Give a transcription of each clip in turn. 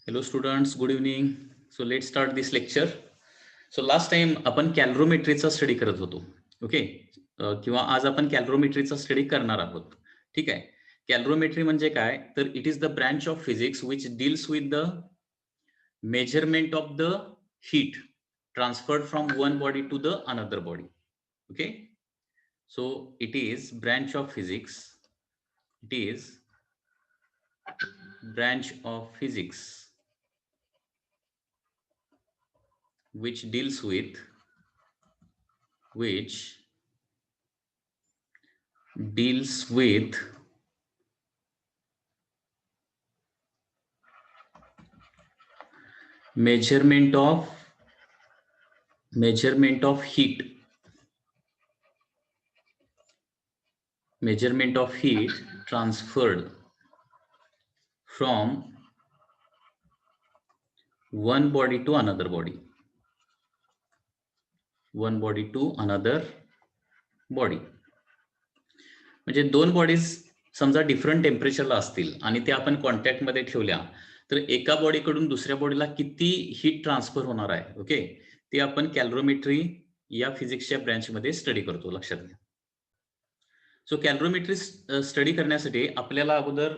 Hello students, good evening. So let's start this lecture. So last time आपण कॅलरोमेट्रीचा study करत होतो. Okay. किंवा आज आपण कॅलरोमेट्रीचा स्टडी करणार आहोत. ठीक आहे. कॅलरोमेट्री म्हणजे काय? तर it is the branch of physics which deals with the measurement of the heat transferred from one body to the another body. Okay. So it is branch of physics. It is branch of physics which deals with measurement of heat transferred from one body to another body. म्हणजे दोन bodies समजा different टेम्परेचरला असतील आणि ते आपण contact मध्ये ठेवल्या तर एका बॉडीकडून दुसऱ्या बॉडीला किती हीट ट्रान्सफर होणार आहे. ओके. ते आपण कॅलरोमेट्री या फिजिक्सच्या ब्रँच मध्ये स्टडी करतो. लक्षात घ्या. सो कॅलरोमेट्री स्टडी करण्यासाठी आपल्याला अगोदर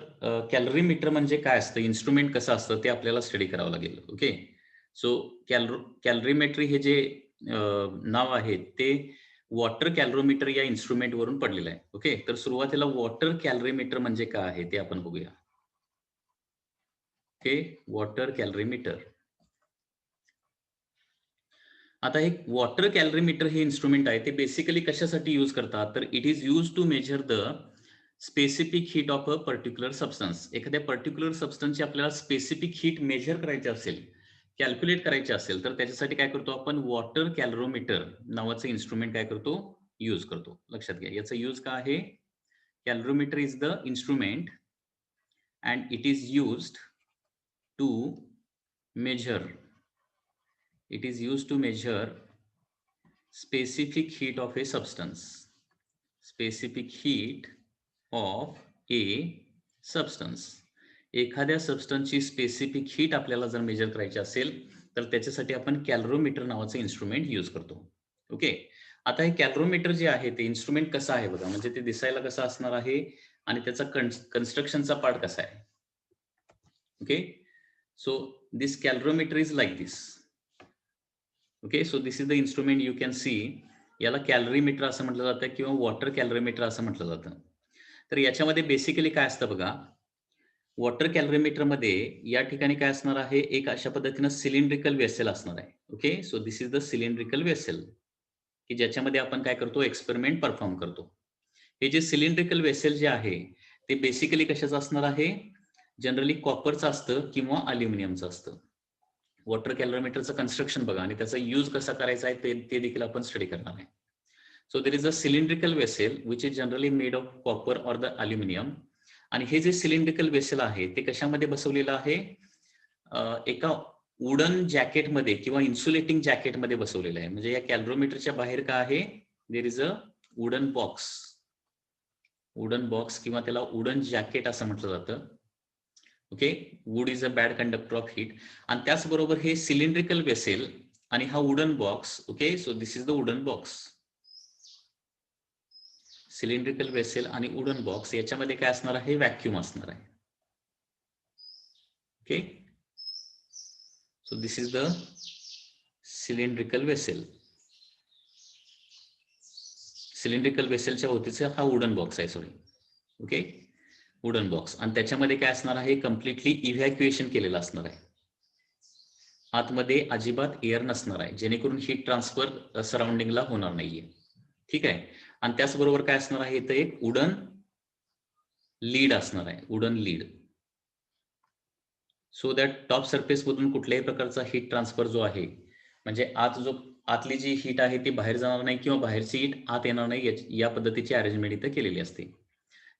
कॅलरीमीटर म्हणजे काय असतं, इन्स्ट्रुमेंट कसं असतं ते आपल्याला स्टडी करावं लागेल. ओके. सो कॅलरीमेट्री हे जे नाव आहे ते वॉटर कॅलरोमीटर या इन्स्ट्रुमेंट वरून पडलेलं आहे. ओके. तर सुरुवातीला वॉटर कॅलरीमीटर म्हणजे काय आहे ते आपण बघूया. ओके. वॉटर कॅलरीमीटर. आता हे वॉटर कॅलरीमीटर हे इन्स्ट्रुमेंट आहे ते बेसिकली कशासाठी यूज करतात, तर it is use to measure the specific heat of a particular substance. एखाद्या पर्टिक्युलर सबस्टन्सची आपल्याला स्पेसिफिक हीट मेजर करायची असेल, कॅल्क्युलेट करायची असेल तर त्याच्यासाठी काय करतो आपण, वॉटर कॅलरोमीटर नावाचं इन्स्ट्रुमेंट काय करतो, यूज करतो. लक्षात घ्या. याचा यूज काय आहे, calorimeter is the instrument and it is used to measure specific heat of a substance. एखाद्या सबस्टन्सची स्पेसिफिक हीट आपल्याला जर मेजर करायची असेल तर त्याच्यासाठी आपण कॅलरोमीटर नावाचं इन्स्ट्रुमेंट यूज करतो. ओके. आता हे कॅलरोमीटर जे आहे ते इन्स्ट्रुमेंट कसं आहे बघा, म्हणजे ते दिसायला कसं असणार आहे आणि त्याचा कन्स्ट्रक्शनचा पार्ट कसा आहे. Okay. So this calorimeter is like this. Okay. So this is the instrument you can see. याला कॅलरीमीटर असं म्हटलं जातं किंवा वॉटर कॅलरीमीटर असं म्हटलं जातं. तर याच्यामध्ये बेसिकली काय असतं बघा, वॉटर कॅलरीमीटर मध्ये या ठिकाणी काय असणार आहे, एक अशा पद्धतीनं सिलेंड्रिकल वेसेल असणार आहे. Okay. So this is the cylindrical vessel की ज्याच्यामध्ये आपण काय करतो, एक्सपेरिमेंट परफॉर्म करतो. हे जे सिलेंड्रिकल वेसेल जे आहे ते बेसिकली कशाचं असणार आहे, जनरली कॉपरचं असतं किंवा अल्युमिनियमचं असतं. वॉटर कॅलरीमीटरचं कन्स्ट्रक्शन बघा आणि त्याचा यूज कसा करायचा आहे ते देखील आपण स्टडी करणार आहे. So there is a cylindrical vessel which is generally made of copper or the aluminium. आणि हे जे सिलेंड्रिकल वेसेल आहे ते कशामध्ये बसवलेलं आहे, एका वुडन जॅकेटमध्ये किंवा इन्सुलेटिंग जॅकेटमध्ये बसवलेलं आहे. म्हणजे या कॅलरोमीटरच्या बाहेर काय आहे, there is a wooden box किंवा त्याला वुडन जॅकेट असं म्हटलं जातं. Okay. Wood is a bad conductor of heat. आणि त्याचबरोबर हे सिलेंड्रिकल वेसेल आणि हा wooden box. Okay. So this is the wooden box. Cylindrical vessel आणि वुडन बॉक्स याच्यामध्ये काय असणार आहे, व्हॅक्यूम असणार आहे. Okay. So this is the cylindrical vessel. Cylindrical वेसेलच्या होतीचा हा वुडन बॉक्स आहे. सॉरी. ओके. Wooden box. आणि त्याच्यामध्ये काय असणार आहे, कम्प्लिटली इव्हॅक्युएशन केलेलं असणार आहे. आतमध्ये अजिबात एअर नसणार आहे, जेणेकरून हीट ट्रान्सफर सराउंडिंगला होणार नाहीये. ठीक आहे. आणि त्याचबरोबर काय असणार आहे, इथं एक वुडन लीड असणार आहे, wooden lead. So that top surface मधून कुठल्याही प्रकारचा हीट ट्रान्सफर जो आहे, म्हणजे आतली जी हीट आहे ती बाहेर जाणार नाही किंवा बाहेरची हीट आत येणार नाही, या पद्धतीची अरेंजमेंट इथं केलेली असते.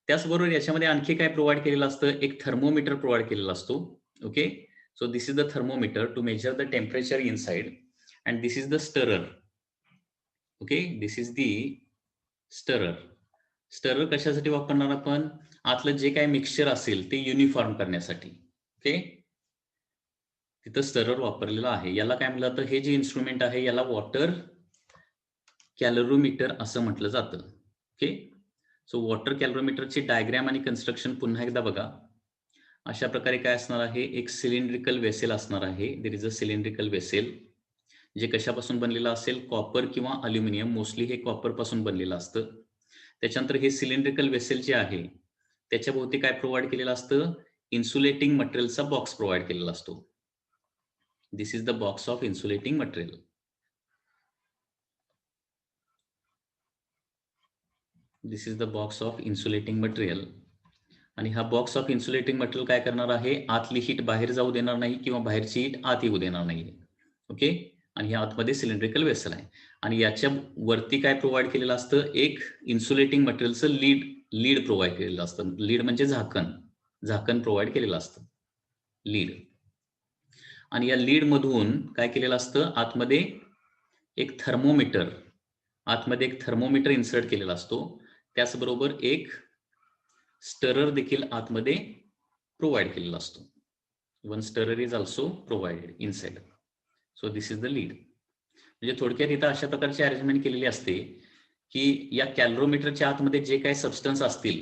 त्याचबरोबर याच्यामध्ये आणखी काय प्रोव्हाइड केलेलं असतं, एक थर्मोमीटर प्रोव्हाइड केलेला असतो. Okay. So this is the thermometer to measure the temperature inside and this is the stirrer. Okay. This is the stirrer. Stirrer कशासाठी वापरणार आपण, आतलं जे काही मिक्सचर असेल ते युनिफॉर्म करण्यासाठी. ओके. तिथं स्टरर वापरलेलं आहे. याला काय म्हणलं तर हे जे इन्स्ट्रुमेंट आहे याला वॉटर कॅलरोमीटर असं म्हटलं जातं. ओके. सो वॉटर कॅलरोमीटरची डायग्राम आणि कन्स्ट्रक्शन पुन्हा एकदा बघा. अशा प्रकारे काय असणार आहे, एक सिलेंड्रिकल वेसेल असणार आहे. There is a cylindrical vessel जे कशापासून बनलेलं असेल, कॉपर किंवा अल्युमिनियम. मोस्टली हे कॉपर पासून बनलेलं असतं. त्याच्यानंतर हे सिलेंड्रिकल वेसेल जे आहे त्याच्या भोवती काय प्रोव्हाइड केलेलं असतं, इन्सुलेटिंग मटेरियलचा बॉक्स प्रोव्हाइड केलेला असतो. This is the box of insulating material. This is the box of insulating material. आणि हा बॉक्स ऑफ इन्सुलेटिंग मटेरियल काय करणार आहे, आतली हीट बाहेर जाऊ देणार नाही किंवा बाहेरची हीट आत येऊ देणार नाही. ओके. आणि हे आतमध्ये सिलेंड्रिकल वेसल आहे. आणि याच्या वरती काय प्रोव्हाइड केलेलं असतं, एक इन्सुलेटिंग मटेरियलचं लीड प्रोव्हाइड केलेलं असतं. लीड म्हणजे झाकण प्रोव्हाइड केलेलं असतं, लीड. आणि या लीड मधून काय केलेलं असतं, आतमध्ये एक थर्मोमीटर इन्सर्ट केलेला असतो. त्याचबरोबर एक स्टरर देखील आतमध्ये प्रोव्हाइड केलेला असतो. One stirrer is also provided inside. So this is the lead. म्हणजे थोडक्यात इथं अशा प्रकारची अरेंजमेंट केलेली असते की या कॅलरोमीटरच्या आतमध्ये जे काही सबस्टन्स असतील,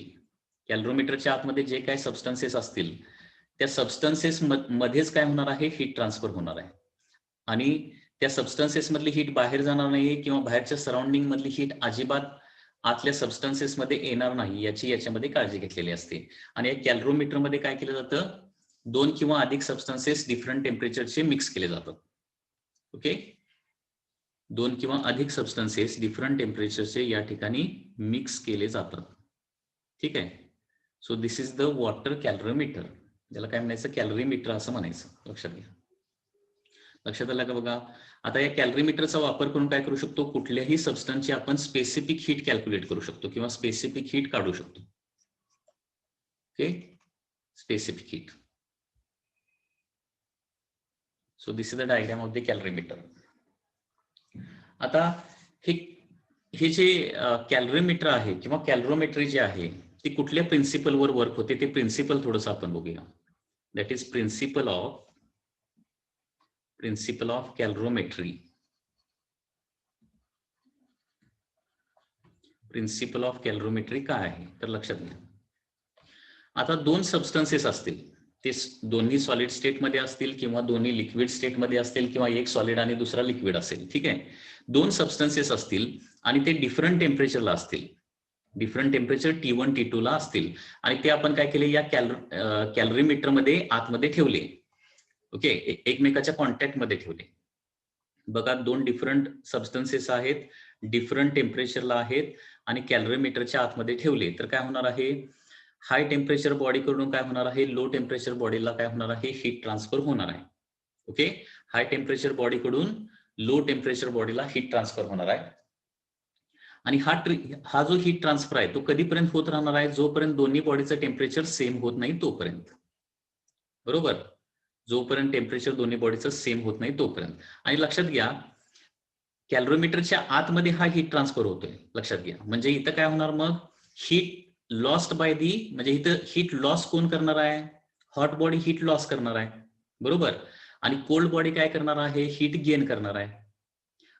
कॅलरोमीटरच्या आतमध्ये जे काही सबस्टन्सेस असतील, त्या सबस्टन्सेस मध्येच काय होणार आहे, हीट ट्रान्सफर होणार आहे. आणि त्या सबस्टन्सेस मधली हीट बाहेर जाणार नाही किंवा बाहेरच्या सराउंडिंग मधली हीट अजिबात आतल्या सबस्टन्सेस मध्ये येणार नाही याची याच्यामध्ये काळजी घेतलेली असते. आणि या कॅलरोमीटर मध्ये काय केलं जातं, 2 किंवा अधिक सबस्टन्सेस डिफरंट टेम्परेचरचे मिक्स केले जातात. ओके. 2 किंवा अधिक सबस्टन्सेस डिफरंट टेम्परेचरचे या ठिकाणी मिक्स केले जातात. ठीक आहे. So this is the water calorimeter. ज्याला काय म्हणायचं, कॅलरीमीटर असं म्हणायचं. लक्षात घ्या. लक्षात आलं का बघा. आता या कॅलरीमीटरचा वापर करून काय करू शकतो, कुठल्याही सबस्टन्सची आपण स्पेसिफिक हीट कॅल्क्युलेट करू शकतो किंवा स्पेसिफिक हीट काढू शकतो. Okay. Specific heat. So this is the diagram of the कॅलरीमीटर. आता हे जे कॅलरीमीटर आहे किंवा कॅलरोमेट्री जे आहे ती कुठल्या प्रिन्सिपलवर वर्क होते ते प्रिन्सिपल थोडंसं आपण बघूया. That is principle of calorimetry. Principle of calorimetry काय आहे तर लक्षात घ्या. आता 2 सबस्टन्सेस असतील, ते दोन्ही सॉलिड स्टेट मध्ये असतील किंवा दोन्ही लिक्विड स्टेट मध्ये असतील किंवा एक सॉलिड आणि दुसरा लिक्विड असेल. ठीक आहे. 2 सबस्टन्सेस असतील आणि ते डिफरंट टेम्परेचरला असतील, डिफरंट टेम्परेचर T1 T2 ला असतील आणि ते आपण काय केले, या कॅलरीमीटर मध्ये आतमध्ये ठेवले. ओके. एकमेकाच्या कॉन्टॅक्ट मध्ये ठेवले. बघा 2 डिफरंट सबस्टन्सेस आहेत, डिफरंट टेम्परेचरला आहेत आणि कॅलरीमीटरच्या आतमध्ये ठेवले तर काय होणार आहे, हाय टेम्परेचर बॉडी कडून काय होणार आहे, लो टेम्परेचर बॉडीला काय होणार आहे, हीट ट्रान्सफर होणार आहे. ओके. हाय टेम्परेचर बॉडी कडून लो टेम्परेचर बॉडीला हीट ट्रान्सफर होणार आहे. आणि हा जो हीट ट्रान्सफर आहे तो कधीपर्यंत होत राहणार आहे, जोपर्यंत दोन्ही बॉडीचं टेम्परेचर सेम होत नाही तोपर्यंत. बरोबर. जोपर्यंत टेम्परेचर दोन्ही बॉडीचं सेम होत नाही तोपर्यंत. आणि लक्षात घ्या कॅलरोमीटरच्या आतमध्ये हा हीट ट्रान्सफर होतोय. लक्षात घ्या. म्हणजे इथं काय होणार, मग हीट लॉस्ट बाय दी, म्हणजे इथं हीट लॉस कोण करणार आहे, हॉट बॉडी हीट लॉस करणार आहे. बरोबर. आणि कोल्ड बॉडी काय करणार आहे, हीट गेन करणार आहे.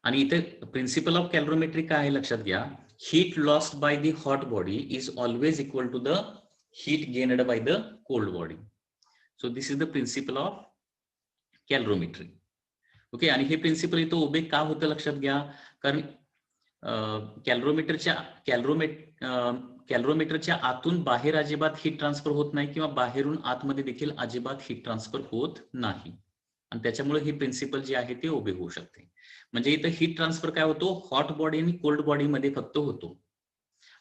आणि इथे प्रिन्सिपल ऑफ कॅलरोमेट्री काय आहे लक्षात घ्या, heat lost by the hot body is always equal to the heat gained by the cold body. So this is the principle of calorimetry. Okay. आणि हे प्रिन्सिपल इथं उभे का होतं लक्षात घ्या, कारण कॅलरोमीटरच्या आतून बाहेर अजिबात हीट ट्रान्सफर होत नाही किंवा बाहेरून आतमध्ये देखील अजिबात हीट ट्रान्सफर होत नाही. आणि त्याच्यामुळे ही प्रिन्सिपल जी आहे ती उभे होऊ शकते. म्हणजे इथं हीट ट्रान्सफर काय होतो, हॉट बॉडी आणि कोल्ड बॉडी मध्ये फक्त होतो.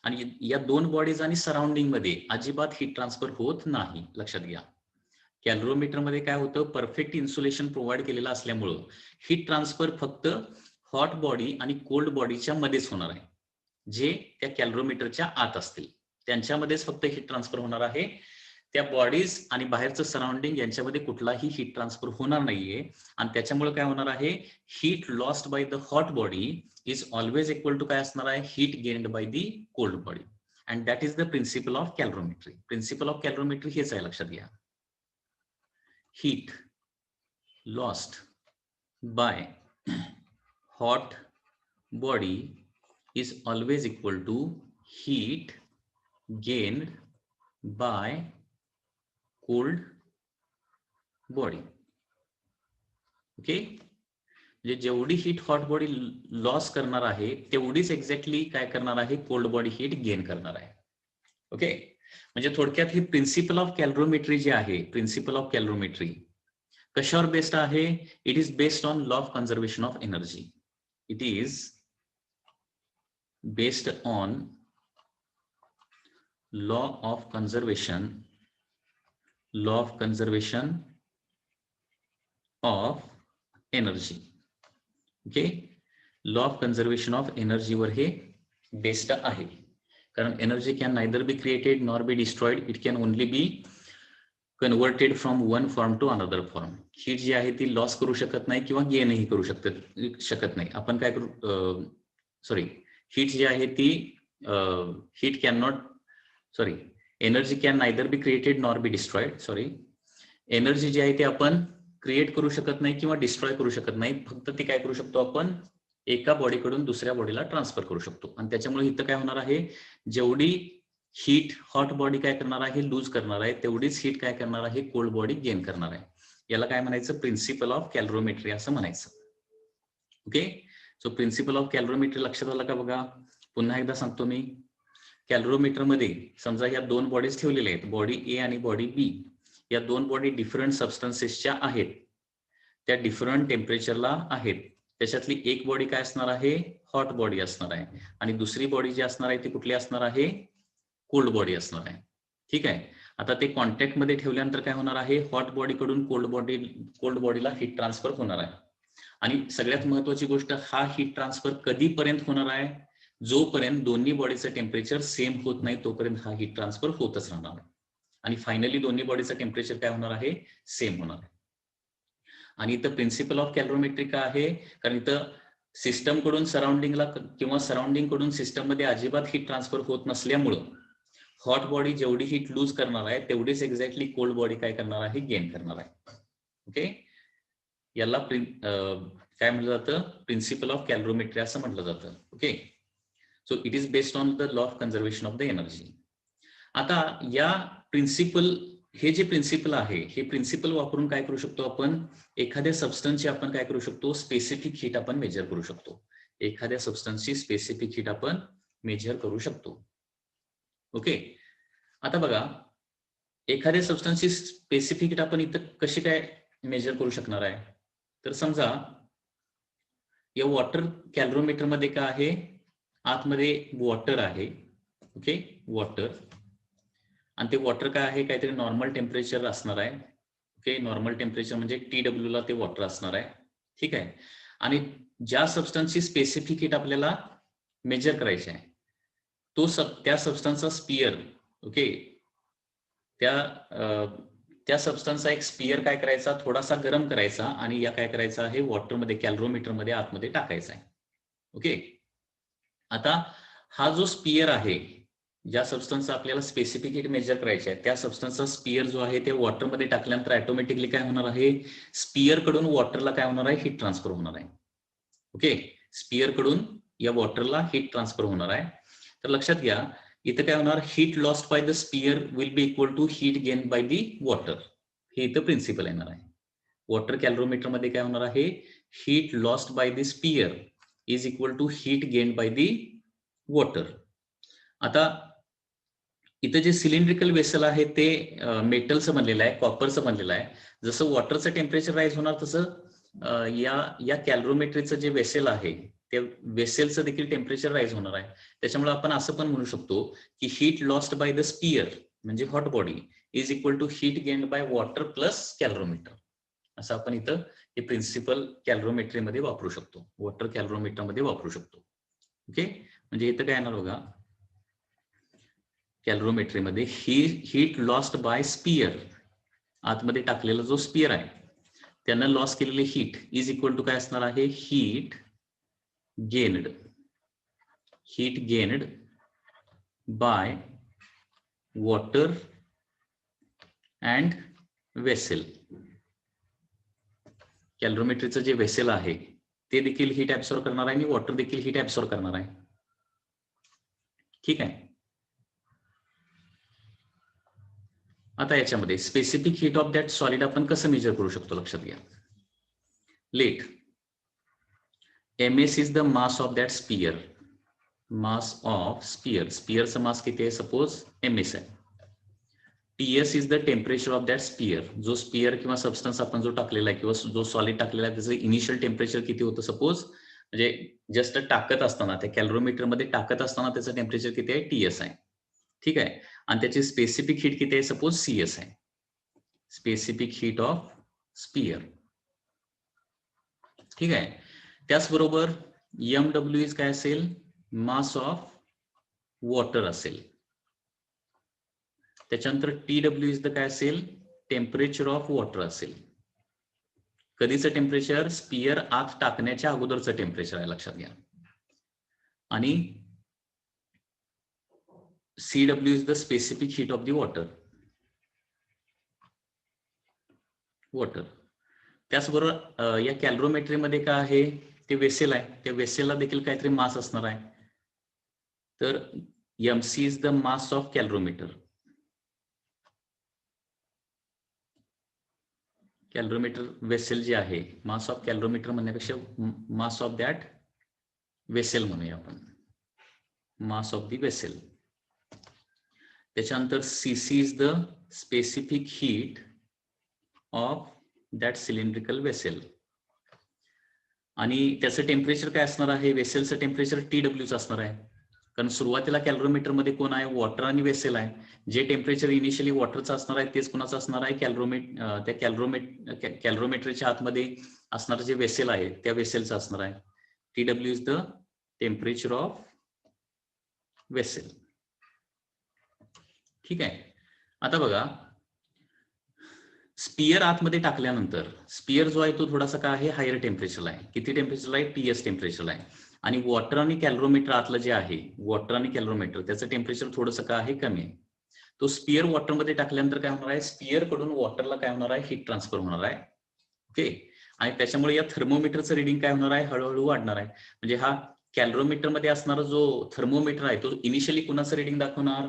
आणि या 2 बॉडीज आणि सराउंडिंग मध्ये अजिबात हीट ट्रान्सफर होत नाही. लक्षात घ्या. कॅलरोमीटर मध्ये काय होतं, परफेक्ट इन्सुलेशन प्रोव्हाइड केलेलं असल्यामुळं हीट ट्रान्सफर फक्त हॉट बॉडी आणि कोल्ड बॉडीच्या मध्येच होणार आहे. जे त्या कॅलरोमीटरच्या आत असतील त्यांच्यामध्येच फक्त हीट ट्रान्सफर होणार आहे. त्या बॉडीज आणि बाहेरचं सराउंडिंग यांच्यामध्ये कुठलाही हीट ट्रान्सफर होणार नाहीये. आणि त्याच्यामुळे काय होणार आहे, heat lost by the hot body is always equal to काय असणार आहे, heat gained by the cold body. And that is the principle of calorimetry. Principle of calorimetry हेच आहे. लक्षात घ्या. Heat lost by hot body is always equal to heat gained by cold body. Okay, म्हणजे जेवढी heat hot body loss करणार आहे तेवढीच exactly काय करणार आहे, कोल्ड बॉडी हीट गेन करणार आहे. ओके, म्हणजे थोडक्यात ही प्रिन्सिपल ऑफ कॅलरोमेट्री जे आहे, प्रिन्सिपल ऑफ कॅलरोमेट्री कशावर बेस्ड आहे? It is based on law of conservation of energy. It is based on law of conservation of energy. Okay, law of conservation of energy वर हे बेस्ड आहे. कारण energy can neither be created nor be destroyed, it can only be converted from one form to another form. Heat जी आहे ती loss करू शकत नाही किंवा गेनही करू शकत नाही. आपण काय करू, सॉरी, हीट जी आहे ती heat can not, sorry, energy can neither be created nor be destroyed. Sorry, energy जी आहे ती आपण क्रिएट करू शकत नाही किंवा डिस्ट्रॉय करू शकत नाही. फक्त ती काय करू शकतो, आपण एका बॉडीकडून दुसऱ्या बॉडीला ट्रान्सफर करू शकतो. आणि त्याच्यामुळे इथं काय होणार आहे, जेवढी हीट हॉट बॉडी काय करणार आहे, लूज करणार आहे, तेवढीच हीट काय करणार आहे, कोल्ड बॉडी गेन करणार आहे. याला काय म्हणायचं, प्रिन्सिपल ऑफ कॅलरोमेट्री असं म्हणायचं. ओके, सो प्रिन्सिपल ऑफ कॅलरोमेट्री लक्षात आलं का बघा. पुन्हा एकदा सांगतो मी, कॅलरोमीटर मध्ये समजा या दोन बॉडीज ठेवलेल्या आहेत, बॉडी ए आणि बॉडी बी. या दोन बॉडी डिफरंट सबस्टन्सेसच्या आहेत, त्या डिफरंट टेम्परेचरला आहेत. त्याच्यातली एक बॉडी काय असणार आहे, हॉट बॉडी असणार आहे, आणि दुसरी बॉडी जी असणार आहे ती कुठली असणार आहे, कोल्ड बॉडी असणार आहे. ठीक आहे, आता ते कॉन्टॅक्ट मध्ये ठेवल्यानंतर काय होणार आहे, हॉट बॉडीकडून कोल्ड बॉडीला हीट ट्रान्सफर होणार आहे. आणि सगळ्यात महत्वाची गोष्ट, हा हीट ट्रान्सफर कधीपर्यंत होणार आहे, जोपर्यंत दोन्ही बॉडीचं टेम्परेचर सेम होत नाही तोपर्यंत हा हीट ट्रान्सफर होतच राहणार आहे. आणि फायनली दोन्ही बॉडीचं टेम्परेचर काय होणार आहे, सेम होणार आहे. आणि इथं प्रिन्सिपल ऑफ कॅलरोमेट्री का आहे, कारण इथं सिस्टम कडून सराउंडिंगला किंवा सराउंडिंग कडून सिस्टम मध्ये अजिबात हीट ट्रान्सफर होत नसल्यामुळं हॉट बॉडी जेवढी हीट लूज करणार आहे तेवढीच एक्झॅक्टली कोल्ड बॉडी काय करणार आहे, गेन करणार आहे. ओके, याला काय म्हटलं जातं, प्रिन्सिपल ऑफ कॅलरोमेट्री असं म्हटलं जातं. Okay, so it is based on the law of conservation of the energy. आता या प्रिन्सिपल, हे जे प्रिन्सिपल आहे, हे प्रिन्सिपल वापरून काय करू शकतो आपण, एखाद्या सबस्टन्सची आपण काय करू शकतो, स्पेसिफिक हीट आपण मेजर करू शकतो. एखाद्या सबस्टन्सची स्पेसिफिक हीट आपण मेजर करू शकतो. ओके, आता बघा, एखाद्या सबस्टन्सची स्पेसिफिक हीट आपण इथं कशी काय मेजर करू शकणार आहे, तर समजा या वॉटर कॅलरोमीटर मध्ये काय आहे, आतमध्ये वॉटर आहे. ओके, वॉटर, आणि ते वॉटर काय आहे, काहीतरी नॉर्मल टेम्परेचर असणार आहे. ओके, नॉर्मल टेम्परेचर म्हणजे TW ला ते वॉटर असणार आहे. ठीक आहे, आणि ज्या सबस्टन्सची स्पेसिफिक हीट आपल्याला मेजर करायची आहे तो त्या सबस्टन्सचा स्पियर. ओके, त्या सबस्टन्सचा एक स्पियर काय करायचा, थोडासा गरम करायचा, आणि या काय करायचा आहे, वॉटरमध्ये कॅलरोमीटर मध्ये आतमध्ये टाकायचा आहे. ओके, आता हा जो स्पियर आहे, ज्या सबस्टन्सचा आपल्याला स्पेसिफिक हीट मेजर करायची आहे, त्या सबस्टन्सचा स्पियर जो आहे ते वॉटरमध्ये टाकल्यानंतर ऑटोमॅटिकली काय होणार आहे, स्पियर कडून वॉटरला काय होणार आहे, हीट ट्रान्सफर होणार आहे. ओके, स्पियर कडून या वॉटरला हीट ट्रान्सफर होणार आहे. तर लक्षात घ्या, इथं काय होणार, heat lost by the sphere will be equal to heat gain by the water. हे इथं प्रिन्सिपल येणार आहे. वॉटर कॅलरोमीटर मध्ये काय होणार आहे, heat lost by the sphere is equal to heat gain by the water. आता इथं जे सिलेंड्रिकल वेसल आहे ते मेटलचं बनलेलं आहे, कॉपरचं बनलेलं आहे. जसं वॉटरचं टेम्परेचर राईज होणार तसं या कॅलरोमेट्रीचं जे वेसेल आहे त्या वेसेलचं देखील टेम्परेचर राईज होणार आहे. त्याच्यामुळे आपण असं पण म्हणू शकतो की heat lost by the sphere म्हणजे hot body is equal to heat gained by water plus calorimeter. असं आपण इथं हे प्रिन्सिपल कॅलरोमेट्री मध्ये वापरू शकतो, वॉटर कॅलरोमीटर मध्ये वापरू शकतो. ओके, म्हणजे इथं काय येणार बघा, कॅलरोमेट्री मध्ये हीट लॉस्ट बाय स्पियर, आतमध्ये टाकलेला जो स्पियर आहे त्यानं लॉस केलेली हीट इज इक्वल टू काय असणार आहे, heat gained by water and vessel. कॅलरोमेट्रीचं जे वेसेल आहे ते देखील हीट ऍब्सॉर्ब करणार आहे आणि वॉटर देखील हीट ऍब्सॉर्ब करणार आहे. ठीक आहे. आता याच्यामध्ये specific heat of that solid आपण कसं मेजर करू शकतो लक्षात घ्या. Let ms is the mass of that sphere. Mass of sphere, स्पियरचं मास किती आहे सपोज ms आहे. ts is the temperature of that sphere. जो स्पियर किंवा सबस्टन्स आपण जो टाकलेला आहे किंवा जो सॉलिड टाकलेला आहे त्याचं इनिशियल टेम्परेचर किती होतं सपोज, म्हणजे जस्ट टाकत असताना त्या कॅलरोमीटर मध्ये टाकत असताना त्याचं टेम्परेचर किती आहे ts आहे. ठीक आहे. आणि त्याची स्पेसिफिक हीट किती आहे सपोज cs आहे. Specific heat of sphere. ठीक आहे. त्याचबरोबर mw इज काय असेल, मास ऑफ वॉटर असेल. त्याच्यानंतर TW इज द काय असेल, टेम्परेचर ऑफ वॉटर असेल. कधीचं टेम्परेचर, स्पियर आत टाकण्याच्या अगोदरचं टेम्परेचर आहे लक्षात घ्या. आणि CW is the specific heat of the water. त्याचबरोबर या कॅलरोमेट्री मध्ये काय आहे, ते वेसेल आहे. त्या वेसेलला देखील काहीतरी मास असणार आहे. तर mc is the mass of calorimeter. Calorimeter vessel जे आहे, मास ऑफ कॅलरोमीटर म्हणण्यापेक्षा मास ऑफ दॅट वेसेल म्हणूया आपण, मास ऑफ दी वेसेल. त्याच्यानंतर cc is the specific heat of that cylindrical vessel. आणि त्याचं टेम्परेचर काय असणार आहे, वेसेलचं टेम्परेचर TW असणार आहे. कारण सुरुवातीला कॅलरोमीटर मध्ये कोण आहे, वॉटर आणि वेसेल आहे. जे टेम्परेचर इनिशियली वॉटरचं असणार आहे तेच कोणाचं असणार आहे, त्या कॅलरोमेटरच्या आतमध्ये असणारं जे वेसेल आहे त्या वेसेलचं असणार आहे. TW is the temperature of vessel. ठीक आहे. आता बघा, स्पियर आतमध्ये टाकल्यानंतर स्पियर जो आहे तो थोडासा काय आहे, हायर टेम्परेचरला आहे. किती टेम्परेचरला आहे, TS टेम्परेचरला आहे. आणि वॉटर आणि कॅलरोमीटर आतलं जे आहे, वॉटर आणि कॅलरोमीटर त्याचं टेम्परेचर थोडंसं काय आहे, कमी आहे. तो स्पियर वॉटरमध्ये टाकल्यानंतर काय होणार आहे, स्पियर कडून वॉटरला काय होणार आहे, हीट ट्रान्सफर होणार आहे. ओके. आणि त्याच्यामुळे या थर्मोमीटरचं रिडिंग काय होणार आहे, हळूहळू वाढणार आहे. म्हणजे हा कॅलरोमीटर मध्ये असणारा जो थर्मोमीटर आहे तो इनिशियली कुणाचं रिडिंग दाखवणार,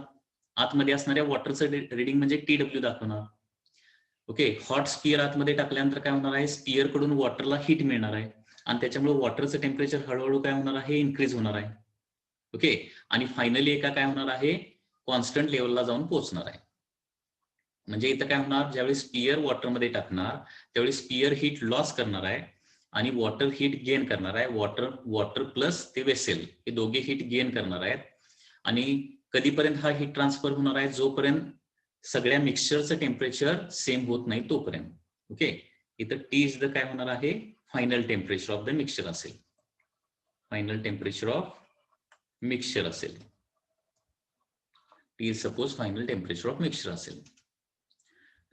आतमध्ये असणाऱ्या वॉटरचं रिडिंग म्हणजे TW दाखवणार. ओके. हॉट स्पियर आतमध्ये टाकल्यानंतर काय होणार आहे, स्पियर कडून वॉटरला हीट मिळणार आहे आणि त्याच्यामुळे वॉटरचं टेम्परेचर हळूहळू काय होणार आहे, इन्क्रीज होणार आहे. ओके. आणि फायनली एका काय होणार आहे, कॉन्स्टंट लेवलला जाऊन पोहोचणार आहे. म्हणजे इथं काय होणार, ज्यावेळी स्पियर वॉटरमध्ये टाकणार त्यावेळी स्पियर हीट लॉस करणार आहे आणि वॉटर हीट गेन करणार आहे. वॉटर प्लस ते वेसेल हे दोघे हीट गेन करणार आहेत. आणि कधीपर्यंत हा हीट ट्रान्सफर होणार आहे, जोपर्यंत सगळ्या मिक्सचरचं टेम्परेचर सेम होत नाही तोपर्यंत. ओके. इथं T इज द काय होणार आहे, final temperature of the mixture असेल. फायनल टेम्परेचर ऑफ मिक्सचर असेल. T suppose final temperature of mixture असेल.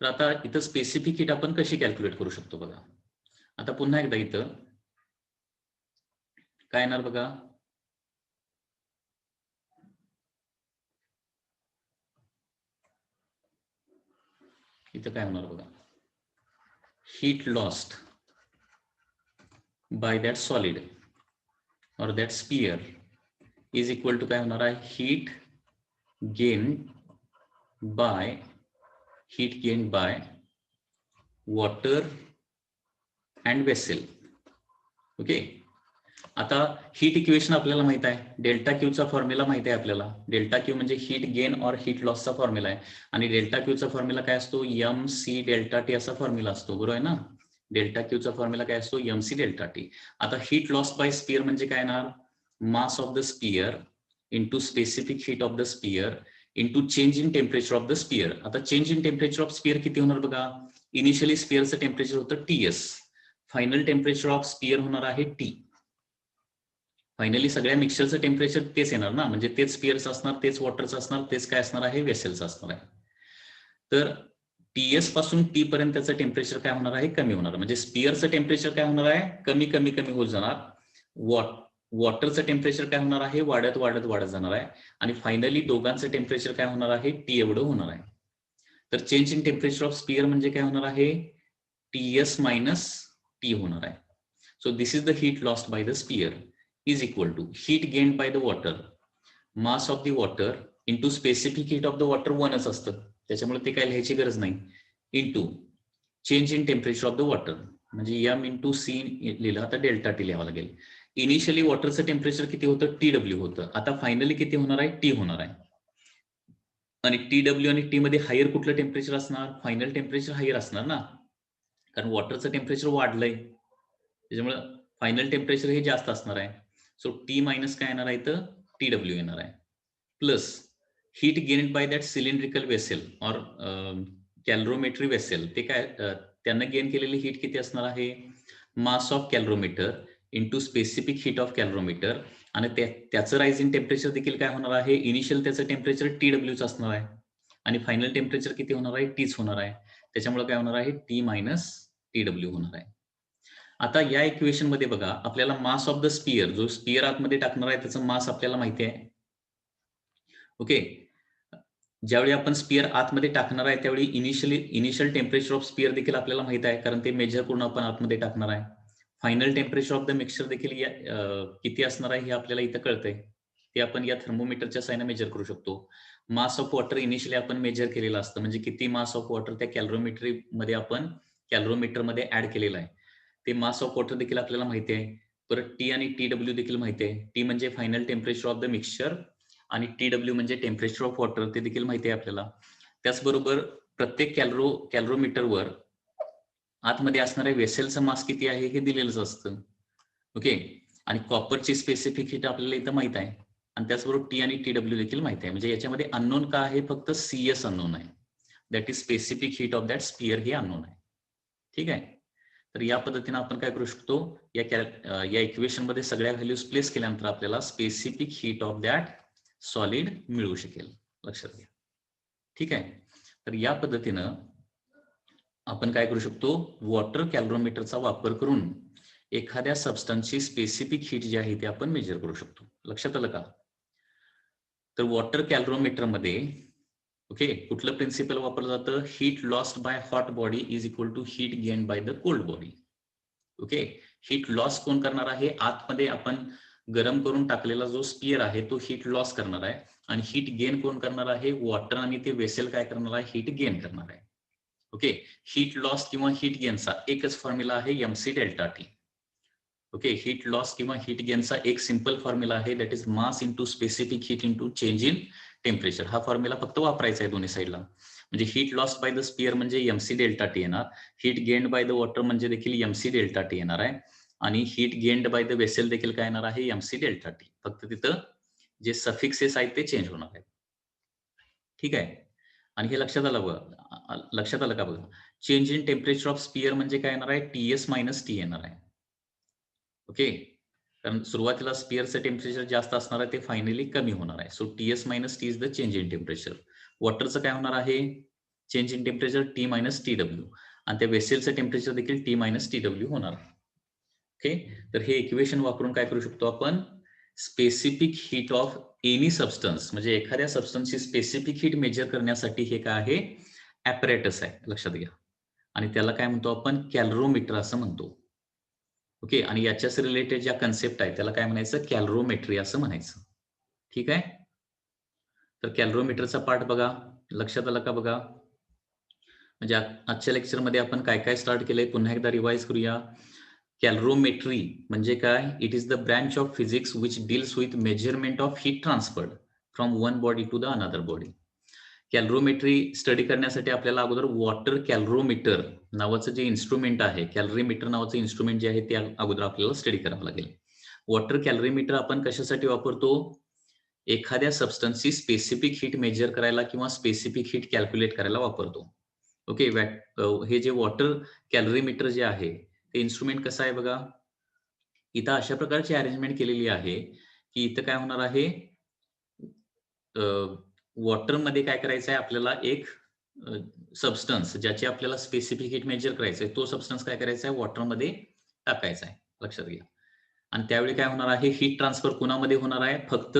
तर आता इथं स्पेसिफिक हीट आपण कशी कॅल्क्युलेट करू शकतो बघा. आता पुन्हा एकदा इथं काय येणार बघा, इथं काय होणार बघा, heat lost by that solid और that sphere is equal to काय होणार आहे, heat gain by water and vessel. Okay. आता हीट इक्वेशन आपल्याला माहित आहे, डेल्टा क्यूचा फॉर्म्युला माहिती आहे आपल्याला. डेल्टा क्यू म्हणजे हीट गेन और हीट लॉसचा फॉर्म्युला आहे. आणि डेल्टा क्यूचा फॉर्म्युला काय असतो, MC डेल्टा टी असा फॉर्म्युला असतो, बरोबर आहे ना. डेल्टा क्यूचा फॉर्म्युला काय असतो, MC डेल्टा टी. आता हीट लॉस बाय स्पियर म्हणजे काय येणार, mass of the sphere into specific heat of the sphere into change in temperature of the sphere. आता change in temperature of sphere किती होणार बघा, इनिशियली स्पियरचं टेम्परेचर होतं TS, final temperature of sphere होणार आहे T. फायनली सगळ्या मिक्सचरचं temperature तेच येणार ना, म्हणजे तेच स्पियरचं असणार, तेच वॉटरचं असणार, तेच काय असणार आहे, वेसेलचं असणार आहे. तर TS पासून T पर्यंत त्याचं टेम्परेचर काय होणार आहे, कमी होणार. म्हणजे स्पियरचं टेम्परेचर काय होणार आहे, कमी कमी कमी होत जाणार. वॉटरचं टेम्परेचर काय होणार आहे, वाढत वाढत वाढत जाणार आहे. आणि फायनली दोघांचं टेम्परेचर काय होणार आहे, T एवढं होणार आहे. तर change in temperature of sphere म्हणजे काय होणार आहे, TS मायनस टी होणार आहे. So this is the heat lost by the sphere is equal to heat gained by the water, mass of the water into specific heat of the water 1च असतं, त्याच्यामुळे ते काय लिहायची गरज नाही, into change in temperature of the water, म्हणजे M into C लिहिलं, आता डेल्टा टी लिहावं लागेल. इनिशियली वॉटरचं टेम्परेचर किती होतं, TW होतं, आता फायनली किती होणार आहे, टी होणार आहे. आणि TW आणि टी मध्ये हायर कुठलं टेम्परेचर असणार, फायनल टेम्परेचर हायर असणार ना, कारण वॉटरचं टेम्परेचर वाढलंय, त्याच्यामुळे फायनल टेम्परेचर हे जास्त असणार आहे. सो टी मायनस काय येणार आहे, तर TW येणार आहे, plus heat gained bye that cylindrical vessel और कॅलरोमेट्री वेसेल, ते काय त्यांना गेन केलेली हीट किती असणार आहे, mass of calorimeter into specific heat of calorimeter, आणि त्याचं रायझिंग टेम्परेचर देखील काय होणार आहे, इनिशियल त्याचं टेम्परेचर TWच असणार आहे आणि फायनल टेम्परेचर किती होणार आहे, टीच होणार आहे, त्याच्यामुळे काय होणार आहे, टी मायनस TW होणार आहे. आता या इक्वेशन मध्ये बघा, आपल्याला मास ऑफ द स्पियर, जो स्पियर आतमध्ये टाकणार आहे त्याचं मास आपल्याला माहिती आहे. ओके, ज्यावेळी आपण स्पियर आतमध्ये टाकणार आहे त्यावेळी इनिशियल टेम्परेचर ऑफ स्पियर देखील आपल्याला माहित आहे, कारण ते मेजर करून आपण आतमध्ये टाकणार आहे. Final temperature of the mixture देखील किती असणार आहे हे आपल्याला इथं कळतंय, ते आपण या थर्मोमीटरच्या साहाय्याने मेजर करू शकतो. मास ऑफ वॉटर इनिशियली आपण मेजर केलेलं असतं, म्हणजे किती मास ऑफ वॉटर त्या कॅलरोमेट्री मध्ये आपण कॅलरोमीटर मध्ये ऍड केलेलं आहे, ते मास ऑफ वॉटर देखील आपल्याला माहिती आहे. परत टी आणि TW देखील माहिती आहे. टी म्हणजे final temperature of the mixture आणि TW म्हणजे टेम्परेचर ऑफ वॉटर, ते देखील माहिती आहे आपल्याला. त्याचबरोबर प्रत्येक कॅलरोमीटरवर आतमध्ये असणाऱ्या वेसेलचं मास किती आहे हे दिलेलंच असतं. ओके, आणि कॉपरची स्पेसिफिक हीट आपल्याला इथं माहित आहे, आणि त्याचबरोबर टी आणि TW देखील माहित आहे. म्हणजे याच्यामध्ये अननोन का आहे, फक्त CS अननोन आहे, that is specific heat of that sphere हे अननोन आहे. ठीक आहे, तर या पद्धतीने आपण काय करू शकतो, या इक्वेशन मध्ये सगळ्या व्हॅल्यूज प्लेस केल्यानंतर आपल्याला specific heat of that solid मिळू शकेल, लक्षात घ्या. ठीक आहे, तर या पद्धतीनं आपण काय करू शकतो, वॉटर कॅलरोमीटरचा वापर करून एखाद्या सबस्टन्सची स्पेसिफिक हीट जी आहे ती आपण मेजर करू शकतो. लक्षात आलं का? तर वॉटर कॅलरोमीटर मध्ये ओके, कुठलं प्रिन्सिपल वापरलं जातं, heat lost by hot body is equal to heat gain by the cold body. Okay, heat loss कोण करणार आहे, आतमध्ये आपण गरम करून टाकलेला जो स्पियर आहे तो हीट लॉस करणार आहे, आणि हीट गेन कोण करणार आहे, वॉटर आणि ते वेसेल काय करणार आहे, हीट गेन करणार आहे. ओके, हीट लॉस किंवा हीट गेनचा एकच फॉर्म्युला आहे, MC delta T. Okay, heat loss किंवा हीट गेनचा एक सिंपल फॉर्म्युला आहे, that is mass into specific heat into change in temperature. हा फॉर्म्युला फक्त वापरायचा आहे दोन्ही साईडला. म्हणजे heat loss by the sphere म्हणजे MC डेल्टा टी येणार, heat gained by the water म्हणजे देखील MC डेल्टा टी येणार आहे, आणि heat gained by the vessel देखील काय येणार आहे, MC डेल्टा टी. फक्त तिथं जे सफिक्सेस आहेत ते चेंज होणार आहेत. ठीक आहे, आणि हे लक्षात आलं बघा, लक्षात आलं का बघा, change in temperature of sphere म्हणजे काय येणार आहे, TS मायनस टी येणार आहे. ओके, कारण सुरुवातीला स्पियरचं टेम्परेचर जास्त असणार आहे, ते फायनली कमी होणार आहे. So TS minus T is the change in temperature. वॉटरचं काय होणार आहे, change in temperature T minus TW, आणि त्या वेसेलचं टेम्परेचर देखील T मायनस TW होणार आहे. ओके, तर हे इक्वेशन वापरून काय करू शकतो आपण, specific heat of any substance, म्हणजे एखाद्या सबस्टन्सची स्पेसिफिक हीट मेजर करण्यासाठी हे काय आहे, ऍपरेटस आहे, लक्षात घ्या, आणि त्याला काय म्हणतो आपण, कॅलरोमीटर असं म्हणतो. ओके, आणि याच्याच रिलेटेड ज्या कन्सेप्ट आहे त्याला काय म्हणायचं, कॅलरोमेट्री असं म्हणायचं. ठीक आहे, तर कॅलरोमीटरचा पार्ट बघा, लक्षात आलं का बघा. म्हणजे आजच्या लेक्चरमध्ये आपण काय काय स्टार्ट केलंय पुन्हा एकदा रिवाइज करूया. कॅलरोमेट्री म्हणजे काय, it is the branch of physics which deals with measurement of heat transferred from one body to the another body. Calorimetry study करण्यासाठी आपल्याला अगोदर वॉटर कॅलरोमीटर नावाचं जे इन्स्ट्रुमेंट आहे, कॅलरीमीटर नावाचं इन्स्ट्रुमेंट जे आहे ते अगोदर आपल्याला स्टडी करावं लागेल. वॉटर कॅलरीमीटर आपण कशासाठी वापरतो, एखाद्या सबस्टन्सची स्पेसिफिक हीट मेजर करायला किंवा स्पेसिफिक हीट कॅल्क्युलेट करायला वापरतो. ओके, हे जे वॉटर कॅलरीमीटर जे आहे ते इन्स्ट्रुमेंट कसं आहे बघा, इथं अशा प्रकारची अरेंजमेंट केलेली आहे की इथं काय होणार आहे, वॉटरमध्ये काय करायचं आहे आपल्याला, एक सबस्टन्स ज्याची आपल्याला स्पेसिफिक हीट मेजर करायचं आहे, तो सबस्टन्स काय करायचा आहे, वॉटरमध्ये टाकायचा आहे, लक्षात घ्या. आणि त्यावेळी काय होणार आहे, हीट ट्रान्सफर कुणामध्ये होणार आहे, फक्त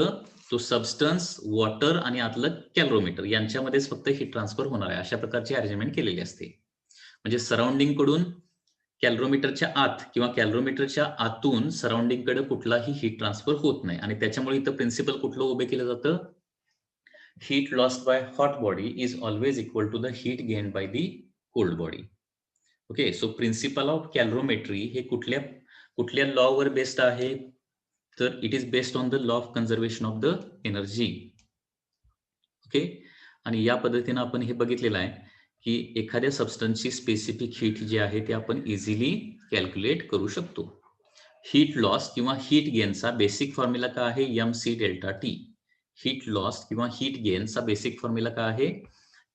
तो सबस्टन्स, वॉटर आणि आतलं कॅलरोमीटर यांच्यामध्येच फक्त हीट ट्रान्सफर होणार आहे. अशा प्रकारची अरेंजमेंट केलेली असते. म्हणजे सराउंडिंग कडून कॅलरोमीटरच्या आत किंवा कॅलरोमीटरच्या आतून सराउंडिंगकडे कुठलाही हीट ट्रान्सफर होत नाही आणि त्याच्यामुळे इथं प्रिन्सिपल कुठलं उभे केलं जातं, heat lost by hot body is always equal to the heat gained by the cold body. Okay, so principle of calorimetry हे कुठल्या लॉ वर बेस्ड आहे, तर it is based on the law of conservation of the energy. Okay, आणि या पद्धतीने आपण हे बघितलेलं आहे की एखाद्या सबस्टन्सची स्पेसिफिक हीट जी आहे ते आपण इझिली कॅल्क्युलेट करू शकतो. हीट लॉस किंवा हीट गेनचा बेसिक फॉर्म्युला काय आहे, M C delta T. Heat loss किंवा हीट गेनचा बेसिक फॉर्म्युला काय आहे,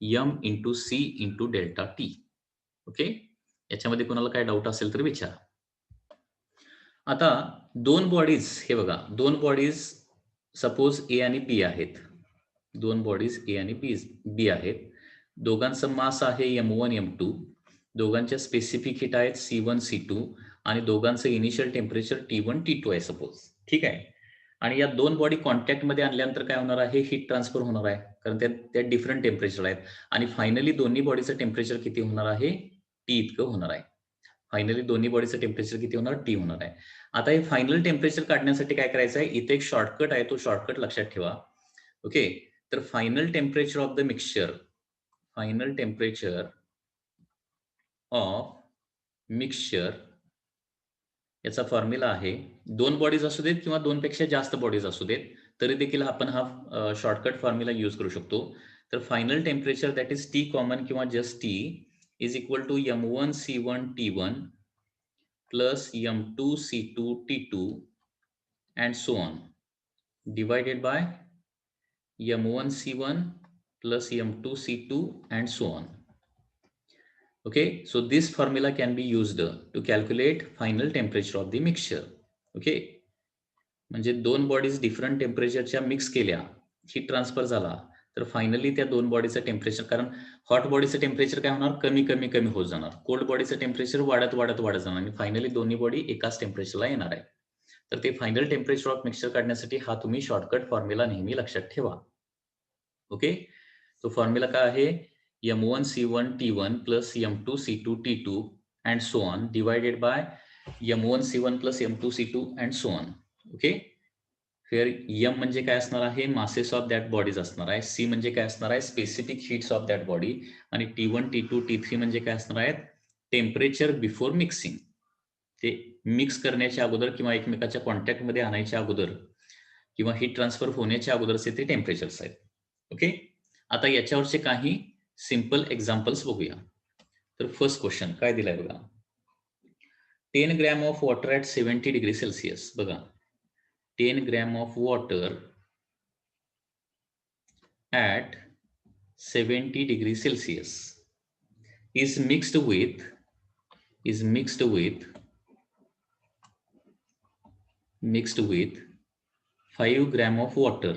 M into C into delta T. Okay, याच्यामध्ये कोणाला काय डाऊट असेल तर विचारा. आता दोन बॉडीज, हे बघा, दोन बॉडीज सपोज ए आणि बी आहेत. दोन बॉडीज ए आणि बी आहेत. दोघांचं मास आहे M1 M2. दोघांच्या स्पेसिफिक हीट आहेत C1 C2 आणि दोघांचं इनिशियल टेम्परेचर T1 T2 आहे सपोज. ठीक आहे. आणि या दोन बॉडी कॉन्टॅक्टमध्ये आणल्यानंतर काय होणार आहे, हीट ट्रान्सफर होणार आहे, कारण त्या डिफरंट टेम्परेचर आहेत. आणि फायनली दोन्ही बॉडीचं टेम्परेचर किती होणार आहे, T इतकं होणार आहे. फायनली दोन्ही बॉडीचं टेम्परेचर किती होणार, T होणार आहे. आता हे फायनल टेम्परेचर काढण्यासाठी काय करायचं आहे, इथे एक शॉर्टकट आहे, तो शॉर्टकट लक्षात ठेवा. ओके, तर final temperature of the mixture, final temperature of mixture याचा फॉर्म्युला आहे, दोन बॉडीज असू देत किंवा दोनपेक्षा जास्त बॉडीज असू देत तरी देखील आपण हा शॉर्टकट फॉर्म्युला यूज करू शकतो. तर final temperature that is T common किंवा just T is equal to M1 C1 T1 plus M2 C2 T2 and so on divided by M1 C1 plus M2 C2 and so on. Okay, so this formula can be used to calculate final temperature of the mixture. Okay, म्हणजे दोन bodies different टेम्परेचरच्या mix केल्या, heat transfer झाला, तर finally त्या दोन बॉडीचं temperature, कारण hot बॉडीचं टेम्परेचर काय होणार, कमी कमी कमी होत जाणार, कोल्ड बॉडीचं टेम्परेचर वाढत वाढत वाढत जाणार आणि फायनली दोन्ही बॉडी एकाच टेम्परेचरला येणार आहे. तर ते फायनल टेम्परेचर ऑफ मिक्सचर काढण्यासाठी हा तुम्ही शॉर्टकट फॉर्म्युला नेहमी लक्षात ठेवा. ओके, तो फॉर्म्युला काय आहे, M1 C1 T1 plus M2 C2 T2 and so on divided by M1 C1 plus M2 C2 and so on. Okay, फिर M म्हणजे काय असणार आहे, मासेस ऑफ दॅट बॉडीज असणार आहे. C म्हणजे काय असणार आहे, specific heats of that body. आणि T1 T2 T3 म्हणजे काय असणार आहेत, टेम्परेचर बिफोर मिक्सिंग, ते मिक्स करण्याच्या अगोदर किंवा एकमेकाच्या कॉन्टॅक्टमध्ये आणायच्या अगोदर किंवा हीट ट्रान्सफर होण्याच्या अगोदरचे ते टेम्परेचर्स आहेत. ओके, आता याच्यावरचे काही सिंपल एक्झाम्पल्स बघूया. तर फर्स्ट क्वेश्चन काय दिलाय बघा, 10 gram of water at 70 degree Celsius. बघा, 10 gram of water at 70 degree Celsius is mixed with 5 gram of water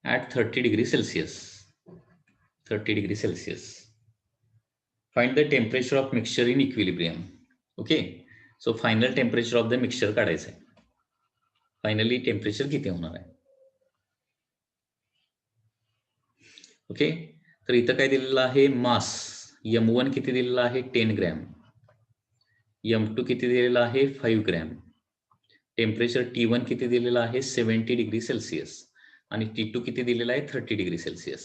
at 30 degree Celsius. 30 degree Celsius. Find the temperature of mixture in equilibrium. Okay, so final temperature of the mixture काढायचं आहे. Finally temperature किती होणार आहे. Okay, तर इथं काय दिलेलं आहे, मास M1 किती दिलेला आहे, 10 ग्रॅम. M2 किती दिलेला आहे, 5 ग्रॅम. टेम्परेचर T1 किती दिलेला आहे, 70 डिग्री सेल्सिअस. आणि T2 किती दिलेला आहे, 30 डिग्री सेल्सिअस.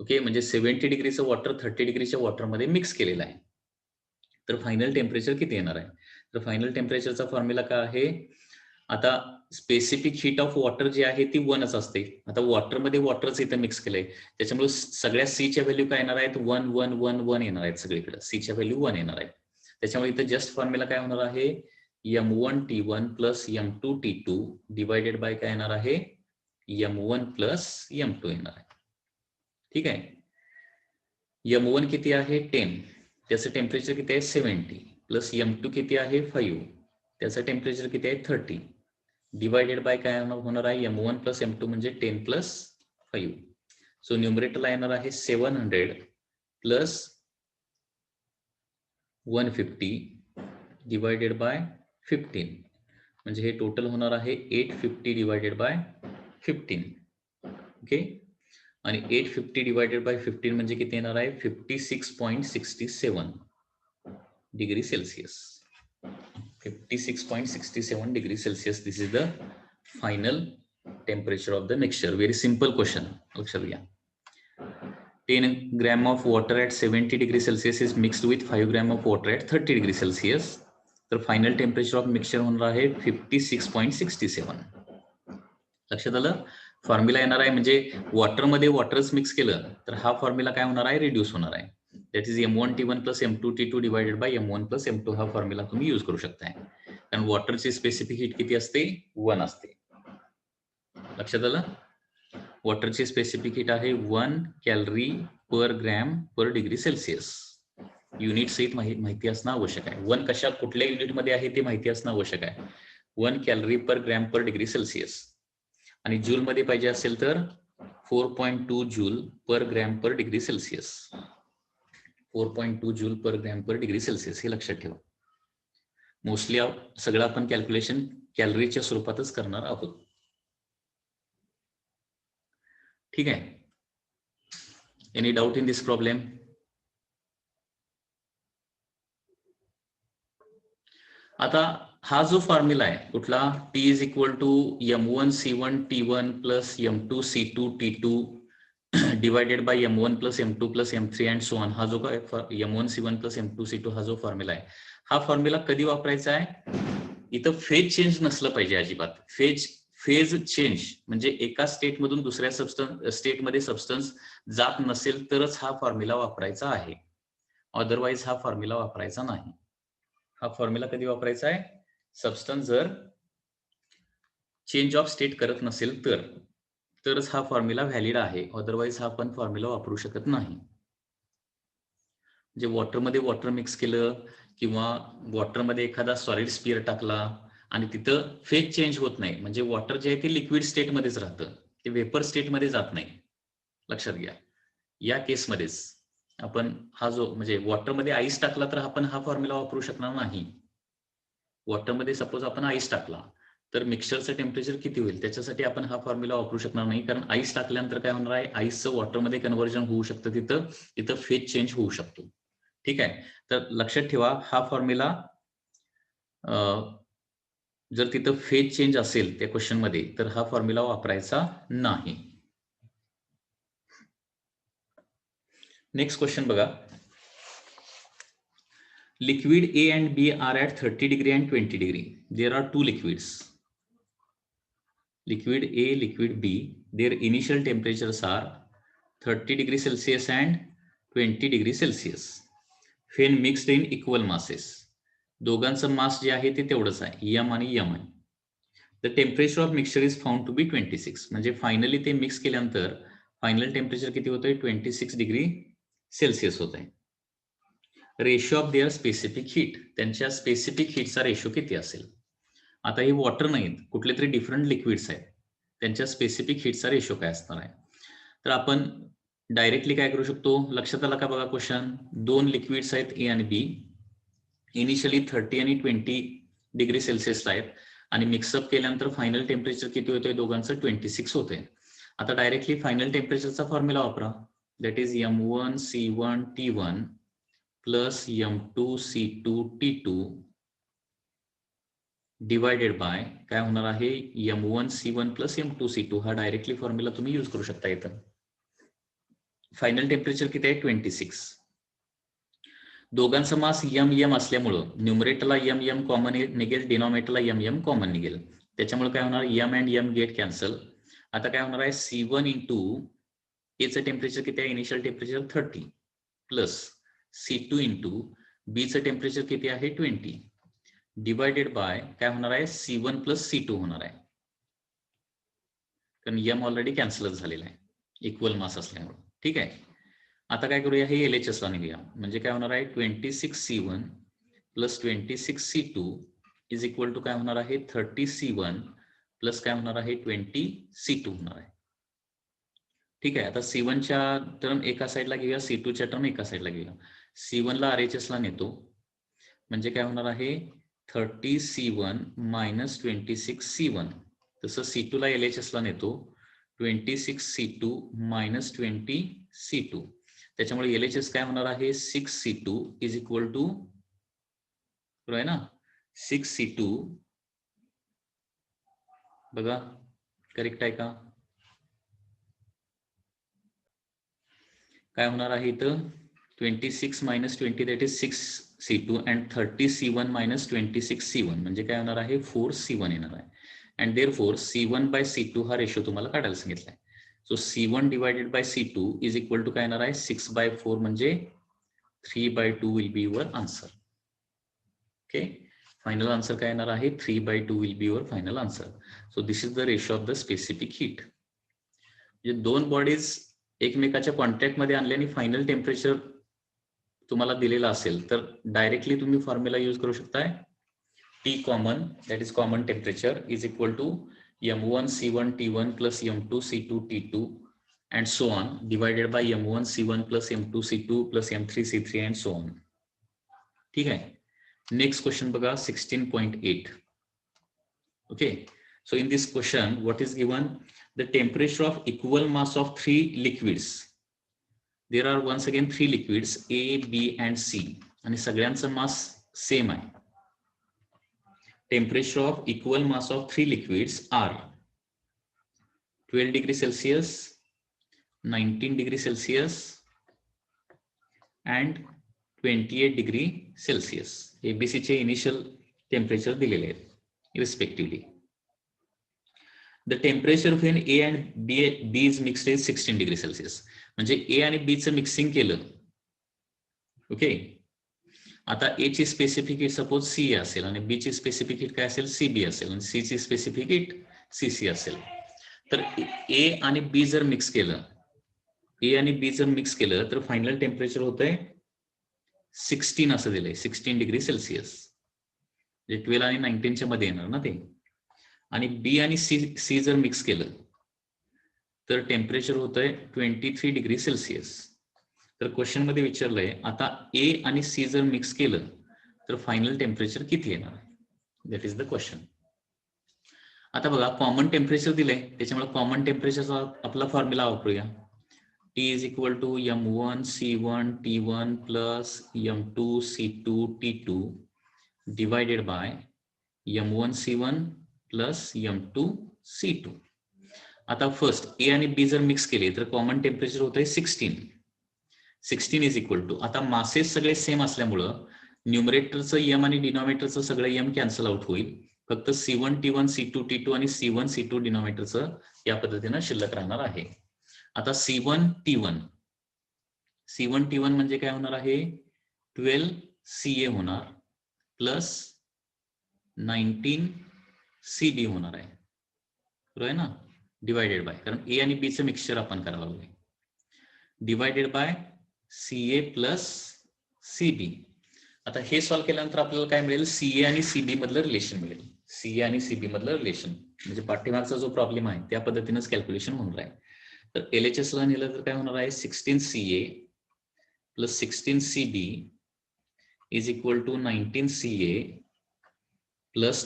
ओके, म्हणजे 70 डिग्रीचं वॉटर 30 डिग्रीच्या वॉटरमध्ये मिक्स केलेलं आहे. तर फायनल टेम्परेचर किती येणार आहे, तर फायनल टेम्परेचरचा फॉर्म्युला काय आहे, आता स्पेसिफिक हीट ऑफ वॉटर जी आहे ती 1च असते. आता वॉटरमध्ये वॉटरच इथं मिक्स केलंय, त्याच्यामुळे सगळ्या सीच्या व्हॅल्यू काय येणार आहेत, 1 1 1 1 येणार आहेत सगळीकडे, सीच्या व्हॅल्यू 1 येणार आहे. त्याच्यामुळे इथं जस्ट फॉर्म्युला काय होणार आहे, M1 T1 plus M2 T2 divided bye काय येणार आहे, M1 प्लस M2 येणार आहे. ठीक आहे, M1 किती आहे, 10, त्याचं टेम्परेचर किती आहे, 70, प्लस M2 किती आहे, 5, त्याचं टेम्परेचर किती आहे, 30, डिवायडेड बाय काय होणार आहे, M1 प्लस M2 म्हणजे 10 प्लस 5. सो न्यूमरेटरला येणार आहे 700 प्लस 150 डिवायडेड बाय 15, म्हणजे हे टोटल होणार आहे 850 डिवायडेड बाय 15. ओके, आणि 850 डिवायडेड बाय 15 म्हणजे किती येणार आहे 56.67 degree Celsius. 56.67 degree Celsius. This is the final temperature of the mixture. Very simple question. लक्षात घ्या. 10 gram of water at 70 degree Celsius is mixed with 5 gram of water at 30 degree Celsius. तर final temperature of mixture होणार आहे 56.67. लक्षात आलं. Formula येणार आहे म्हणजे वॉटरमध्ये वॉटरच मिक्स केलं तर हा फॉर्म्युला काय होणार आहे रिड्यूस होणार आहे. That is M1T1 plus M2T2 divided by M1 plus M2 हा फॉर्म्युला तुम्ही यूज करू शकताय. कारण वॉटरची स्पेसिफिक हीट किती असते 1 असते. लक्षात आलं. वॉटरची स्पेसिफिक हीट आहे 1 calorie per gram per degree Celsius. Unit सहित माहिती असणं आवश्यक आहे. 1 कशा कुठल्या युनिटमध्ये आहे ते माहिती असणं आवश्यक आहे. 1 calorie per gram per degree Celsius. आणि जूल मध्ये पाहिजे असेल तर 4.2 जूल पर gram per degree Celsius. 4.2 joule पर ग्रॅम पर डिग्री सेल्सिअस हे लक्षात ठेवा. मोस्टली सगळं आपण कॅल्क्युलेशन कॅलरीच्या स्वरूपातच करणार आहोत. ठीक आहे. Any doubt in this problem? आता हा जो फॉर्म्युला आहे कुठला T is equal to M1C1 T1 plus M2C2 T2 divided by M1 plus M2 plus M3 and so on. हा जो काय M1C1 प्लस M2C2 हा जो फॉर्म्युला आहे हा फॉर्म्युला कधी वापरायचा आहे. इथं फेज चेंज नसलं पाहिजे अजिबात. फेज चेंज म्हणजे एका स्टेट मधून दुसऱ्या स्टेटमध्ये सबस्टन्स जात नसेल तरच हा फॉर्म्युला वापरायचा आहे. अदरवाईज हा फॉर्म्युला वापरायचा नाही. हा फॉर्म्युला कधी वापरायचा आहे सबस्टन्स जर चेंज ऑफ स्टेट करत नसेल तरच हा फॉर्म्युला व्हॅलिड आहे. अदरवाईज हा आपण फॉर्म्युला वापरू शकत नाही. म्हणजे वॉटरमध्ये वॉटर मिक्स केलं किंवा वॉटरमध्ये एखादा सॉलिड स्पियर टाकला आणि तिथं फेज चेंज होत नाही म्हणजे वॉटर जे आहे ते लिक्विड स्टेटमध्येच राहतं, ते वेपर स्टेटमध्ये जात नाही. लक्षात घ्या. या केसमध्येच आपण हा जो म्हणजे वॉटरमध्ये आईस टाकला तर आपण हा फॉर्म्युला वापरू शकणार नाही. वॉटरमध्ये सपोज आपण आईस टाकला तर मिक्सचरचं टेम्परेचर किती होईल त्याच्यासाठी आपण हा फॉर्म्युला वापरू शकणार नाही. कारण आईस टाकल्यानंतर काय होणार आहे आईसचं वॉटरमध्ये कन्व्हर्जन होऊ शकतं, तिथं फेज चेंज होऊ शकतो. ठीक आहे. तर लक्षात ठेवा हा फॉर्म्युला जर तिथं फेज चेंज असेल त्या क्वेश्चन मध्ये तर हा फॉर्म्युला वापरायचा नाही. नेक्स्ट क्वेश्चन बघा. Liquid A and B are at 30 degree and 20 degree. There are two liquids. Liquid A, liquid B. Their initial temperatures are 30 degree Celsius and 20 degree Celsius. When mixed in equal masses. दोघांचं मास जे आहे ते तेवढंच आहे M आणि M आहे. The temperature of mixture is found to be 26. म्हणजे finally ते मिक्स केल्यानंतर फायनल टेम्परेचर किती होतंय 26 डिग्री सेल्सिअस होत आहे. Ratio of their specific heat. त्यांच्या स्पेसिफिक हीटचा रेशो किती असेल. आता हे वॉटर नाहीत कुठले तरी डिफरंट लिक्विड्स आहेत त्यांच्या स्पेसिफिक हीटचा रेशो काय असणार आहे. तर आपण डायरेक्टली काय करू शकतो. लक्षात आला का बघा क्वेश्चन. 2 लिक्विड्स आहेत ए आणि बी. इनिशियली 30 आणि 20 डिग्री सेल्सिअसला आहेत आणि मिक्सअप केल्यानंतर फायनल टेम्परेचर किती होतंय दोघांचं 26 होतंय. आता डायरेक्टली फायनल टेम्परेचरचा फॉर्म्युला वापरा. That is M1C1 T1 plus M2C2 T2 divided bye काय होणार आहे M1C1 प्लस M2C2. हा डायरेक्टली फॉर्म्युला तुम्ही यूज करू शकता. इथं फायनल टेम्परेचर किती आहे 26. दोघांचा मास M असल्यामुळं न्यूमरेटरला M कॉमन निघेल, डिनॉमिनेटरला M कॉमन निघेल. त्याच्यामुळे काय होणार M and M get cancel. आता काय होणार आहे C1 इंटू एचं टेम्परेचर किती आहे initial temperature 30 plus C2 into बीचं टेम्परेचर किती आहे 20 डिवायडेड बाय काय होणार आहे C1 प्लस C2 होणार आहे. कारण M ऑलरेडी कॅन्सलच झालेला आहे इक्वल मास असल्यामुळे. ठीक आहे. आता काय करूया हे LHS ला निघूया. म्हणजे काय होणार आहे 26C1 plus 26C2 is equal to काय होणार आहे 30C1 प्लस काय होणार आहे 20C2 होणार आहे. ठीक आहे. आता C1 च्या टर्म एका साईडला घेऊया, C2 च्या टर्म एका साईडला घेऊया. C1 ला RHS ला नेतो म्हणजे काय होणार आहे 30C1 मायनस 26C1. तसं C2 ला LHS ला नेतो 26C2 मायनस 20C2. त्याच्यामुळे LHS काय होणार आहे 6C2 इज इक्वल टू बरोबर आहे ना 6C2 बघा करेक्ट आहे का काय होणार आहे इथं 26 minus 20 that is 6C2 and 30C1 minus 26C1 म्हणजे काय होणार आहे 4C1 येणार आहे and therefore C1 by C2 हा रेशो तुम्हाला काढायला सांगितलाय so C1 divided by C2 is equal to काय येणार आहे 6 by 4 म्हणजे 3 by 2 will be your answer. Okay, final answer काय येणार आहे 3 by 2 will be your final answer. So this is the ratio of the specific heat. म्हणजे दोन bodies एकमेकाच्या कॉन्टॅक्ट मध्ये आणल्याने फायनल टेम्परेचर तुम्हाला दिलेला असेल तर डायरेक्टली तुम्ही फॉर्म्युला यूज करू शकताय T common that is common temperature is equal to M1 C1 T1 plus M2 C2 T2 and so on divided by M1 C1 plus M2 C2 plus M3 C3 and so on. ठीक आहे next question बघा 16.8. Okay, so in this question what is given the temperature of equal mass of three liquids. There are once again three liquids A, B and C आणि सगळ्यांचा mass same आहे. Temperature of equal mass of three liquids are 12 degree Celsius, 19 degree Celsius and 28 degree Celsius. ABC चे initial temperature दिलेले आहेत respectively. The temperature when A and B is mixed is 16 degree Celsius. म्हणजे A आणि B चं mixing केलं okay आता A ची specific heat suppose C असेल आणि B ची स्पेसिफिक हीट काय असेल CB असेल आणि C ची स्पेसिफिक हीट CC असेल तर A आणि B जर मिक्स केलं A आणि B जर मिक्स केलं तर फायनल टेम्परेचर होतंय 16 असं दिलंय 16 डिग्री सेल्सिअस जे 12 आणि 19 च्या मध्ये येणार ना ते आणि B आणि C जर मिक्स केलं तर टेम्परेचर होतंय 23 डिग्री सेल्सिअस. तर क्वेश्चन मध्ये विचारलंय आता A आणि C जर मिक्स केलं तर फायनल टेम्परेचर किती येणार दॅट इज द क्वेश्चन. आता बघा कॉमन टेम्परेचर दिलंय त्याच्यामुळे कॉमन टेम्परेचरचा आपला फॉर्म्युला वापरूया T is equal to M1 C1 T1 plus M2 C2 T2 divided by M1 C1 plus M2 C2. आता फर्स्ट A आणि B जर मिक्स केले तर कॉमन टेम्परेचर होत आहे 16 इज इक्वल टू आता मासेस सगळे सेम असल्यामुळं न्यूमरेटरचं M आणि डिनॉमिनेटरचं सगळं M कॅन्सल आउट होईल फक्त C1 T1 C2 T2 आणि C1 C2 डिनॉमिनेटरचं या पद्धतीनं शिल्लक राहणार आहे. आता C1 T1 म्हणजे काय होणार आहे 12 CA होणार प्लस 19 CB होणार आहे बरोबर आहे ना डिवायडेड बाय कारण A आणि B चं मिक्सचर आपण करायला लागलोय divided by CA plus CB. आता हे सॉल्व्ह केल्यानंतर आपल्याला काय मिळेल CA आणि CB मधलं रिलेशन मिळेल CA आणि CB मधलं रिलेशन म्हणजे पाठीमागचा जो प्रॉब्लेम आहे त्या पद्धतीनेच कॅल्क्युलेशन होणार आहे. तर LHS ला नेलं तर काय होणार आहे 16 CA plus 16 CB is equal to 19 CA plus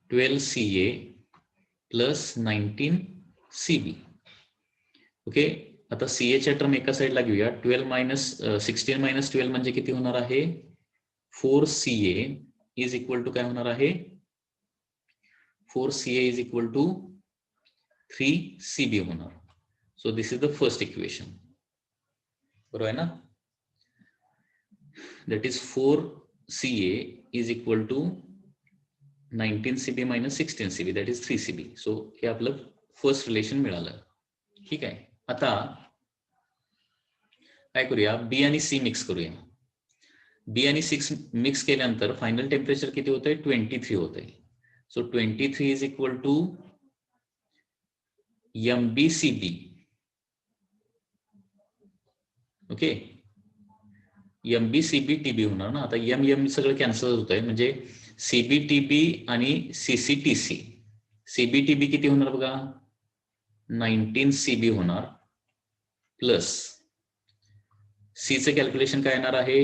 12 CA plus 19 CB. Okay आता CA च्या टर्म एका साईडला घेऊया 16 मायनस 12 म्हणजे किती होणार आहे 4 CA इज इक्वल टू काय होणार आहे 4 CA is equal to 3 CB होणार. So this is the first equation बरोबर आहे ना that is 4 CA is equal to 19 CB minus 16 CB that is 3 CB. So हे आपलं फर्स्ट रिलेशन मिळालं. ठीक आहे आता काय करूया B आणि C मिक्स करूया. B आणि 6 मिक्स केल्यानंतर फायनल टेम्परेचर किती होतंय 23 होतंय. So 23 is equal to MbCB. Okay MbCB TB होणार ना आता M सगळं कॅन्सल होत आहे म्हणजे CbTB आणि CCTC. CbTB किती होणार बघा 19 CB होणार प्लस C चं कॅल्क्युलेशन काय येणार आहे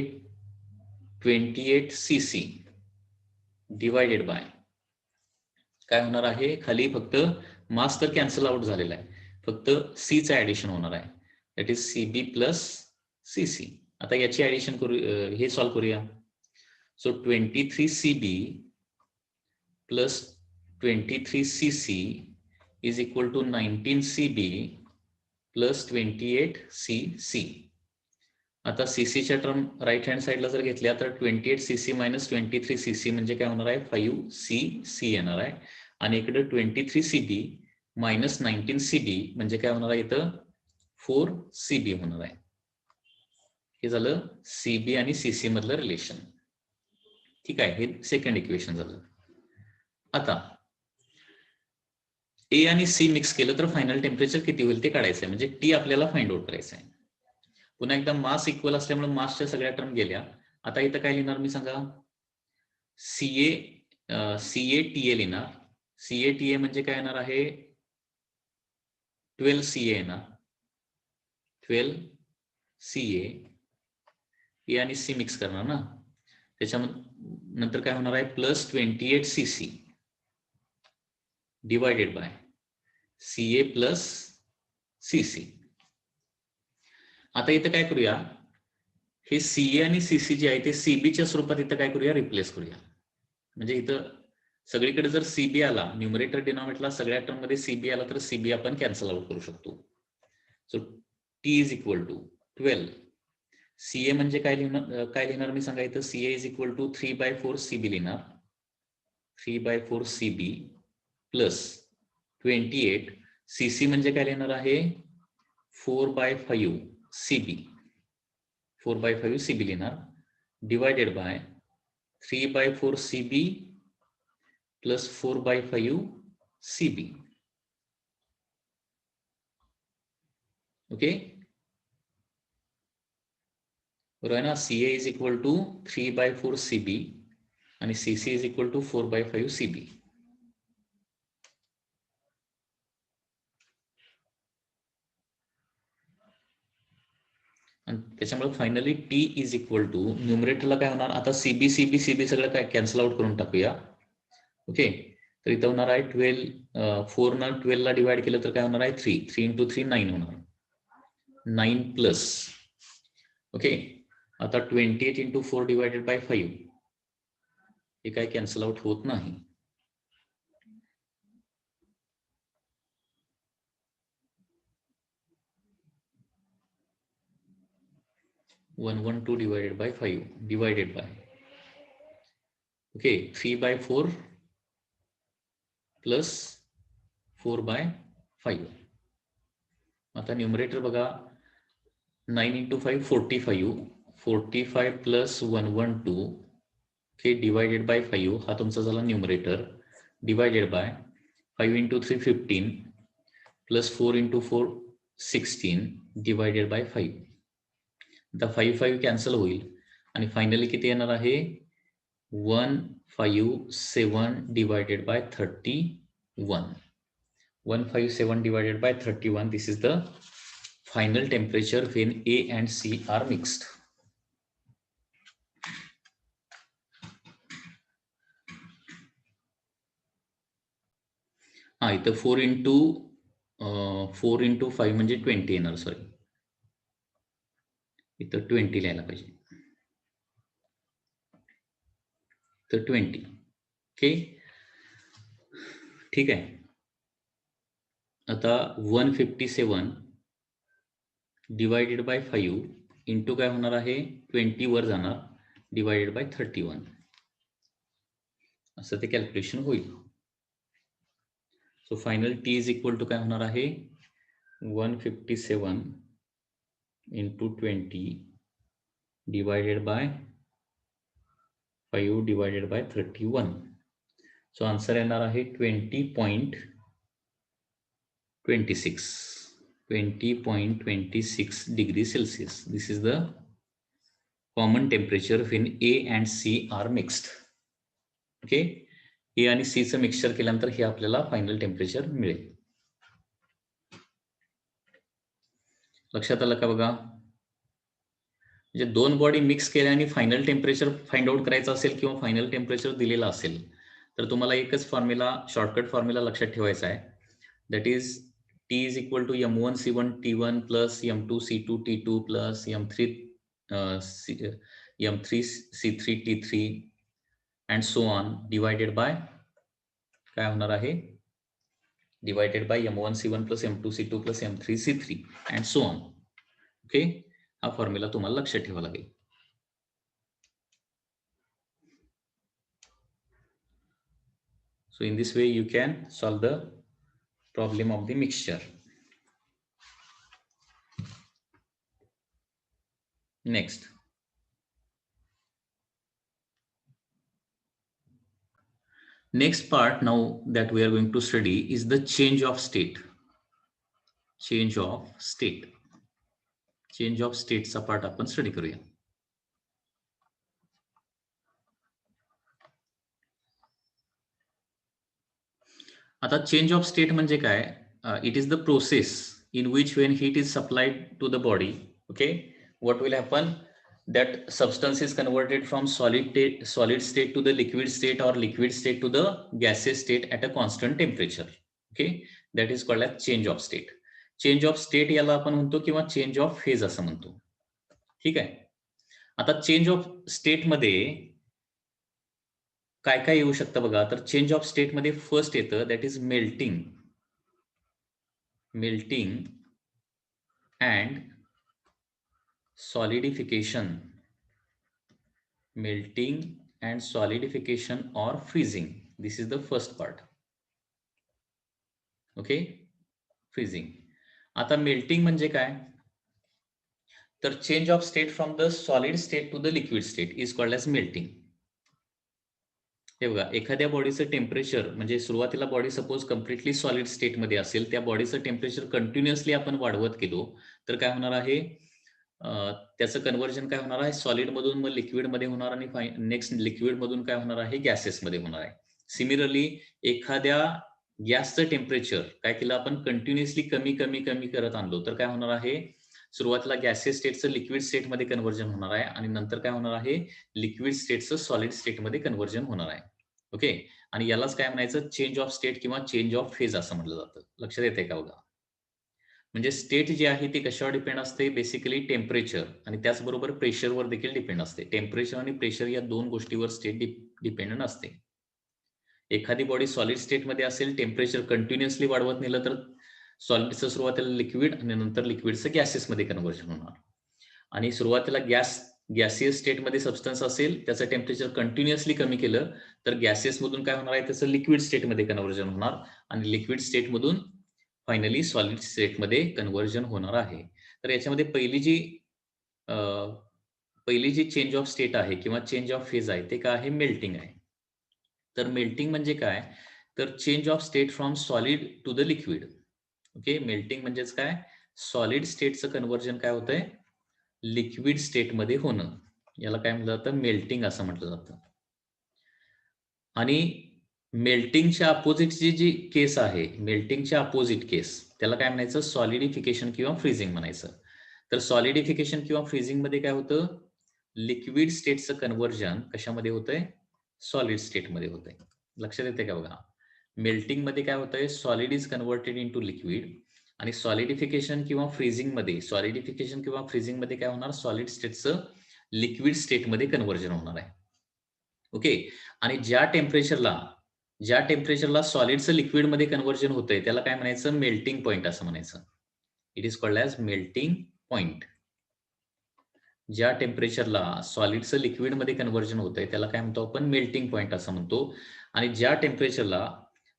28 CC डिवायडेड बाय काय होणार आहे, खाली फक्त मास तर कॅन्सल आउट झालेला आहे, फक्त सी चं ऍडिशन होणार आहे, that is CB plus CC. आता याची ऍडिशन करू, हे सॉल्व्ह करूया. So 23CB plus 23CC is equal to 19CB plus 28CC. आता सीसीच्या टर्म राईट हँड साईडला जर घेतल्या तर 28CC मायनस 23CC म्हणजे काय होणार आहे, 5CC येणार आहे. आणि इकडे 23CB मायनस 19CB म्हणजे काय होणार आहे, इथं 4CB होणार आहे. हे झालं सीबी आणि सीसी मधलं रिलेशन. ठीक आहे, हे सेकंड इक्वेशन झालं. आता ए आणि सी मिक्स केलं तर फायनल टेम्परेचर किती होईल ते काढायचं आहे, म्हणजे टी आपल्याला फाइंड आउट करायचं आहे. पुन्हा एकदा मास इक्वल असल्यामुळे मासच्या सगळ्या टर्म गेल्या. आता इथं काय लिहिणार मी सांगा, CA लिहिणार. CA म्हणजे काय येणार आहे, 12CA येणार, 12CA. ए आणि सी मिक्स करणार ना, त्याच्यानंतर काय होणार आहे, plus 28CC divided by CA plus CC. आता इथं काय करूया, हे CA आणि CC जे आहे ते CBच्या स्वरूपात इथं काय करूया, रिप्लेस करूया. म्हणजे इथं सगळीकडे जर CB आला, न्यूमरेटर डिनॉमिनेटरला सगळ्या टर्म मध्ये CB आला तर CB आपण कॅन्सल आउट करू शकतो. So T is equal to 12. CA म्हणजे काय लिहिणार मी सांगा, इथं CA is equal to 3/4 CB लिहिणार, 3/4 CB प्लस 28. CC म्हणजे काय लिहिणार आहे, 4/5 CB, 4/5 CB लिहिणार, divided by 3/4 CB plus 4/5 CB. Okay, बरोबर आहे ना. CA is equal to 3/4 CB आणि CC is equal to 4/5 CB. आणि त्याच्यामुळे finally T is equal to, न्यूमरेटरला काय होणार, आता CB सगळं काय कॅन्सल आउट करून टाकूया. ओके, तर इथं होणार आहे 12, 4 न 12 ला डिवाइड केलं तर काय होणार आहे, 3 इंटू 3 9 होणार, 9 प्लस. ओके, आता 28 इंटू 4 डिवायडेड बाय 5 हे काय कॅन्सल आउट होत नाही. One 112 divided by 5 divided bye, okay, 3/4 plus 4/5. आता न्यूमरेटर बघा, 9 into 5 45, 45 plus 112 okay divided by 5 हा तुमचा झाला numerator, divided by 5 into 3 15 plus 4 into 4 16 divided by 5. आता 5 कॅन्सल होईल आणि फायनली किती येणार आहे, 157 divided by 31. 157 divided by 31. This is the final temperature when A and C are mixed. हा, इथं 4 इंटू 5 म्हणजे 20 येणार, सॉरी इथं 20 लिहायला पाहिजे, तर 20. ओके, ठीक आहे. आता 157 डिवायडेड बाय 5 इंटू काय होणार आहे, 20 वर जाणार, डिवायडेड बाय 31 असं ते कॅल्क्युलेशन होईल. So final T is equal to काय होणार आहे, 157 into 20 divided by 5 divided by 31. So answer येणार आहे 20.26 degree Celsius. This is the common temperature when A and C are mixed. Okay, A आणि C चं मिक्सचर केल्यानंतर हे आपल्याला फायनल टेम्परेचर मिळेल. लक्षात आलं का बघा. म्हणजे दोन बॉडी मिक्स केल्या आणि फायनल टेम्परेचर फाइंड आउट करायचं असेल किंवा फायनल टेम्परेचर दिलेलं असेल तर तुम्हाला एकच फॉर्म्युला, शॉर्टकट फॉर्म्युला लक्षात ठेवायचा आहे. That is T is equal to M1C1 T1 plus M2C2 T2 plus M3 C3 T3 and so on divided by काय होणार आहे, divided by M1C1 plus M2C2 plus M3C3 and so on. Okay, हा formula तुम्हाला लक्षात ठेवावा लागेल. So in this way you can solve the problem of the mixture. Next, next part now that we are going to study is the change of state. Change of state. Change of state चा part आपण study करूया. आता change of state म्हणजे काय? It is the process in which when heat is supplied to the body, okay, what will happen? That substance is converted from solid state to the liquid state or liquid state to the gaseous state at a constant temperature. Okay, that is called as change of state. Change of state याला आपण म्हणतो किंवा change of phase असं म्हणतो. ठीक आहे. आता change of state मध्ये काय काय येऊ शकतं बघा. तर चेंज ऑफ स्टेट मध्ये फर्स्ट येतं that is melting and solidification. Melting and solidification or freezing. This is the first part. Okay, freezing. आता मेल्टिंग म्हणजे काय? तर change of state from the solid state to the liquid state is called as melting. हे बघा, एखाद्या बॉडीचं temperature म्हणजे सुरुवातीला बॉडी सपोज कम्प्लिटली सॉलिड स्टेटमध्ये असेल, त्या बॉडीचं टेम्परेचर कंटिन्युअसली आपण वाढवत गेलो तर काय होणार आहे, त्याचं कन्व्हर्जन काय होणार आहे, सॉलिड मधून मग लिक्विड मध्ये होणार आणि नेक्स्ट लिक्विड मधून काय होणार आहे, गॅसेस मध्ये होणार आहे. सिमिलरली एखाद्या गॅसचं टेम्परेचर काय केलं आपण, कंटिन्युअसली कमी कमी कमी करत आणलो तर काय होणार आहे, सुरुवातीला गॅसेस स्टेटचं लिक्विड स्टेटमध्ये कन्व्हर्जन होणार आहे आणि नंतर काय होणार आहे, लिक्विड स्टेटचं सॉलिड स्टेटमध्ये कन्व्हर्जन होणार आहे. ओके, आणि यालाच काय म्हणायचं, चेंज ऑफ स्टेट किंवा चेंज ऑफ फेज असं म्हटलं जातं. लक्षात येते का बघा? म्हणजे स्टेट जी आहे ती कशावर डिपेंड असते, बेसिकली टेम्परेचर आणि त्याचबरोबर प्रेशरवर देखील डिपेंड असते. टेम्परेचर आणि प्रेशर या दोन गोष्टीवर स्टेट डिपेंडंट असते. एखादी बॉडी सॉलिड स्टेटमध्ये असेल, टेम्परेचर कंटिन्युअसली वाढवत नेलं तर सॉलिडचं सुरुवातीला लिक्विड आणि नंतर लिक्विडचं गॅसेसमध्ये कन्व्हर्जन होणार. आणि सुरुवातीला गॅसियस स्टेटमध्ये सबस्टन्स असेल, त्याचं टेम्परेचर कंटिन्युअसली कमी केलं तर गॅसेसमधून काय होणार आहे, त्याचं लिक्विड स्टेटमध्ये कन्व्हर्जन होणार आणि लिक्विड स्टेटमधून फायनली सॉलिड स्टेटमध्ये कन्व्हर्जन होणार आहे. तर याच्यामध्ये पहिली जी चेंज ऑफ स्टेट आहे किंवा चेंज ऑफ फेज आहे ते काय आहे, मेल्टिंग आहे. तर मेल्टिंग म्हणजे काय, तर change of state from solid to the liquid. Okay, melting म्हणजेच काय, सॉलिड स्टेटचं कन्व्हर्जन काय होतंय, लिक्विड स्टेटमध्ये होणं. याला काय म्हटलं जातं, मेल्टिंग असं म्हटलं जातं. आणि मेल्टिंगच्या अपोजिटची जी केस आहे, मेल्टिंगच्या अपोजिट केस, त्याला काय म्हणायचं, सॉलिडिफिकेशन किंवा फ्रीजिंग म्हणायचं. तर सॉलिडिफिकेशन किंवा फ्रीजिंग मध्ये काय होतं, लिक्विड स्टेटचं कन्व्हर्जन कशामध्ये होतंय, सॉलिड स्टेटमध्ये होतंय. लक्षात येते का बघा? मेल्टिंग मध्ये काय होतंय, solid is converted into liquid आणि सॉलिडिफिकेशन किंवा फ्रीजिंग मध्ये काय होणार, सॉलिड स्टेटचं लिक्विड स्टेटमध्ये कन्व्हर्जन होणार आहे. ओके, आणि ज्या टेम्परेचरला सॉलिडचं लिक्विडमध्ये कन्व्हर्जन होतंय त्याला काय म्हणायचं, मेल्टिंग पॉइंट असं म्हणायचं. It is called as melting point. ज्या टेम्परेचरला सॉलिडचं लिक्विडमध्ये कन्व्हर्जन होतंय त्याला काय म्हणतो आपण, मेल्टिंग पॉइंट असं म्हणतो. आणि ज्या टेम्परेचरला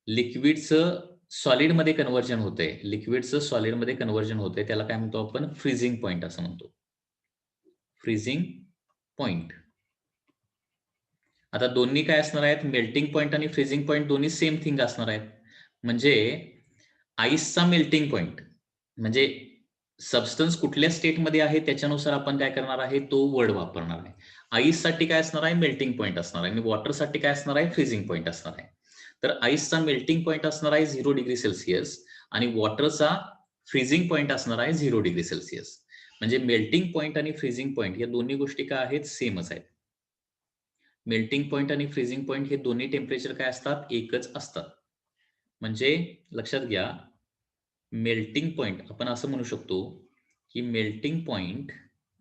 लिक्विडचं सॉलिडमध्ये कन्व्हर्जन होतंय त्याला काय म्हणतो आपण, फ्रीजिंग पॉइंट असं म्हणतो. Freezing point. आता दोन्ही काय असणार आहेत, मेल्टिंग पॉइंट आणि फ्रीजिंग पॉइंट दोन्ही सेम थिंग असणार आहेत. म्हणजे आईसचा मेल्टिंग पॉइंट म्हणजे सबस्टन्स कुठल्या स्टेटमध्ये आहे त्याच्यानुसार आपण काय करणार आहे, तो वर्ड वापरणार आहे. आईससाठी काय असणार आहे, मेल्टिंग पॉइंट असणार आहे आणि वॉटरसाठी काय असणार आहे, फ्रीजिंग पॉइंट असणार आहे. तर आईसचा मेल्टिंग पॉइंट असणार आहे 0 डिग्री सेल्सिअस आणि वॉटरचा फ्रीजिंग पॉइंट असणार आहे 0 डिग्री सेल्सिअस. म्हणजे मेल्टिंग पॉइंट आणि फ्रीजिंग पॉइंट या दोन्ही गोष्टी काय आहेत, सेमच आहेत. मेल्टिंग पॉइंट आणि फ्रीजिंग पॉइंट हे दोन्ही टेम्परेचर काय असतात, एकच असतात. म्हणजे लक्षात घ्या, मेल्टिंग पॉइंट आपण असं म्हणू शकतो की melting point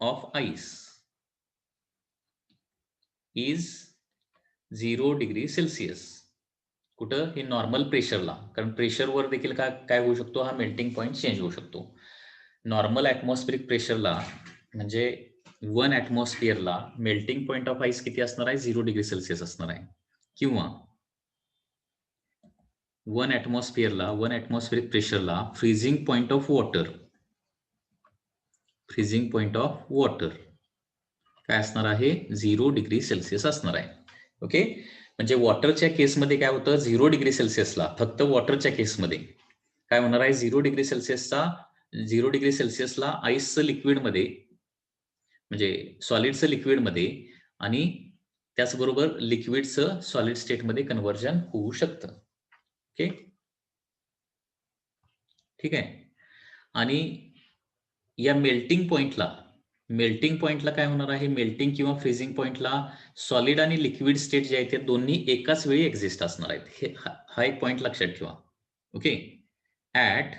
of ice is 0 degree Celsius. कुठं, हे नॉर्मल प्रेशरला, कारण प्रेशरवर देखील काय होऊ शकतो, हा मेल्टिंग पॉइंट चेंज होऊ शकतो. नॉर्मल ॲटमॉस्फेरिक प्रेशरला म्हणजे 1 ॲटमॉस्फिअरला मेल्टिंग पॉइंट ऑफ आईस किती असणार आहे, 0 डिग्री सेल्सिअस असणार आहे. किंवा 1 ॲटमॉस्फेरिक प्रेशरला फ्रीजिंग पॉइंट ऑफ वॉटर काय असणार आहे, 0 डिग्री सेल्सिअस असणार आहे. ओके, म्हणजे वॉटरच्या केसमध्ये काय होतं, 0 डिग्री सेल्सिअसला, फक्त वॉटरच्या केसमध्ये काय होणार आहे, 0 डिग्री सेल्सिअसला आईसचं लिक्विडमध्ये म्हणजे सॉलिडचं लिक्विडमध्ये आणि त्याचबरोबर लिक्विडचं सॉलिड स्टेटमध्ये कन्व्हर्जन होऊ शकतं. ओके, ठीक आहे. आणि या मेल्टिंग पॉइंटला काय होणार आहे, मेल्टिंग किंवा फ्रीजिंग पॉइंटला सॉलिड आणि लिक्विड स्टेट जे आहेत ते दोन्ही एकाच वेळी एक्झिस्ट असणार आहेत. हा एक पॉइंट लक्षात ठेवा. ओके, ॲट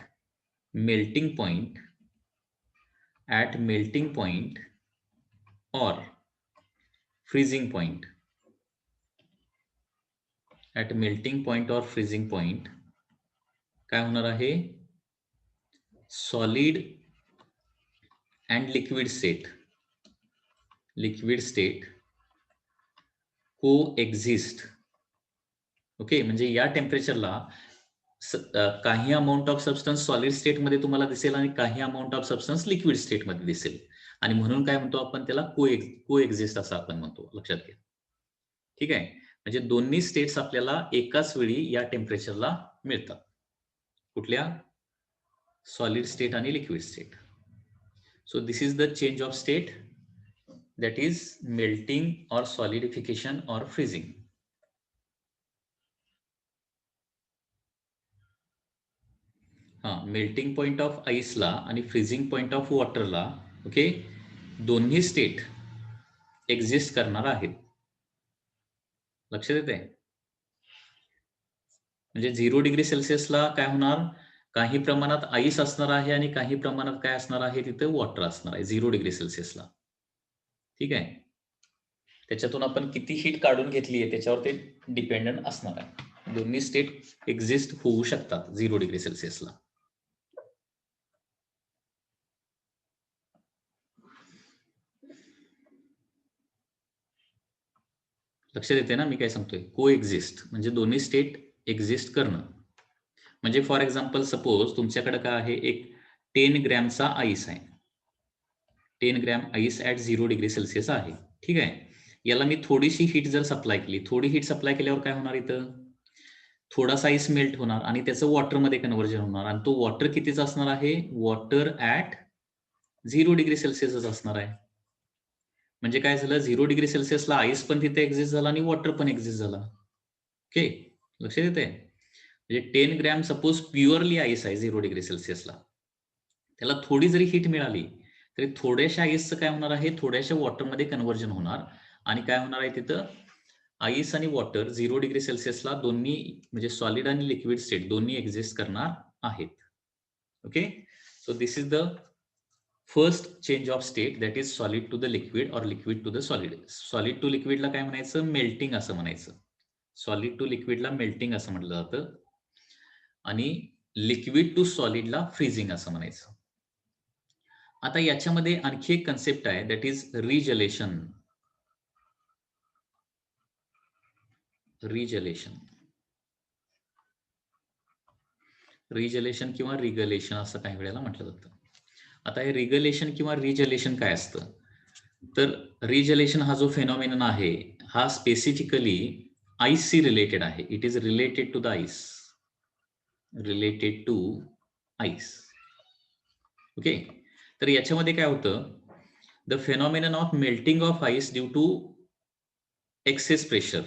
मेल्टिंग पॉइंट और freezing point, at melting point और फ्रीजिंग पॉइंट काय होणार आहे, सॉलिड अँड लिक्विड स्टेट को एक्झिस्ट. ओके, म्हणजे या टेम्परेचरला काही अमाऊंट ऑफ सबस्टन्स सॉलिड स्टेटमध्ये तुम्हाला दिसेल आणि काही अमाऊंट ऑफ सबस्टन्स लिक्विड स्टेटमध्ये दिसेल, आणि म्हणून काय म्हणतो आपण त्याला को एक्झिस्ट असं आपण म्हणतो. लक्षात घ्या, ठीक आहे. म्हणजे दोन्ही स्टेट्स आपल्याला एकाच वेळी या टेम्परेचरला मिळतात. कुठल्या, सॉलिड स्टेट आणि liquid state. So this is the change of state, that is melting or solidification or freezing. Melting point of आईसला आणि फ्रीजिंग पॉइंट ऑफ वॉटरला ओके दोन्ही स्टेट एक्झिस्ट करणार आहेत. लक्षात येते, म्हणजे 0 डिग्री सेल्सिअसला काय होणार, काही प्रमाणात आईस असणार आहे आणि काही प्रमाणात काय असणार आहे, तिथे वॉटर असणार आहे 0 डिग्री सेल्सिअसला. ठीक आहे, त्याच्यातून आपण किती हीट काढून घेतली आहे त्याच्यावर ते डिपेंडंट असणार आहे. दोन्ही स्टेट एक्झिस्ट होऊ शकतात 0 डिग्री सेल्सिअसला. लक्षात येते ना मी काय सांगतोय, को एक्झिस्ट म्हणजे दोन्ही स्टेट एक्झिस्ट करणं. म्हणजे फॉर एक्झाम्पल सपोज तुमच्याकडे काय आहे, एक 10 ग्रॅमचा आईस आहे, 10 gram ice at 0 degree Celsius आहे. ठीक आहे, याला मी थोडीशी हीट जर सप्लाय केली, थोडी हीट सप्लाय केल्यावर काय होणार, इथं थोडासा आईस मेल्ट होणार आणि त्याचं वॉटरमध्ये कन्व्हर्जन होणार, आणि तो वॉटर कितीचा असणार आहे, वॉटर ॲट 0 डिग्री सेल्सिअसच असणार आहे. म्हणजे काय झालं, 0 डिग्री सेल्सिअसला आईस पण तिथे एक्झिस्ट झाला आणि वॉटर पण एक्झिस्ट झाला. ओके, लक्षात येते. म्हणजे 10 ग्रॅम सपोज प्युअरली आईस आहे 0 डिग्री सेल्सिअसला, त्याला थोडी जरी हीट मिळाली तरी थोड्याशा आईसचं काय होणार आहे, थोड्याशा वॉटरमध्ये कन्व्हर्जन होणार, आणि काय होणार आहे तिथं, आईस आणि वॉटर 0 डिग्री सेल्सिअसला दोन्ही म्हणजे सॉलिड आणि लिक्विड स्टेट दोन्ही एक्झिस्ट करणार आहेत. Okay, so this is the first change of state, that is solid to the liquid और liquid to the solid. Solid to लिक्विडला काय म्हणायचं, मेल्टिंग असं म्हणायचं. सॉलिड टू लिक्विडला मेल्टिंग असं म्हटलं जातं, आणि लिक्विड टू सॉलिडला फ्रीजिंग असं म्हणायचं. आता याच्यामध्ये आणखी एक कन्सेप्ट आहे, दॅट इज रिजलेशन. रिजलेशन किंवा रिगलेशन असं काही वेळेला म्हटलं जातं. आता हे रिगलेशन किंवा रिजलेशन काय असतं, तर रिजलेशन हा जो फेनॉमेनन आहे हा स्पेसिफिकली आईसशी रिलेटेड आहे. It is related to the ice. Okay, तर याच्यामध्ये काय होतं, the phenomenon of melting of ice due to excess pressure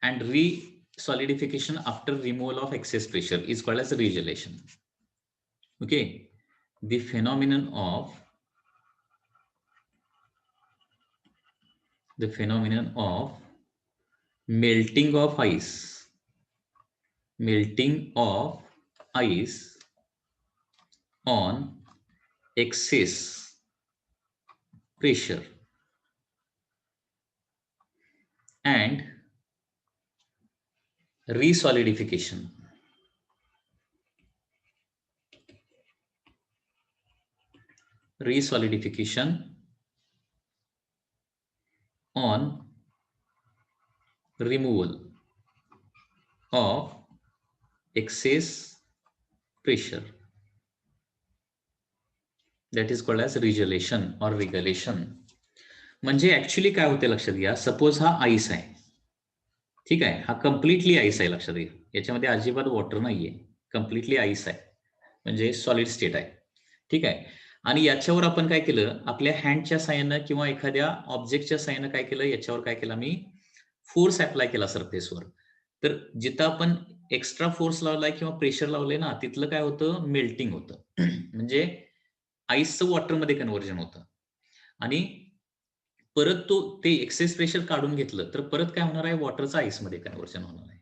and re-solidification after removal of excess pressure is called as regelation. Okay, the phenomenon of the phenomenon of melting of ice, melting of ice on excess pressure and resolidification. Resolidification on removal of excess pressure, that is called as regelation or regelation. म्हणजे actually काय होते लक्षात घ्या, suppose हा ice आहे, ठीक आहे, हा कम्प्लिटली आईस आहे, लक्षात घ्या याच्यामध्ये अजिबात वॉटर नाहीये, कम्प्लिटली आईस आहे म्हणजे सॉलिड स्टेट आहे, ठीक आहे. आणि याच्यावर आपण काय केलं, आपल्या हँडच्या साहाय्यानं किंवा एखाद्या ऑब्जेक्टच्या साहाय्यानं काय केलं, याच्यावर काय केला मी, फोर्स अप्लाय केला सरफेसवर. तर जिथं आपण एक्स्ट्रा फोर्स लावलाय किंवा प्रेशर लावलंय ना, तिथलं काय होतं, मेल्टिंग होतं. म्हणजे आईसचं वॉटरमध्ये कन्व्हर्जन होतं. आणि परत तो ते एक्सेस प्रेशर काढून घेतलं तर परत काय होणार आहे, वॉटरचं आईसमध्ये कन्व्हर्जन होणार आहे.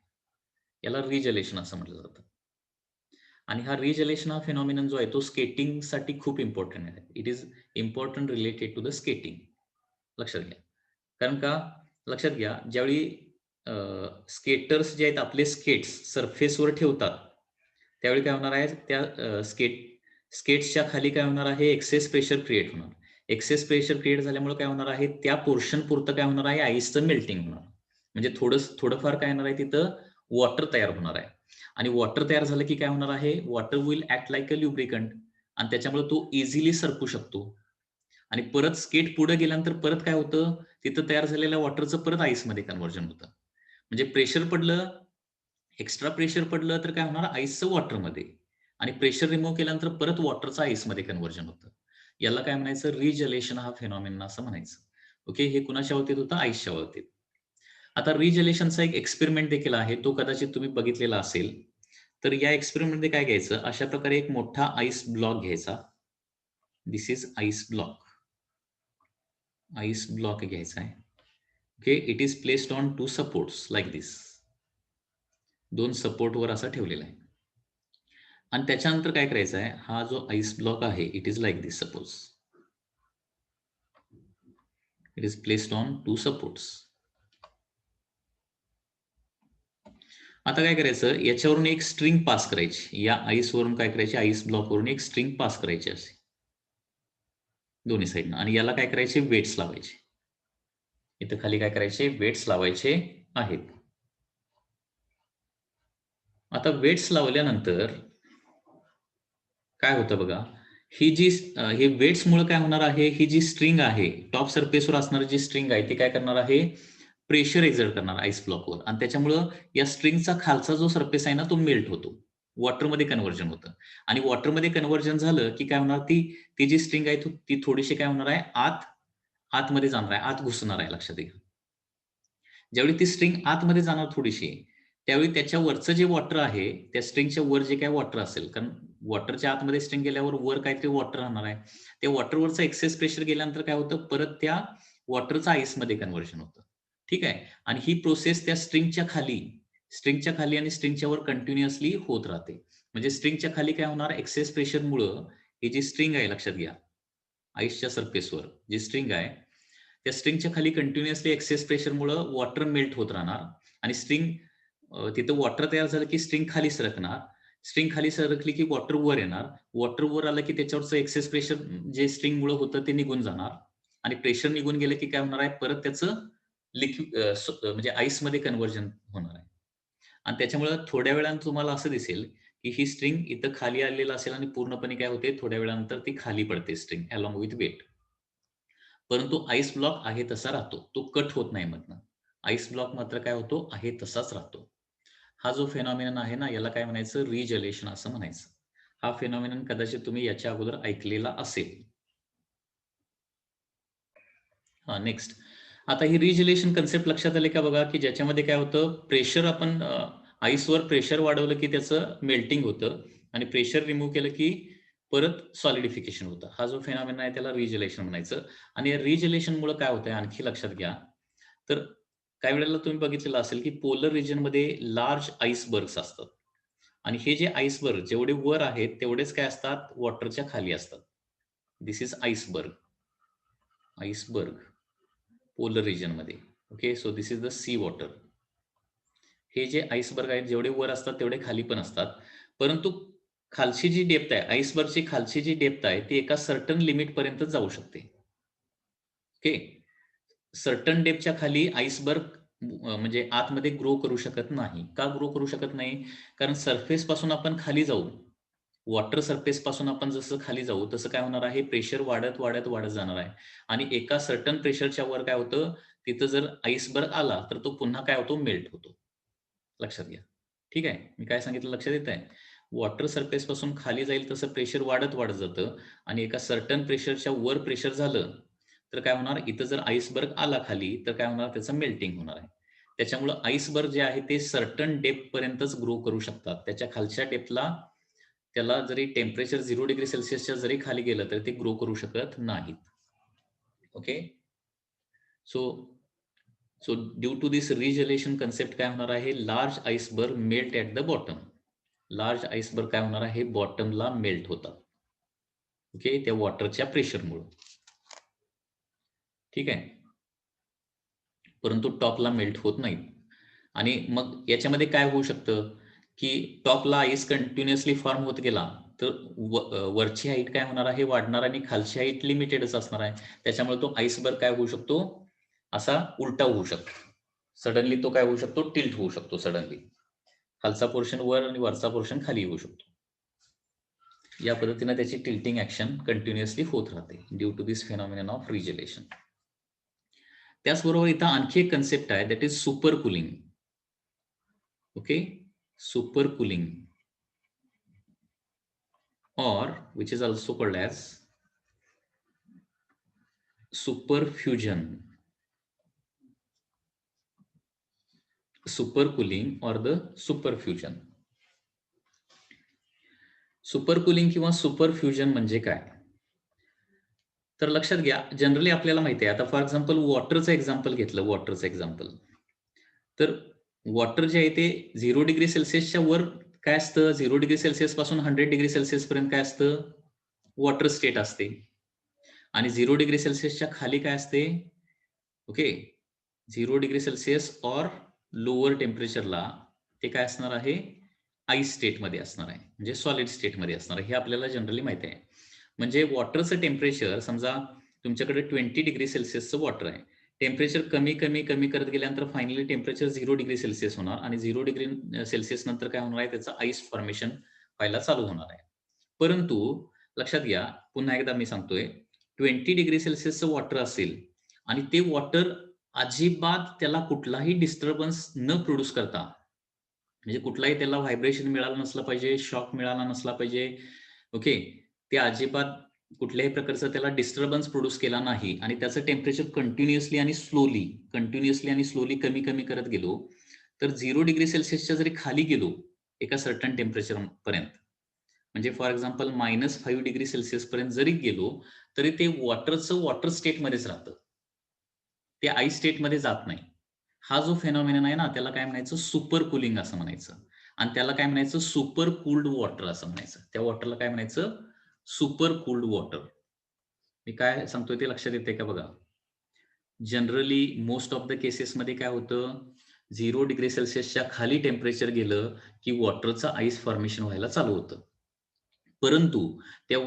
याला रिजलेशन असं म्हटलं जातं. आणि हा रिजलेशन हा फिनॉमिनन जो आहे तो स्केटिंगसाठी खूप इम्पॉर्टंट आहे. It is important related to the skating. लक्षात घ्या. कारण का, लक्षात घ्या, ज्यावेळी स्केटर्स जे आहेत आपले स्केट्स सरफेसवर ठेवतात, त्यावेळी काय होणार आहे, त्या स्केट्सच्या खाली काय होणार आहे, एक्सेस प्रेशर क्रिएट होणार. एक्सेस प्रेशर क्रिएट झाल्यामुळे काय होणार आहे, त्या पोर्शन पुरतं काय होणार आहे, आईसचं मेल्टिंग होणार. म्हणजे थोडंफार काय होणार आहे, तिथं वॉटर तयार होणार आहे. आणि वॉटर तयार झालं की काय होणार आहे, water will act like a lubricant आणि त्याच्यामुळे तो इझिली सरकू शकतो. आणि परत स्केट पुढे गेल्यानंतर परत काय होतं, तिथं तयार झालेल्या वॉटरचं परत आईसमध्ये कन्व्हर्जन होतं. म्हणजे प्रेशर पडलं, एक्स्ट्रा प्रेशर पडलं तर काय होणार, आईसचं वॉटरमध्ये, आणि प्रेशर रिमूव्ह केल्यानंतर परत वॉटरचं आईसमध्ये कन्व्हर्जन होतं. याला काय म्हणायचं, रिजलेशन हा फेनॉमिना असं म्हणायचं. ओके, हे कुणाच्या बाबतीत होतं, आईसच्या बाबतीत. आता रिजलेशनचा एक एक्सपेरिमेंट देखील आहे, तो कदाचित तुम्ही बघितलेला असेल. तर या एक्सपेरिमेंटमध्ये काय घ्यायचं, अशा प्रकारे एक मोठा आईस ब्लॉक घ्यायचा. This is ice block. Ice block घ्यायचा आहे. Okay, it is placed on 2 supports like this. 2 सपोर्टवर असा ठेवलेला आहे. आणि त्याच्यानंतर काय करायचं आहे, हा जो आईस ब्लॉक आहे, it is like this. Suppose it is placed on 2 supports. आता काय करायचं, याच्यावरून एक स्ट्रिंग पास करायची. या आईसवरून काय करायची, आईस ब्लॉकवरून एक स्ट्रिंग पास करायची असे दोन्ही साईडनं. आणि याला काय करायचे, वेट्स लावायचे. इथं खाली काय करायचे, वेट्स लावायचे आहेत. आता वेट्स लावल्यानंतर काय होतं बघा, ही जी हे वेट्समुळे काय होणार आहे, ही जी स्ट्रिंग आहे, टॉप सरफेसवर असणारी जी स्ट्रिंग आहे, ती काय करणार आहे, प्रेशर एक्झर्ट करणार आईस ब्लॉकवर. आणि त्याच्यामुळं या स्ट्रिंगचा खालचा जो सरफेस आहे ना, तो मेल्ट होतो, वॉटरमध्ये कन्व्हर्जन होतं. आणि वॉटरमध्ये कन्व्हर्जन झालं की काय होणार, ती जी स्ट्रिंग आहे ती थोडीशी काय होणार आहे, आतमध्ये जाणार आहे, आत घुसणार आहे. लक्षात घ्या, ज्यावेळी ती स्ट्रिंग आतमध्ये जाणार थोडीशी, त्यावेळी त्याच्या वरचं जे वॉटर आहे, त्या स्ट्रिंगच्या वर जे काय वॉटर असेल, कारण वॉटरच्या आतमध्ये स्ट्रिंग गेल्यावर वर काहीतरी वॉटर राहणार आहे, त्या वॉटरवरचं एक्सेस प्रेशर गेल्यानंतर काय होतं, परत त्या वॉटरचं आईसमध्ये कन्व्हर्जन होतं. ठीक आहे. आणि ही प्रोसेस त्या स्ट्रिंगच्या खाली आणि स्ट्रिंगच्या वर कंटिन्युअसली होत राहते. म्हणजे स्ट्रिंगच्या खाली काय होणार, एक्सेस प्रेशरमुळं ही जी स्ट्रिंग आहे, लक्षात घ्या, आईसच्या सरफेसवर जी स्ट्रिंग आहे, त्या स्ट्रिंगच्या खाली कंटिन्युअसली एक्सेस प्रेशरमुळं वॉटर मेल्ट होत राहणार. आणि तिथं वॉटर तयार झालं की स्ट्रिंग खाली सरकणार. स्ट्रिंग खाली सरकली की वॉटर वर येणार. वॉटर वर आलं की त्याच्यावरचं एक्सेस प्रेशर जे स्ट्रिंगमुळे होतं ते निघून जाणार. आणि प्रेशर निघून गेलं की काय होणार आहे, परत त्याचं म्हणजे आईसमध्ये कन्व्हर्जन होणार आहे. आणि त्याच्यामुळं थोड्या वेळानं तुम्हाला असं दिसेल की ही स्ट्रिंग इथं खाली आलेलं असेल आणि पूर्णपणे काय होते, थोड्या वेळानंतर ती खाली पडते स्ट्रिंग अलॉंग विथ वेट. परंतु आईस ब्लॉक आहे तसा राहतो, तो कट होत नाही मधनं. आईस ब्लॉक मात्र काय होतो, आहे तसाच राहतो. हा जो फेनॉमिनन आहे ना, याला काय म्हणायचं, रिजलेशन असं म्हणायचं. हा फेनॉमिनन कदाचित तुम्ही याच्या अगोदर ऐकलेला असेल. नेक्स्ट, आता ही रिजलेशन कन्सेप्ट लक्षात आले का बघा, की ज्याच्यामध्ये काय होतं, प्रेशर आपण आईसवर प्रेशर वाढवलं की त्याचं मेल्टिंग होतं आणि प्रेशर रिमूव्ह केलं की परत सॉलिडिफिकेशन होतं. हा जो फेनॉमिना आहे त्याला रिजलेशन म्हणायचं. आणि या रिजलेशनमुळे काय होतंय, आणखी लक्षात घ्या, तर काही वेळेला तुम्ही बघितलेलं असेल की पोलर रिजन मध्ये लार्ज आईसबर्ग्स असतात आणि हे जे आईसबर्ग जेवढे वर आहेत तेवढेच काय असतात वॉटरच्या खाली असतात. दिस इज आईसबर्ग पोलर रिजन मध्ये. Okay, so this is the C water. हे जे आईसबर्ग आहेत जेवढे वर असतात तेवढे खाली पण असतात, परंतु खालची जी डेप्थ आहे आईसबर्गची खालची जी डेप्थ आहे ती एका सर्टन लिमिट पर्यंत जाऊ शकते. ओके, सर्टन डेप्थच्या खाली आईसबर्ग म्हणजे आतमध्ये ग्रो करू शकत नाही. का ग्रो करू शकत नाही? कारण सरफेस पासून आपण खाली जाऊ, वॉटर सरफेस पासून आपण जसं खाली जाऊ तसं काय होणार आहे, प्रेशर वाढत वाढत वाढत जाणार आहे आणि एका सर्टन प्रेशरच्या वर काय होतं, तिथं जर आईसबर्ग आला तर तो पुन्हा काय होतो, मेल्ट होतो. लक्षात घ्या. ठीक आहे, मी काय सांगितलं लक्षात येत आहे? वॉटर सरफेस पासून खाली जाईल तसं प्रेशर वाढत वाढत जातं आणि एका सर्टन प्रेशरच्या वर प्रेशर झालं तर काय होणार, इथं जर आईसबर्ग आला खाली तर काय होणार, त्याचं मेल्टिंग होणार आहे. त्याच्यामुळं आईसबर्ग जे आहे ते सर्टन डेप्थ पर्यंतच ग्रो करू शकतात. त्याच्या खालच्या डेप्थला त्याला जरी टेम्परेचर 0 डिग्री सेल्सिअसच्या जरी खाली गेलं तर ते ग्रो करू शकत नाहीत. Okay, so so due to this regelation concept काय होणार आहे, large iceberg melt at the bottom. Large iceberg काय होणार आहे, बॉटमला मेल्ट होतात. ओके, त्या वॉटरच्या प्रेशरमुळे. ठीक आहे, परंतु टॉपला मेल्ट होत नाहीत. आणि मग याच्यामध्ये काय होऊ शकतं की टॉपला आईस कंटिन्युअसली फॉर्म होत गेला तर वरची हाईट काय होणार आहे, वाढणार आणि खालची हाईट लिमिटेडच असणार आहे. त्याच्यामुळे तो आईसबर्ग काय होऊ शकतो, असा उलटा होऊ शकतो. सडनली तो काय होऊ शकतो, टिल्ट होऊ शकतो सडनली. खालचा पोर्शन वर आणि वरचा पोर्शन खाली येऊ शकतो. या पद्धतीने त्याची टिल्टिंग ऍक्शन कंटिन्युअसली होत राहते ड्यू टू दिस फेनॉमिनन ऑफ रिजलेशन. त्याचबरोबर इथं आणखी एक कन्सेप्ट आहे, that is super cooling. Okay, super cooling or which is also called as superfusion. Supercooling or the superfusion. सुपरकुलिंग किंवा सुपरफ्युजन म्हणजे काय? तर लक्षात घ्या, जनरली आपल्याला माहिती आहे, आता फॉर एक्झाम्पल वॉटरचं एक्झाम्पल घेतलं, वॉटरचं एक्झाम्पल, तर वॉटर जे आहे ते 0 डिग्री सेल्सिअसच्या वर काय असतं, 0 डिग्री सेल्सिअस पासून 100 डिग्री सेल्सिअस पर्यंत काय असतं, वॉटर स्टेट असते. आणि 0 डिग्री सेल्सिअसच्या खाली काय असते, ओके, 0 डिग्री सेल्सिअस और लोअर टेम्परेचरला ते काय असणार आहे, आईस स्टेटमध्ये असणार आहे, म्हणजे सॉलिड स्टेटमध्ये असणार आहे. हे आपल्याला जनरली माहिती आहे. म्हणजे वॉटरचं टेम्परेचर समजा तुमच्याकडे 20 डिग्री सेल्सिअसचं वॉटर आहे. टेम्परेचर कमी कमी कमी करत गेल्यानंतर फायनली टेम्परेचर 0 डिग्री सेल्सिअस होणार आणि 0 डिग्री सेल्सिअस नंतर काय होणार आहे, त्याचं आईस फॉर्मेशन व्हायला चालू होणार आहे. परंतु लक्षात घ्या, पुन्हा एकदा मी सांगतोय, 20 डिग्री सेल्सिअसचं वॉटर असेल आणि ते वॉटर अजिबात त्याला कुठलाही डिस्टर्बन्स न प्रोड्यूस करता, म्हणजे कुठलाही त्याला व्हायब्रेशन मिळालं नसलं पाहिजे, शॉक मिळाला नसला पाहिजे. ओके, ते अजिबात कुठल्याही प्रकारचा त्याला डिस्टर्बन्स प्रोड्यूस केला नाही आणि त्याचं टेम्परेचर कंटिन्युअसली आणि स्लोली कमी कमी करत गेलो तर 0 डिग्री सेल्सिअसच्या जरी खाली गेलो एका सर्टन टेम्परेचर पर्यंत, म्हणजे फॉर एक्झाम्पल -5 डिग्री सेल्सिअस पर्यंत जरी गेलो तरी ते वॉटरचं वॉटर स्टेटमध्येच राहतं, ते आईस स्टेटमध्ये जात नाही. हा जो फेनॉमिनन आहे ना, त्याला काय म्हणायचं, सुपर कुलिंग असं म्हणायचं. आणि त्याला काय म्हणायचं, सुपर कूल्ड वॉटर असं म्हणायचं. त्या वॉटरला काय म्हणायचं, सुपर कूल्ड वॉटर. मी काय सांगतोय ते लक्षात येते का बघा. जनरली मोस्ट ऑफ द केसेसमध्ये काय होतं, 0 डिग्री सेल्सिअसच्या खाली टेम्परेचर गेलं की वॉटरचं आईस फॉर्मेशन व्हायला चालू होतं. परंतु त्या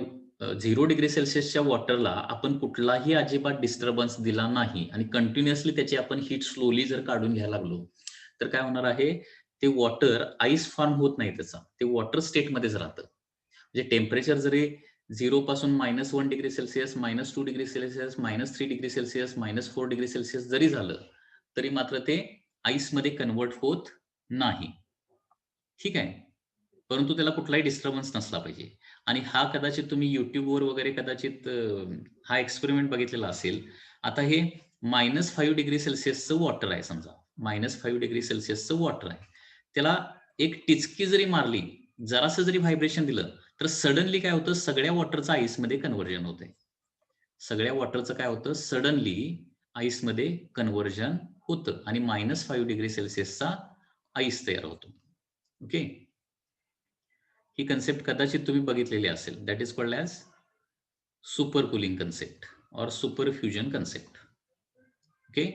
0 डिग्री सेल्सिअसच्या वॉटरला आपण कुठलाही अजिबात डिस्टर्बन्स दिला नाही आणि कंटिन्युअसली त्याची आपण हीट स्लोली जर काढून घ्यायला लागलो तर काय होणार आहे, ते वॉटर आईस फॉर्म होत नाही, त्याचा ते वॉटर स्टेटमध्येच राहतं. म्हणजे टेम्परेचर जरी 0 पासून -1 degree Celsius, -2 degree Celsius, -3 degree Celsius, -4 degree Celsius जरी झालं तरी मात्र ते आईसमध्ये कन्व्हर्ट होत नाही. ठीक आहे, परंतु त्याला कुठलाही डिस्टर्बन्स नसला पाहिजे. आणि हा कदाचित तुम्ही YouTubeवर वगैरे कदाचित हा एक्सपेरिमेंट बघितलेला असेल. आता हे -5 डिग्री सेल्सिअसचं वॉटर आहे समजा, -5 डिग्री सेल्सिअसचं वॉटर आहे. त्याला एक टिचकी जरी मारली, जरासं जरी व्हायब्रेशन दिलं, तर सडनली काय होतं, सगळ्या वॉटरचं आईसमध्ये कन्व्हर्जन होतंय. सगळ्या वॉटरचं काय होतं, सडनली आईसमध्ये कन्व्हर्जन होतं आणि -5 डिग्री सेल्सिअसचा आईस तयार होतो. ओके, ही कन्सेप्ट कदाचित तुम्ही बघितलेली असेल. That is called as super cooling concept और super fusion concept. Okay,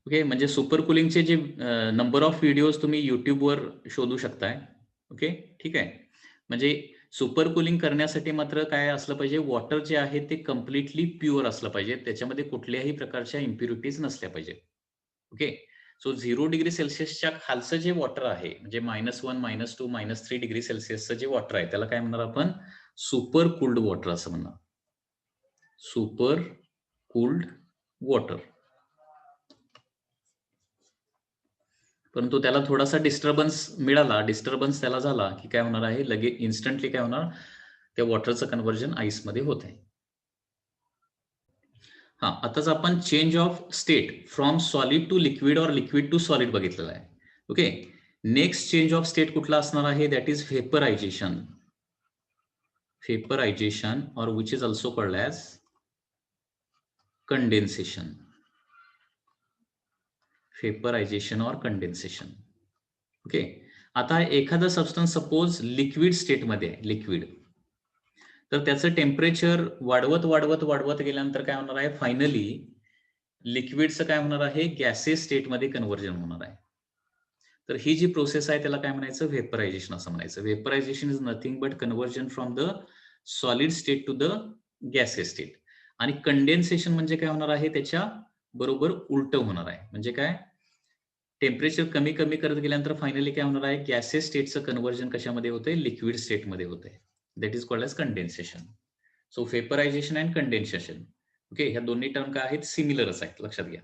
okay, म्हणजे सुपर कुलिंगचे जे नंबर ऑफ व्हिडिओज तुम्ही युट्यूबवर शोधू शकताय. ओके, ठीक आहे. म्हणजे सुपर कुलिंग करण्यासाठी मात्र काय असलं पाहिजे, वॉटर जे आहे ते कम्प्लिटली प्युअर असलं पाहिजे. त्याच्यामध्ये कुठल्याही प्रकारच्या इम्प्युरिटीज नसल्या पाहिजेत. ओके, सो 0 डिग्री सेल्सिअसच्या खालचं जे वॉटर आहे, म्हणजे -1, -2, -3 डिग्री सेल्सिअसचं जे वॉटर आहे, त्याला काय म्हणणार आपण? सुपर कूल्ड वॉटर असं म्हणणार. Super cooled water. परंतु त्याला थोडासा डिस्टर्बन्स मिळाला, डिस्टर्बन्स त्याला झाला, की काय होणार आहे, लगेच इन्स्टंटली काय होणार, त्या वॉटरचं कन्व्हर्जन आईसमध्ये होत आहे. हां, आताच आपण change of state from solid to liquid और लिक्विड टू सॉलिड बघितलेलं आहे. Okay, next change of state कुठला असणार आहे? That is vaporization. व्हेपरायझेशन और which is also called as condensation. Vaporization और कंडेन्सेशन. ओके, आता एखादा सबस्टन्स सपोज लिक्विड स्टेटमध्ये आहे, लिक्विड, तर त्याचं टेम्परेचर वाढवत वाढवत वाढवत गेल्यानंतर काय होणार आहे, फायनली लिक्विडचं काय होणार आहे, गॅसेस स्टेटमध्ये कन्व्हर्जन होणार आहे. तर ही जी प्रोसेस आहे त्याला काय म्हणायचं, व्हेपरायझेशन असं म्हणायचं. Vaporization is nothing but conversion from the solid state to the gases state. आणि कंडेन्सेशन म्हणजे काय होणार आहे, त्याच्या बरोबर उलट होणार आहे. म्हणजे काय, टेम्परेचर कमी कमी करत गेल्यानंतर फायनली काय होणार आहे, गॅसेस स्टेटचं कन्व्हर्जन कशामध्ये होतंय, लिक्विड स्टेटमध्ये होतंय. That is called as condensation. So vaporization and condensation. Okay, ह्या दोन्ही टर्म काय आहेत, सिमिलरच आहेत, लक्षात घ्या.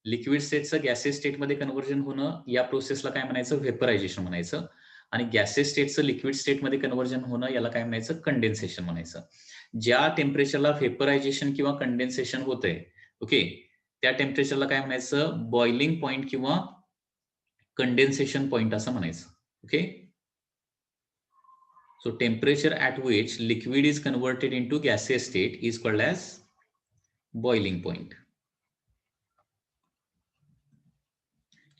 लिक्विड स्टेटचं गॅसेस स्टेटमध्ये कन्व्हर्जन होणं, या प्रोसेसला काय म्हणायचं, व्हेपरायझेशन म्हणायचं. आणि गॅसेस स्टेटचं लिक्विड स्टेटमध्ये कन्व्हर्जन होणं, याला काय म्हणायचं, कंडेन्सेशन म्हणायचं. ज्या टेम्परेचरला व्हेपरायझेशन किंवा कंडेन्सेशन होतंय, ओके, त्या टेम्परेचरला काय म्हणायचं, बॉइलिंग पॉइंट किंवा कंडेन्सेशन पॉइंट असं म्हणायचं. Okay, so temperature at which liquid is converted into gaseous state is called as boiling point.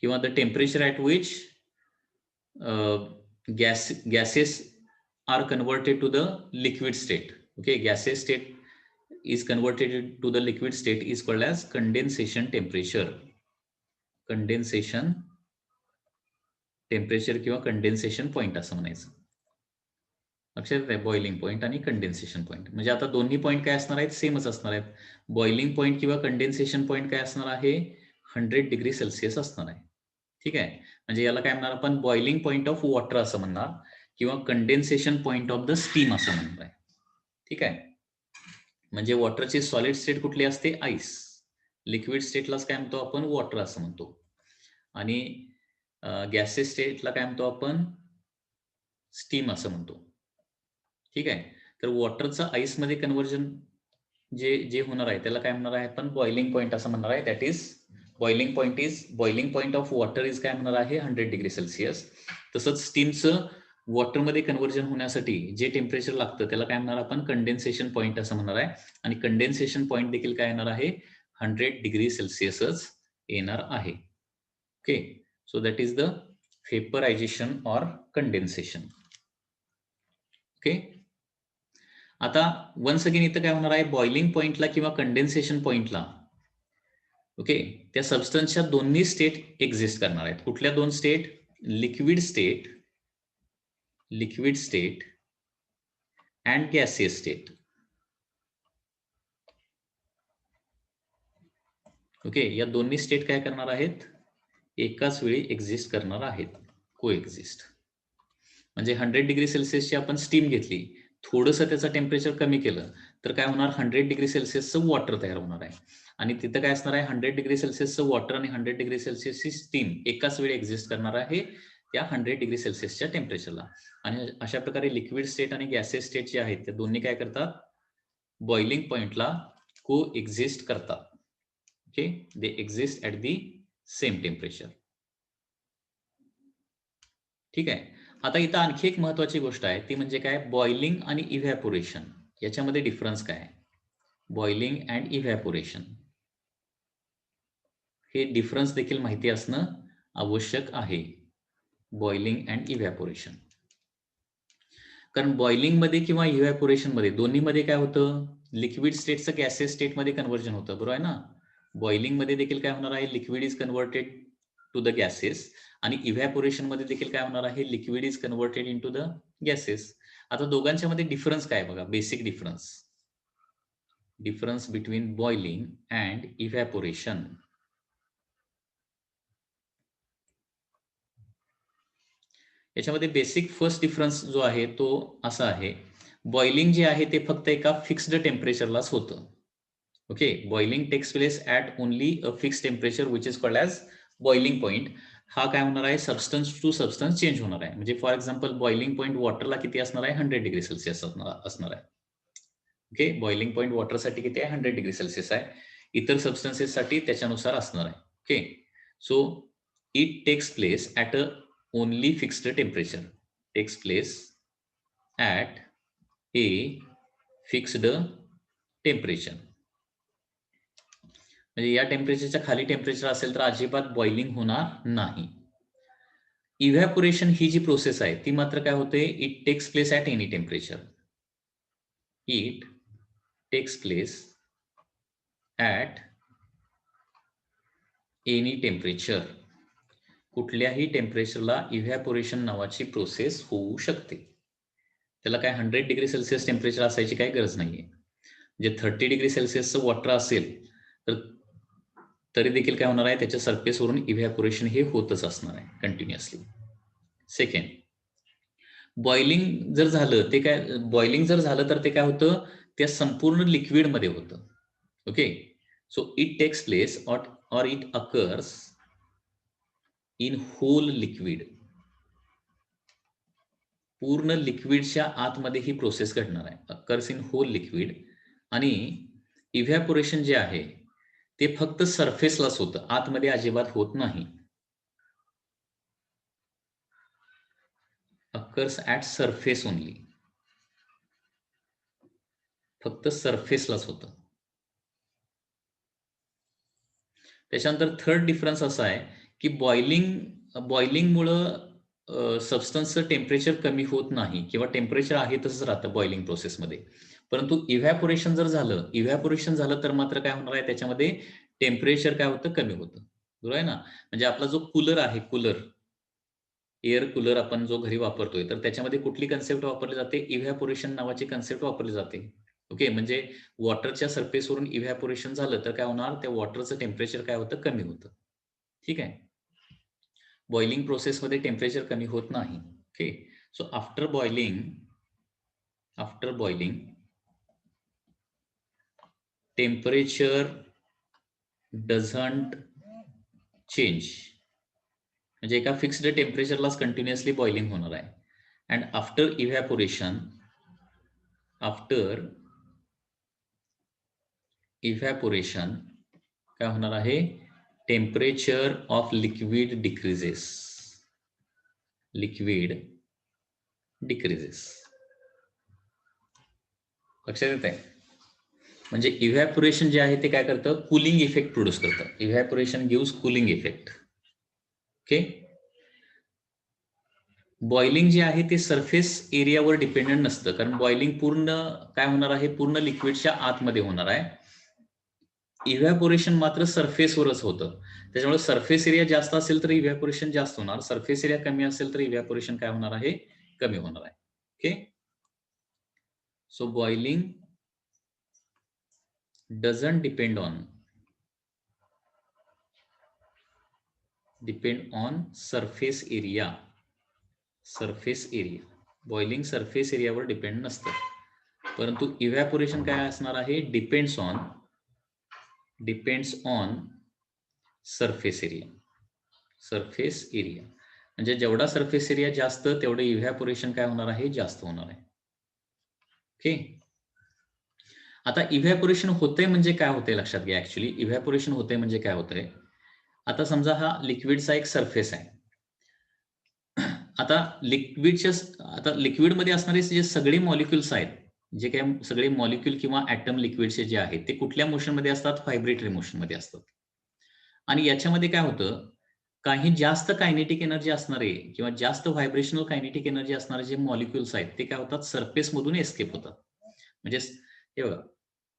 किंवा the temperature at which gases are converted to the liquid state. Okay, gaseous state is converted to the liquid state is called as condensation temperature. Condensation temperature किंवा condensation point असं म्हणायचं. लक्षात आहे, boiling point आणि condensation point. म्हणजे आता दोन्ही point काय असणार आहेत, सेमच असणार आहेत. बॉइलिंग पॉईंट किंवा कंडेन्सेशन पॉईंट काय असणार आहे, 100 डिग्री सेल्सिअस असणार आहे. ठीक आहे, म्हणजे याला काय म्हणणार आपण, बॉइलिंग पॉईंट ऑफ वॉटर असं म्हणणार किंवा condensation point of the steam असं म्हणणार आहे. ठीक आहे, म्हणजे वॉटरची सॉलिड स्टेट कुठली असते, आईस. लिक्विड स्टेटलाच काय म्हणतो आपण, वॉटर असं म्हणतो. आणि गॅसेस स्टेटला काय म्हणतो आपण, स्टीम असं म्हणतो. ठीक आहे, तर वॉटरचं आईसमध्ये कन्व्हर्जन जे जे होणार आहे त्याला काय म्हणणार आहे आपण, बॉइलिंग पॉईंट असं म्हणणार आहे. That is boiling point of water is काय म्हणणार आहे, 100 डिग्री सेल्सिअस. तसंच स्टीमचं वॉटरमध्ये कन्व्हर्जन होण्यासाठी जे टेम्परेचर लागतं त्याला काय म्हणणार आपण, कंडेन्सेशन पॉईंट असं म्हणणार आहे. आणि कंडेन्सेशन पॉईंट देखील काय येणार आहे, 100 डिग्री सेल्सिअसच येणार आहे. Okay, so that is the vaporization or condensation. Okay, आता वन्स अगेन इथं काय होणार आहे, बॉइलिंग पॉइंटला किंवा कंडेन्सेशन पॉइंटला, ओके, त्या सबस्टन्सच्या दोन्ही स्टेट एक्झिस्ट करणार आहेत. कुठल्या दोन state, liquid state and gaseous state. Okay, या दोन्ही स्टेट काय करणार आहेत, एकाच वेळी एक्झिस्ट करणार आहेत, को एक्झिस्ट. म्हणजे 100 डिग्री सेल्सिअसची आपण स्टीम घेतली, थोडंसं त्याचं टेम्परेचर कमी केलं तर काय होणार, 100 डिग्री सेल्सिअसचं वॉटर तयार होणार आहे. आणि तिथं काय असणार आहे, 100 डिग्री सेल्सिअसचं वॉटर आणि 100 डिग्री सेल्सिअसची स्टीम एकाच वेळी एक्झिस्ट करणार आहे त्या 100 डिग्री सेल्सिअसच्या टेम्परेचरला. आणि अशा प्रकारे लिक्विड स्टेट आणि गॅसेस स्टेट जे आहेत ते दोन्ही काय करतात, बॉइलिंग पॉइंटला को एक्झिस्ट करतात. Okay, they exist at the same temperature. ठीक आहे, आता इथं आणखी एक महत्वाची गोष्ट आहे, ती म्हणजे काय, बॉइलिंग आणि इव्हॅपोरेशन याच्यामध्ये डिफरन्स काय आहे. बॉइलिंग अँड इव्हॅपोरेशन, हे डिफरन्स देखील माहिती असणं आवश्यक आहे. Boiling and evaporation. कारण बॉइलिंग मध्ये किंवा इव्हॅपोरेशन मध्ये दोन्हीमध्ये काय होतं, लिक्विड स्टेटचं गॅसेस स्टेटमध्ये कन्व्हर्जन होतं, बरोबर आहे ना. बॉइलिंग मध्ये देखील काय होणार आहे, liquid is converted to the gases, आणि इव्हॅपोरेशन मध्ये देखील काय होणार आहे, liquid is converted into the gases. आता दोघांच्या मध्ये डिफरन्स काय बघा, basic difference between boiling and evaporation. याच्यामध्ये बेसिक फर्स्ट डिफरन्स जो आहे तो असा आहे, बॉइलिंग जे आहे ते फक्त एका फिक्स्ड टेम्परेचरलाच होतं. Okay, boiling takes place at only a fixed temperature which is called as boiling point. हा काय होणार आहे, सबस्टन्स टू सबस्टन्स चेंज होणार आहे. म्हणजे फॉर एक्झाम्पल बॉइलिंग पॉइंट वॉटरला किती असणार आहे, 100 डिग्री सेल्सिअस असणार आहे. ओके, बॉइलिंग पॉइंट वॉटरसाठी किती आहे, 100 डिग्री सेल्सिअस आहे. इतर सबस्टन्सेससाठी त्याच्यानुसार असणार आहे. Okay, so it takes place at a only fixed temperature, takes place at a fixed temperature. म्हणजे या टेम्परेचरच्या खाली टेम्परेचर असेल तर अजिबात बॉइलिंग होणार नाही. इव्हॅपोरेशन ही जी प्रोसेस आहे ती मात्र काय होते, it takes place at any temperature. It takes place at any temperature. कुठल्याही टेम्परेचरला इव्हॅपोरेशन नावाची प्रोसेस होऊ शकते. त्याला काय 100 डिग्री सेल्सिअस टेम्परेचर असायची काही गरज नाहीये. म्हणजे 30 डिग्री सेल्सिअसचं वॉटर असेल तर तरी देखील काय होणार आहे, त्याच्या सरफेसवरून इव्हॅपोरेशन हे होतच असणार आहे कंटिन्युअसली. सेकंड, बॉइलिंग जर झालं तर ते काय होतं, त्या संपूर्ण लिक्विडमध्ये होतं. Okay, so it takes place or it occurs in whole liquid. पूर्ण लिक्विडच्या आतमध्ये ही प्रोसेस घडणार आहे, अकर्स इन होल लिक्विड. आणि इव्हॅपोरेशन जे आहे ते फक्त सरफेसलाच होतं, आतमध्ये अजिबात होत नाही. अकर्स ऍट सरफेस ओनली, फक्त सरफेसलाच होतं. त्याच्यानंतर थर्ड डिफरन्स असा आहे की बॉइलिंगमुळं सबस्टन्सचं टेम्परेचर कमी होत नाही किंवा टेम्परेचर आहे तसंच राहतं बॉइलिंग प्रोसेसमध्ये. परंतु इव्हॅपोरेशन झालं तर मात्र काय होणार आहे, त्याच्यामध्ये टेम्परेचर काय होतं, कमी होतं. बरोबर आहे ना. म्हणजे आपला जो कूलर आहे, एअर कूलर आपण जो घरी वापरतोय, तर त्याच्यामध्ये कुठली कन्सेप्ट वापरली जाते, इव्हॅपोरेशन नावाची कन्सेप्ट वापरली जाते. ओके, म्हणजे वॉटरच्या सरफेसवरून इव्हॅपोरेशन झालं तर काय होणार, त्या वॉटरचं टेम्परेचर काय होतं, कमी होतं. ठीक आहे. बॉइलिंग प्रोसेसमध्ये टेम्परेचर कमी होत नाही. Okay, so after boiling temperature doesn't change. म्हणजे एका फिक्स्ड टेम्परेचरलाच कंटिन्युअसली बॉइलिंग होणार आहे. अँड आफ्टर इव्हॅपोरेशन काय होणार आहे, टेम्परेचर ऑफ लिक्विड डिक्रीजेस. लक्षात येत आहे. म्हणजे इव्हॅपोरेशन जे आहे ते काय करतं, कूलिंग इफेक्ट प्रोड्यूस करतं. Evaporation gives cooling effect. Okay, boiling जे आहे ते सरफेस एरियावर डिपेंडंट नसतं, कारण बॉइलिंग पूर्ण काय होणार आहे, पूर्ण लिक्विडच्या आतमध्ये होणार आहे. इव्हॅपोरेशन मात्र सरफेसवरच होतं. त्याच्यामुळे सरफेस एरिया जास्त असेल तर इव्हॅपोरेशन जास्त होणार, सरफेस एरिया कमी असेल तर इव्हॅपोरेशन काय होणार आहे, कमी होणार आहे. Okay, so boiling doesn't depend on surface area. Boiling surface एरियावर डिपेंड नसतं. परंतु इव्हॅपोरेशन काय असणार आहे, डिपेंड्स ऑन सरफेस एरिया. म्हणजे जेवढा सरफेस एरिया जास्त तेवढं इव्हॅपोरेशन काय होणार आहे, जास्त होणार आहे. ओके, आता इव्हॅपोरेशन होतंय म्हणजे काय होतंय लक्षात घ्या. ऍक्च्युली इव्हॅपोरेशन होतंय म्हणजे काय होतंय, आता समजा हा लिक्विडचा एक सरफेस आहे. आता लिक्विडमध्ये असणारे जे सगळे मॉलिक्युल्स आहेत जे काही सगळे मॉलिक्यूल किंवा ऍटम लिक्विडचे जे आहेत ते कुठल्या मोशनमध्ये असतात? व्हायब्रेटरी मोशनमध्ये असतात. आणि याच्यामध्ये काय होतं, काही जास्त कायनेटिक एनर्जी असणारे किंवा जास्त व्हायब्रेशनल कायनेटिक एनर्जी असणारे जे मॉलिक्युल्स आहेत ते काय होतात? सरफेस मधून एस्केप होतात. म्हणजे हे बघा,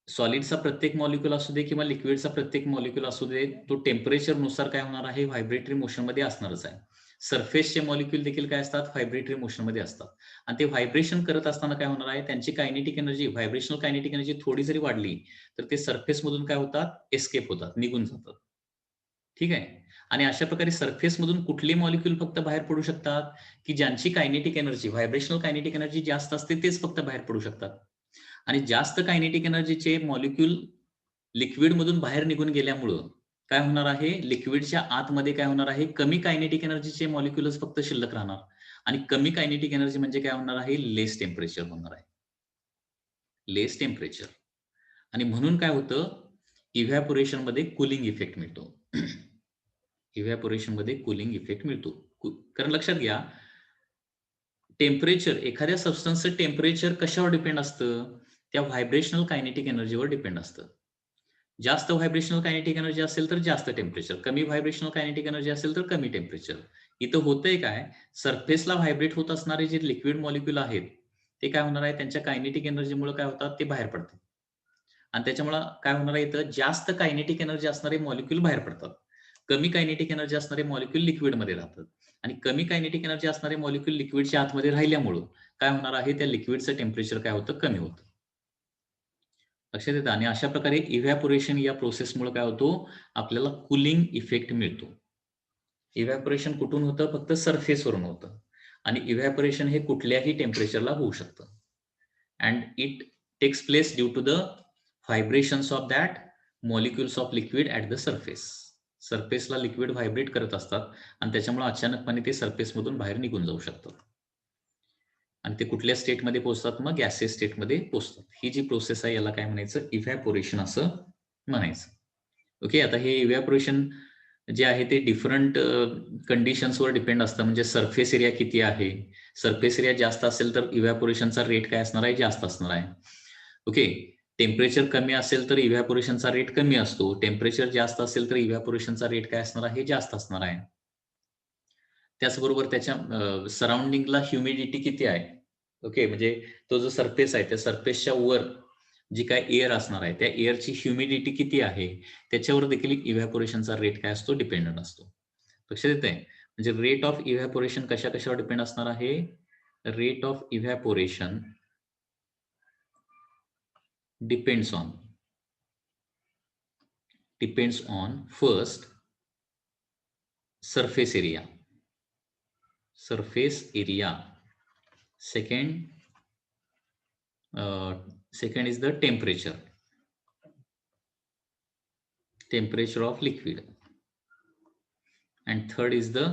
सॉलिडचा प्रत्येक मॉलिक्यूल असू दे किंवा लिक्विडचा प्रत्येक मॉलिक्यूल असू दे, तो टेम्परेचर नुसार काय होणार आहे? व्हायब्रेटरी मोशनमध्ये असणारच आहे. सरफेसचे मॉलिक्यूल देखील काय असतात? व्हायब्रेटरी मोशनमध्ये असतात. आणि ते व्हायब्रेशन करत असताना काय होणार आहे? त्यांची kinetic energy, vibrational kinetic energy थोडी जरी वाढली तर ते सरफेस मधून काय होतात? एस्केप होतात, निघून जातात. ठीक आहे. आणि अशा प्रकारे सरफेस मधून कुठले मॉलिक्यूल फक्त बाहेर पडू शकतात, की ज्यांची kinetic energy, vibrational kinetic energy जास्त असते तेच फक्त बाहेर पडू शकतात. आणि जास्त कायनेटिक एनर्जीचे मॉलिक्यूल लिक्विड मधून बाहेर निघून गेल्यामुळं काय होणार आहे? लिक्विडच्या आतमध्ये काय होणार आहे? कमी कायनेटिक एनर्जीचे मॉलिक्यूलच फक्त शिल्लक राहणार. आणि कमी कायनेटिक एनर्जी म्हणजे काय होणार आहे? लेस टेम्परेचर होणार आहे. लेस टेम्परेचर. आणि म्हणून काय होतं? इव्हॅपोरेशन मध्ये कूलिंग इफेक्ट मिळतो. इव्हॅपोरेशन मध्ये कूलिंग इफेक्ट मिळतो. कारण लक्षात घ्या, टेम्परेचर, एखाद्या सबस्टन्सचं टेम्परेचर कशावर डिपेंड असतं? त्या व्हायब्रेशनल कायनेटिक एनर्जीवर डिपेंड असतं. जास्त व्हायब्रेशनल कायनेटिक एनर्जी असेल तर जास्त टेम्परेचर, कमी व्हायब्रेशनल कायनेटिक एनर्जी असेल तर कमी टेम्परेचर. इथं होतंय काय? सरफेसला व्हायब्रेट होत असणारे जे लिक्विड मॉलिक्यूल आहेत ते काय होणार आहे? त्यांच्या कायनेटिक एनर्जीमुळे काय होतात? ते बाहेर पडतात. आणि त्याच्यामुळे काय होणार आहे? इथं जास्त कायनेटिक एनर्जी असणारे मॉलिक्यूल बाहेर पडतात. कमी कायनेटिक एनर्जी असणारे मॉलिक्यूल लिक्विडमध्ये राहतात. आणि कमी कायनेटिक एनर्जी असणारे मॉलिक्यूल लिक्विडच्या आतमध्ये राहिल्यामुळं काय होणार आहे? त्या लिक्विडचं टेम्परेचर काय होतं? कमी होतं. लक्षात येतं. आणि अशा प्रकारे इव्हॅपोरेशन या प्रोसेसमुळे काय होतो? आपल्याला कूलिंग इफेक्ट मिळतो. इव्हॅपोरेशन कुठून होतं? फक्त सरफेसवरून होतं. आणि इव्हॅपोरेशन हे कुठल्याही टेम्परेचरला होऊ शकतं. And it takes place due to the vibrations of that molecules of liquid at the surface. सरफेसला लिक्विड व्हायब्रेट करत असतात आणि त्याच्यामुळे अचानकपणे ते सरफेसमधून बाहेर निघून जाऊ शकतात. आणि ते कुठल्या स्टेटमध्ये पोहोचतात? मग गॅसेस स्टेटमध्ये पोहोचतात. ही जी प्रोसेस आहे याला काय म्हणायचं? इव्हॅपोरेशन असं म्हणायचं. ओके. आता हे इव्हॅपोरेशन जे आहे ते डिफरंट कंडिशन्सवर डिपेंड असतं. म्हणजे सरफेस एरिया किती आहे? सरफेस एरिया जास्त असेल तर इव्हॅपोरेशनचा रेट काय असणार आहे? जास्त असणार आहे. ओके. टेम्परेचर कमी असेल तर इव्हॅपोरेशनचा रेट कमी असतो. टेम्परेचर जास्त असेल तर इव्हॅपोरेशनचा रेट काय असणार आहे? जास्त असणार आहे. त्याचबरोबर त्याच्या सराउंडिंगला ह्युमिडिटी किती आहे? ओके. म्हणजे तो जो सरफेस आहे त्या सरफेसच्या वर जी काय एअर असणार आहे त्या एअरची ह्युमिडिटी किती आहे? त्याच्यावर देखील इव्हॅपोरेशनचा रेट काय असतो? डिपेंडंट असतो. लक्षात येतंय? म्हणजे रेट ऑफ इव्हॅपोरेशन कशावर डिपेंड असणार आहे? Rate of evaporation depends on first surface area, second is the temperature of liquid, and third is the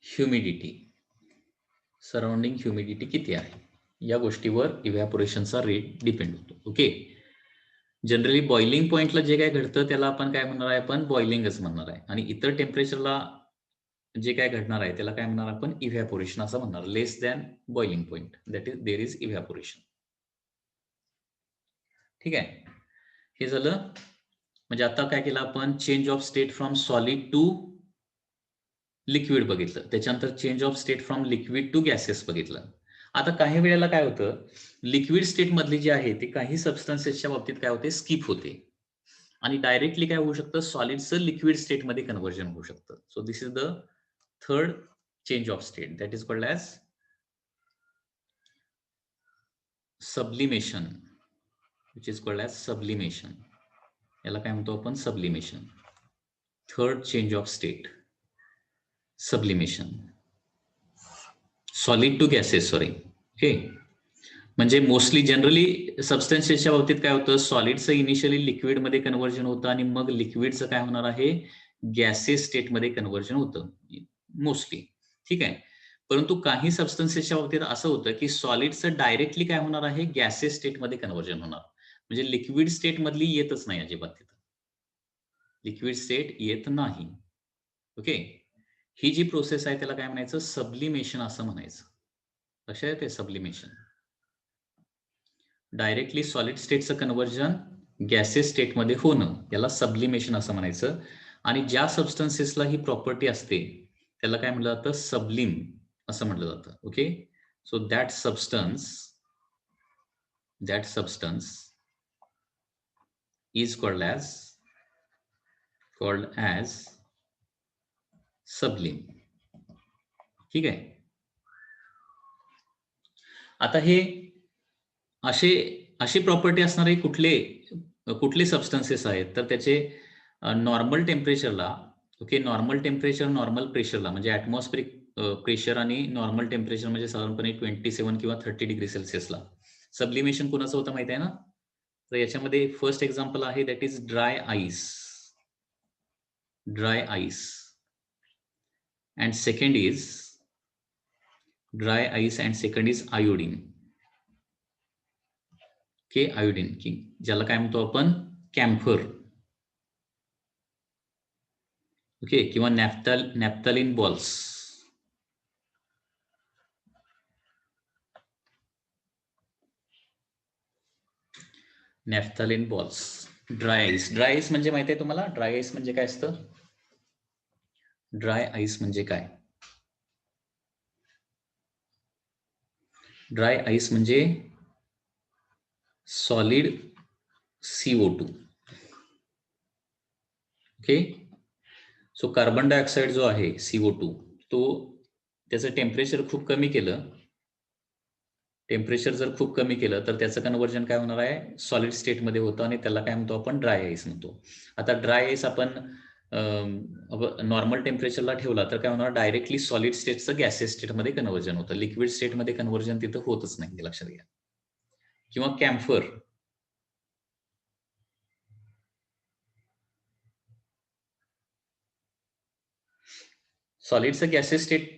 humidity, surrounding humidity किती आहे या गोष्टीवर इव्हॅपोरेशनचा रेट डिपेंड होतो. ओके. जनरली बॉइलिंग पॉइंटला जे काय घडतं त्याला आपण काय म्हणणार आहे? आपण बॉइलिंगच म्हणणार आहे. आणि इतर टेम्परेचरला जे काय घडणार आहे त्याला काय म्हणणार आपण? इव्हॅपोरेशन असं म्हणणार. Less than boiling point, that is there is evaporation. ठीक आहे. हे झालं. म्हणजे आता काय केलं आपण? Change of state from solid to liquid बघितलं. त्याच्यानंतर change of state from liquid to gases बघितलं. आता काही वेळेला काय होतं? लिक्विड स्टेट मधली जी आहे ती काही सबस्टन्सेसच्या बाबतीत काय होते? स्किप होते. आणि डायरेक्टली काय होऊ शकतं? सॉलिडचं लिक्विड स्टेटमध्ये कन्व्हर्जन होऊ शकतं. So this is the third change of state, that is called as sublimation, which is called as sublimation. याला काय म्हणतो आपण? Sublimation. Third change of state, sublimation. Solid to gases, sorry. Okay. म्हणजे mostly generally सबस्टन्सेसच्या बाबतीत काय होतं? सॉलिडचं initially लिक्विडमध्ये conversion होतं आणि मग लिक्विडचं काय होणार आहे? गॅसेस स्टेटमध्ये कन्व्हर्जन होतं मोस्टली. ठीक आहे. परंतु काही सबस्टन्सेसच्या बाबतीत असं होतं की सॉलिडचं डायरेक्टली काय होणार आहे? गॅसेस स्टेटमध्ये कन्व्हर्जन होणार. म्हणजे लिक्विड स्टेट मधली येतच नाही अजिबात तिथं. लिक्विड स्टेट येत नाही. ओके. ही जी प्रोसेस आहे त्याला काय म्हणायचं? सबलिमेशन असं म्हणायचं. लक्षात येते सब्लिमेशन. डायरेक्टली सॉलिड स्टेटचं कन्व्हर्जन गॅसेस स्टेटमध्ये होणं याला सब्लिमेशन असं म्हणायचं. आणि ज्या सबस्टन्सेसला ही प्रॉपर्टी असते त्याला काय म्हटलं जातं, सबलिम असं म्हटलं जातं. Okay, so that substance is called as sublime. ठीक आहे. आता हे अशी प्रॉपर्टी असणारे कुठले सबस्टन्सेस आहेत, तर त्याचे नॉर्मल टेम्परेचरला, ओके, नॉर्मल टेम्परेचर नॉर्मल प्रेशरला, म्हणजे ॲटमॉस्फेरिक प्रेशर आणि नॉर्मल टेम्परेचर म्हणजे साधारणपणे 27 किंवा 30 डिग्री सेल्सिअसला सब्लिमेशन कोणाचं होतं माहिती आहे ना. तर याच्यामध्ये फर्स्ट एक्झाम्पल आहे that is dry ice and second is iodine. Okay, iodine, की ज्याला काय म्हणतो आपण कॅम्फर, ओके, किंवा naphthalene balls. Naphthalene balls. Dry ice म्हणजे माहिती आहे तुम्हाला, ड्राय आईस म्हणजे काय असतं? ड्राय आईस म्हणजे काय? ड्राय आईस म्हणजे solid CO2. Okay, so carbon dioxide जो आहे CO2, तो त्याचं टेम्परेचर जर खूप कमी केलं तर त्याचं कन्व्हर्जन काय होणार आहे, सॉलिड स्टेटमध्ये होतं आणि त्याला काय म्हणतो आपण, ड्राय आईस म्हणतो. आता ड्राय आईस आपण नॉर्मल टेम्परेचरला ठेवला तर काय होणार, डायरेक्टली सॉलिड स्टेटचं गॅसेस स्टेटमध्ये कन्व्हर्जन होतं. लिक्विड स्टेटमध्ये कन्व्हर्जन तिथं होतच नाही, लक्षात घ्या. किंवा कॅम्फर, सॉलिडचं गॅसेस स्टेट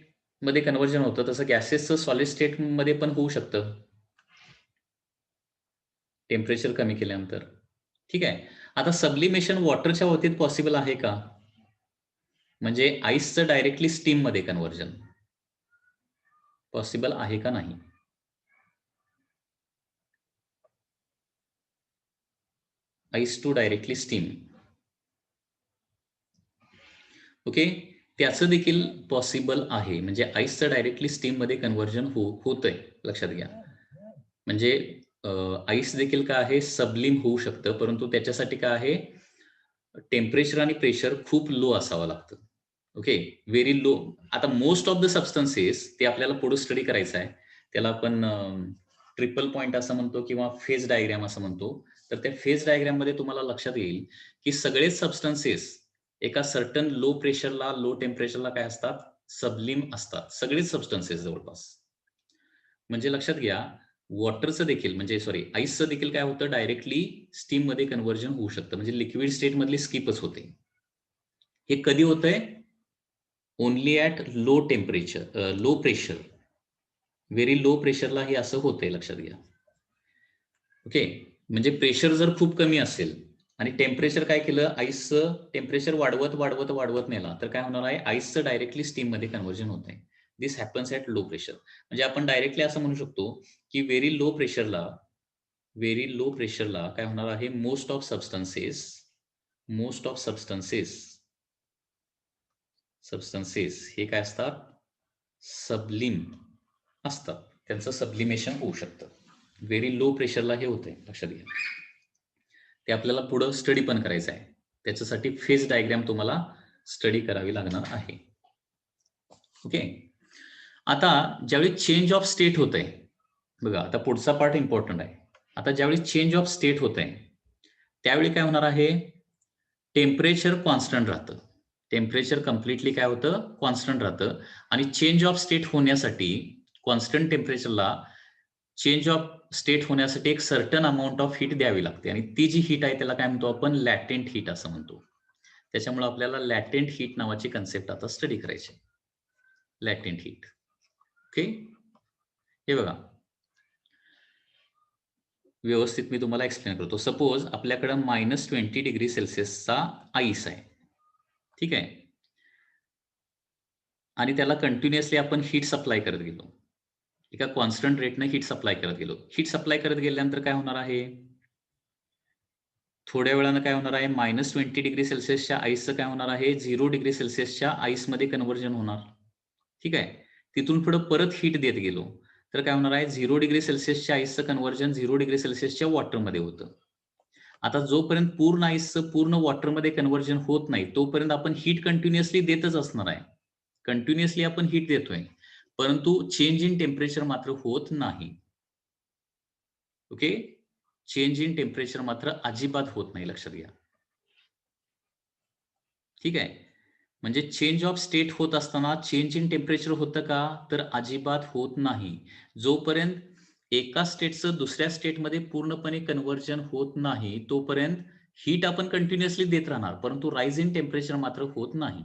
मध्ये कन्व्हर्जन होतं, तसं गॅसेसचं सॉलिड स्टेट मध्ये पण होऊ शकतं टेम्परेचर कमी केल्यानंतर. ठीक आहे. आता सब्लिमेशन वॉटरच्या बाबतीत पॉसिबल आहे का? म्हणजे आईसचं डायरेक्टली स्टीम मध्ये कन्व्हर्जन पॉसिबल आहे का नाही? Ice to directly steam. Okay, त्याचं देखील पॉसिबल आहे. म्हणजे आईसचं डायरेक्टली स्टीम मध्ये कन्व्हर्जन होतंय, लक्षात घ्या. म्हणजे आईस देखील काय आहे, सबलिम होऊ शकतं, परंतु त्याच्यासाठी काय आहे, टेम्परेचर आणि प्रेशर खूप लो असावं लागतं. Okay, very low. आता मोस्ट ऑफ द सबस्टन्सेस ते आपल्याला पुढे स्टडी करायचं आहे. त्याला आपण ट्रिपल पॉइंट असं म्हणतो किंवा फेज डायग्राम असं म्हणतो. तर त्या फेज डायग्राम मध्ये तुम्हाला लक्षात येईल की सगळेच सबस्टन्सेस एका सर्टन लो प्रेशरला, लो टेम्परेचरला काय असतात, सबलिम असतात. सगळेच सबस्टन्सेस जवळपास. म्हणजे लक्षात घ्या, वॉटरचं देखील, म्हणजे आईसचं देखील काय होतं, डायरेक्टली स्टीम मध्ये कन्व्हर्जन होऊ शकतं. म्हणजे लिक्विड स्टेट मधली स्किपच होते. हे कधी होतंय? Only at low temperature, low pressure, very low प्रेशरला हे असं होतंय, लक्षात घ्या. ओके, म्हणजे प्रेशर जर खूप कमी असेल आणि टेम्परेचर काय केलं, आईसचं टेम्परेचर वाढवत नेला तर काय होणार आहे, आईसचं डायरेक्टली स्टीम मध्ये कन्व्हर्जन होत आहे. दिस हॅपन्स ॲट लो प्रेशर. म्हणजे आपण डायरेक्टली असं म्हणू शकतो की व्हेरी लो प्रेशरला काय होणार आहे, मोस्ट ऑफ सबस्टन्सेस हे काय असतात, सबलिम असतात. त्यांचं सब्लिमेशन होऊ शकतं. व्हेरी लो प्रेशरला हे होतंय, लक्षात घ्या. ते आपल्याला पुढं स्टडी पण करायचं आहे. त्याच्यासाठी फेज डायग्राम तुम्हाला स्टडी करावी लागणार आहे. ओके, आता ज्यावेळी चेंज ऑफ स्टेट होत आहे, बघा आता पुढचा पार्ट इम्पॉर्टंट आहे. आता ज्यावेळी चेंज ऑफ स्टेट होत आहे त्यावेळी काय होणार आहे, टेम्परेचर कॉन्स्टंट राहतं. टेम्परेचर कम्प्लिटली काय होतं, कॉन्स्टंट राहतं. आणि चेंज ऑफ स्टेट होण्यासाठी, कॉन्स्टंट टेम्परेचरला चेंज ऑफ स्टेट होण्यासाठी एक सर्टन अमाऊंट ऑफ हीट द्यावी लागते. आणि ती जी हीट आहे त्याला काय म्हणतो आपण, लॅटेंट हीट असं म्हणतो. त्याच्यामुळे आपल्याला लॅटेंट हीट नावाची कन्सेप्ट आता स्टडी करायची. लॅटेंट हीट. ओके, हे बघा व्यवस्थित मी तुम्हाला एक्सप्लेन करतो. सपोज आपल्याकडे -20 डिग्री सेल्सिअसचा आईस आहे, ठीक आहे, आणि त्याला कंटिन्युअसली आपण हीट सप्लाय करत गेलो. एका कॉन्स्टंट रेटने हीट सप्लाय करत गेलो. हीट सप्लाय करत गेल्यानंतर काय होणार आहे, थोड्या वेळानं काय होणार आहे, -20 डिग्री सेल्सिअसच्या आईसचं काय होणार आहे, 0 डिग्री सेल्सिअसच्या आईसमध्ये कन्व्हर्जन होणार. ठीक आहे. तिथून पुढे परत हीट देत गेलो तर काय होणार आहे, 0 डिग्री सेल्सिअसच्या आईसचं कन्व्हर्जन 0 डिग्री सेल्सिअसच्या वॉटरमध्ये होतं. आता जोपर्यंत पूर्ण आईसचं पूर्ण वॉटरमध्ये कन्व्हर्जन होत नाही तोपर्यंत आपण हीट कंटिन्युअसली देतच असणार आहे. कंटिन्युअसली आपण हीट देतोय, परंतु चेंज इन टेम्परेचर मात्र होत नाही. ओके, चेंज इन टेम्परेचर मात्र अजिबात होत नाही, लक्षात घ्या. ठीक आहे. म्हणजे चेंज ऑफ स्टेट होत असताना चेंज इन टेम्परेचर होतं का, तर अजिबात होत नाही. जोपर्यंत एका स्टेटचं दुसऱ्या स्टेटमध्ये पूर्णपणे कन्व्हर्जन होत नाही तोपर्यंत हीट आपण कंटिन्युअसली देत राहणार, परंतु राईज इन टेम्परेचर मात्र होत नाही.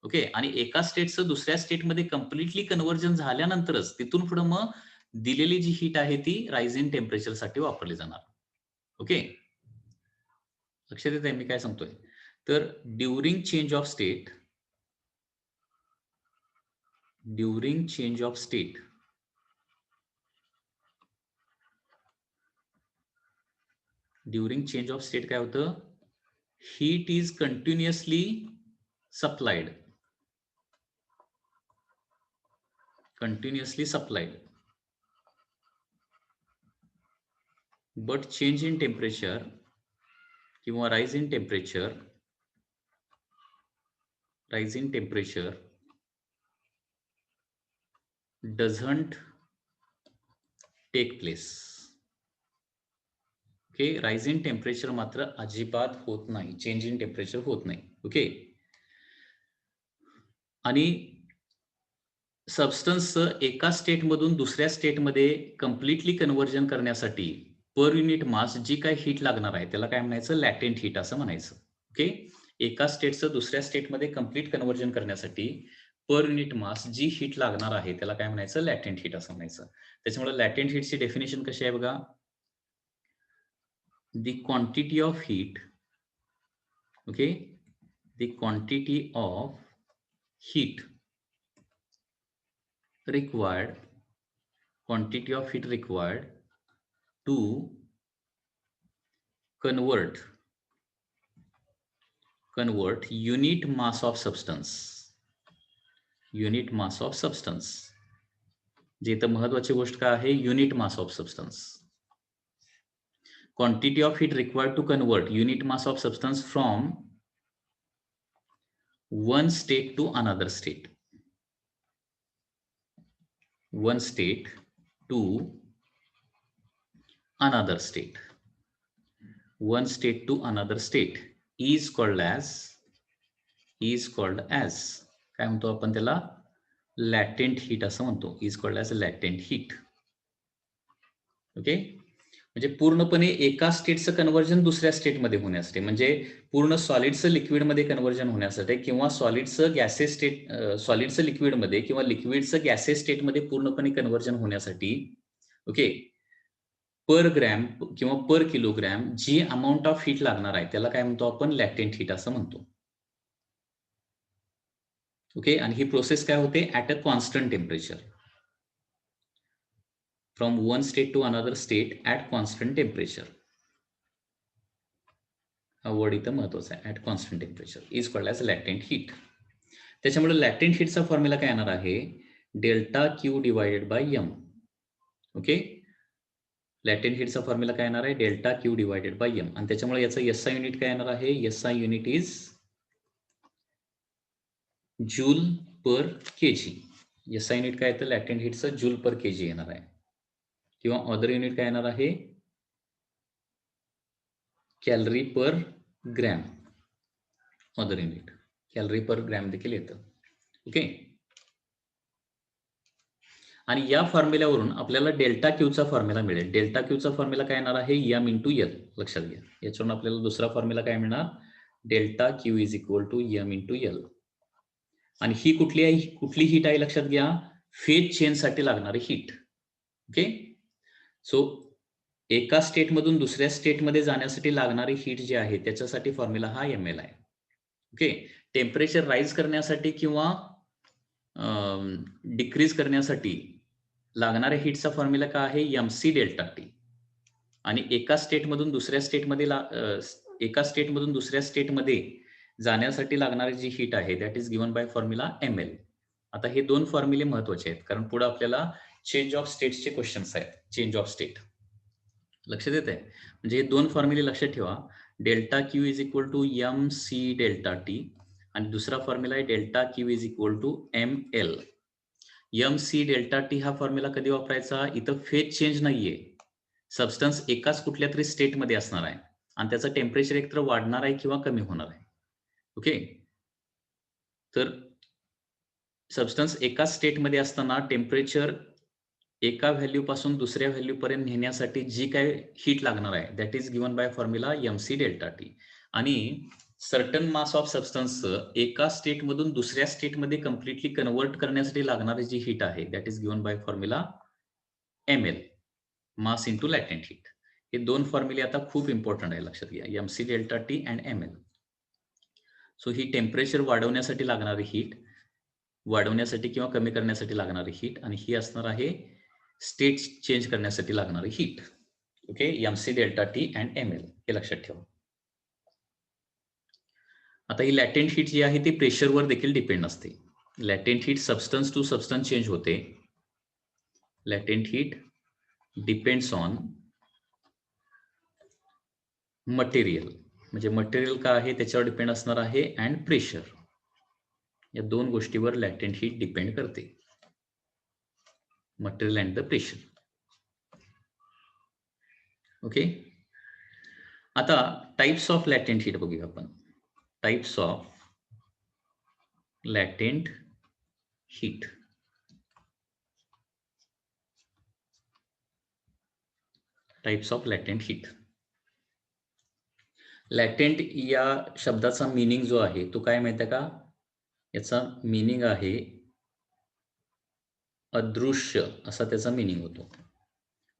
ओके, आणि एका स्टेटचं दुसऱ्या स्टेटमध्ये कम्प्लिटली कन्व्हर्जन झाल्यानंतरच तिथून पुढे मग दिलेली जी हीट आहे ती राईज इन टेम्परेचर साठी वापरली जाणार. ओके, लक्षात येत आहे मी काय सांगतोय. तर during change of state, during change of state during change of state काय होतं, heat is continuously supplied, continuously supplied, but change in temperature किंवा rise in temperature doesn't take place. Okay, rise in temperature मात्र अजिबात होत नाही, change in temperature होत नाही. Okay, आणि सबस्टन्सचं एका स्टेटमधून दुसऱ्या स्टेटमध्ये कम्प्लिटली कन्व्हर्जन करण्यासाठी पर युनिट मास जी काय हीट लागणार आहे त्याला काय म्हणायचं, लॅटेंट हीट असं म्हणायचं. ओके, एका स्टेटचं दुसऱ्या स्टेटमध्ये कम्प्लीट कन्व्हर्जन करण्यासाठी पर युनिट मास जी हीट लागणार आहे त्याला काय म्हणायचं, लॅटेंट हीट असं म्हणायचं. त्याच्यामुळे लॅटेंट हीटची डेफिनेशन कशी आहे बघा, the quantity of heat, okay, the quantity of heat required to convert unit mass of substance, जे इथं महत्वाची गोष्ट काय आहे, unit mass of substance. Quantity of heat required to convert unit mass of substance from one state to another state. One state to another state. One state to another state is called as काय म्हणतो आपण त्याला, लॅटेंट heat असं म्हणतो. is called as latent heat. Okay, म्हणजे पूर्णपणे एका स्टेटचं conversion दुसऱ्या स्टेटमध्ये होण्यासाठी, म्हणजे पूर्ण सॉलिडचं लिक्विडमध्ये कन्व्हर्जन होण्यासाठी किंवा सॉलिडचं गॅसेस स्टेट, सॉलिडचं लिक्विडमध्ये किंवा लिक्विडचं गॅसेस स्टेटमध्ये पूर्णपणे कन्व्हर्जन होण्यासाठी, ओके, पर ग्रॅम किंवा पर किलोग्रॅम जी अमाऊंट ऑफ हीट लागणार आहे त्याला काय म्हणतो आपण, लॅटेंट हीट असं म्हणतो. ओके, आणि ही प्रोसेस काय होते, at a constant temperature, from one state to another state at constant temperature. हा वर्ड इथं महत्वाचा आहे, at constant temperature is called as latent heat. त्याच्यामुळे लॅटेंट हीटचा फॉर्म्युला काय येणार आहे, delta Q divided by M. Okay, latent हीटचा फॉर्म्युला काय येणार आहे, delta Q divided by M, आणि त्याच्यामुळे याचं एसआय युनिट काय येणार आहे, SI unit is joule per KG. SI unit काय येतं लॅटेंट हीटचं, जूल पर केजी येणार आहे, किंवा अदर युनिट काय येणार आहे, calorie per gram. Other unit calorie per gram देखील येतं. ओके, आणि या फॉर्म्युल्यावरून आपल्याला डेल्टा क्यूचा फॉर्म्युला मिळेल. डेल्टा क्यूचा फॉर्म्युला काय येणार आहे, एम इंटू एल. लक्षात घ्या, याच्यावरून आपल्याला दुसरा फॉर्म्युला काय मिळणार, delta Q is equal to M into L. आणि ही कुठली हीट आहे लक्षात घ्या, फेज चेंज साठी लागणारी हीट. ओके, सो एका स्टेटमधून दुसऱ्या स्टेटमध्ये जाण्यासाठी लागणारी हीट जी आहे त्याच्यासाठी फॉर्म्युला हा ml आहे. ओके, टेम्परेचर राईज करण्यासाठी किंवा डिक्रीज करण्यासाठी लागणाऱ्या हीटचा फॉर्म्युला काय आहे? mc delta T. आणि एका स्टेटमधून दुसऱ्या स्टेटमध्ये जाण्यासाठी लागणारी जी हीट आहे that is given by formula ml. आता हे दोन फॉर्म्युले महत्वाचे आहेत कारण पुढे आपल्याला चेंज ऑफ स्टेट्सचे क्वेश्चन्स आहेत. चेंज ऑफ स्टेट लक्षात येत आहे. म्हणजे हे दोन फॉर्म्युले लक्षात ठेवा. Delta Q is equal to M C delta T आणि दुसरा फॉर्म्युला आहे delta Q is equal to M L. M C delta T हा फॉर्म्युला कधी वापरायचा? इथं फेज चेंज नाहीये. सबस्टन्स एकाच कुठल्या तरी स्टेटमध्ये असणार आहे आणि त्याचं टेम्परेचर एकतर वाढणार आहे किंवा कमी होणार आहे. ओके, तर सबस्टन्स एकाच स्टेटमध्ये असताना टेम्परेचर एका व्हॅल्यू पासून दुसऱ्या व्हॅल्यू पर्यंत नेण्यासाठी जी काय हीट लागणार आहे that is given by formula mc delta T. आणि सर्टन मास ऑफ सबस्टन्स एका स्टेटमधून दुसऱ्या स्टेटमध्ये कम्प्लिटली कन्वर्ट करण्यासाठी लागणारी जी हीट आहे that is given by formula ml, mass into latent heat. हे दोन फॉर्म्युले आता खूप इम्पॉर्टंट आहे, लक्षात घ्या. mc delta T and ml. So he temperature वाढवण्यासाठी लागणारी हीट, वाढवण्यासाठी किंवा कमी करण्यासाठी लागणारी हीट, आणि ही असणार आहे स्टेट चेंज करण्यासाठी लागणारी heat. Okay, mc delta T and ml हे लक्षात ठेवा. आता ही लॅटेंट हीट जी आहे ती प्रेशरवर देखील डिपेंड असते. Latent heat substance to substance change होते. Latent heat depends on material, म्हणजे मटेरियल काय आहे त्याच्यावर डिपेंड असणार आहे, अँड प्रेशर. या दोन गोष्टीवर लॅटेंट हीट डिपेंड करते, material and the pressure. Okay, आता टाइप्स ऑफ लॅटेंट हीट बघूया आपण. Types of latent heat. Types of latent heat. Latent या शब्दाचा मीनिंग जो आहे तो काय माहिती आहे का? याचा मीनिंग आहे अदृश्य, असा त्याचा मीनिंग होतो.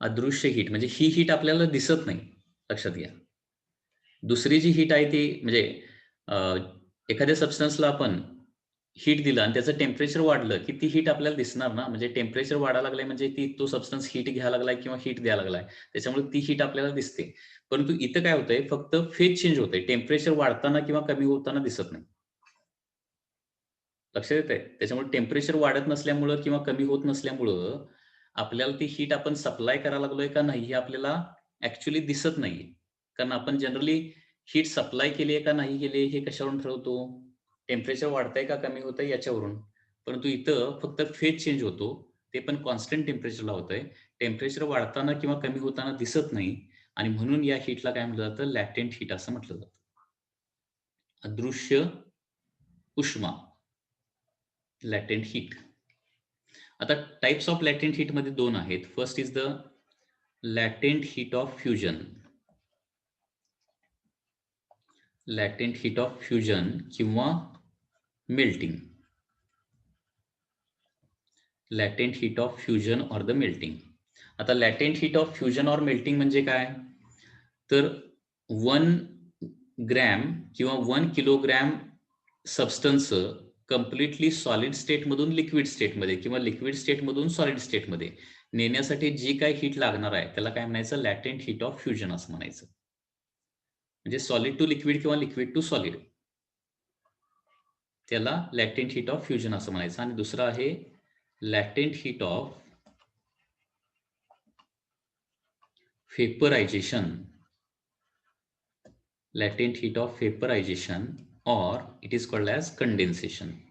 अदृश्य हीट म्हणजे ही हीट आपल्याला दिसत नाही, लक्षात घ्या. दुसरी जी हीट आहे ती म्हणजे एखाद्या सबस्टन्सला आपण हीट दिलं आणि त्याचं टेम्परेचर वाढलं की ती हीट आपल्याला दिसणार ना. म्हणजे टेम्परेचर वाढायला लागलंय म्हणजे तो सबस्टन्स हीट घ्यायला लागलाय किंवा हीट द्यायला लागलाय, त्याच्यामुळे ती हीट आपल्याला दिसते. परंतु इथं काय होतंय, फक्त फेज चेंज होतंय, टेम्परेचर वाढताना किंवा कमी होताना दिसत नाही. लक्षात येतंय? त्याच्यामुळे टेम्परेचर वाढत नसल्यामुळं किंवा कमी होत नसल्यामुळं आपल्याला ती हीट आपण सप्लाय करायला लागलोय का नाही हे आपल्याला ऍक्च्युअली दिसत नाहीये. कारण आपण जनरली हीट सप्लाय केली आहे का नाही केली हे कशावरून ठरवतो? टेम्परेचर वाढतंय का कमी होतंय याच्यावरून. परंतु इथं फक्त फेज चेंज होतो, ते पण कॉन्स्टंट टेम्परेचरला होतंय. टेम्परेचर वाढताना किंवा कमी होताना दिसत नाही आणि म्हणून या हीटला काय म्हटलं जातं? लॅटेंट हीट असं म्हटलं जातं. अदृश्य उष्मा, लॅटेंट हीट. आता टाइप्स ऑफ लॅटेंट हीट मध्ये दोन आहेत. First is the latent heat of fusion. Latent heat of fusion किंवा melting. Latent heat of fusion or the melting. आता latent heat of fusion or melting म्हणजे काय? तर 1 gram किंवा 1 किलोग्रॅम सबस्टन्स कम्प्लिटली सॉलिड स्टेटमधून लिक्विड स्टेटमध्ये किंवा liquid स्टेटमधून solid स्टेटमध्ये नेण्यासाठी जी काय हीट लागणार आहे त्याला काय म्हणायचं? लॅटेंट हीट ऑफ फ्युजन असं म्हणायचं. म्हणजे सॉलिड टू लिक्विड किंवा लिक्विड टू सॉलिड, त्याला लॅटेंट हीट ऑफ फ्युजन असं म्हणायचं. आणि दुसरं आहे latent heat of vaporization. Latent heat of vaporization, or it is called as condensation.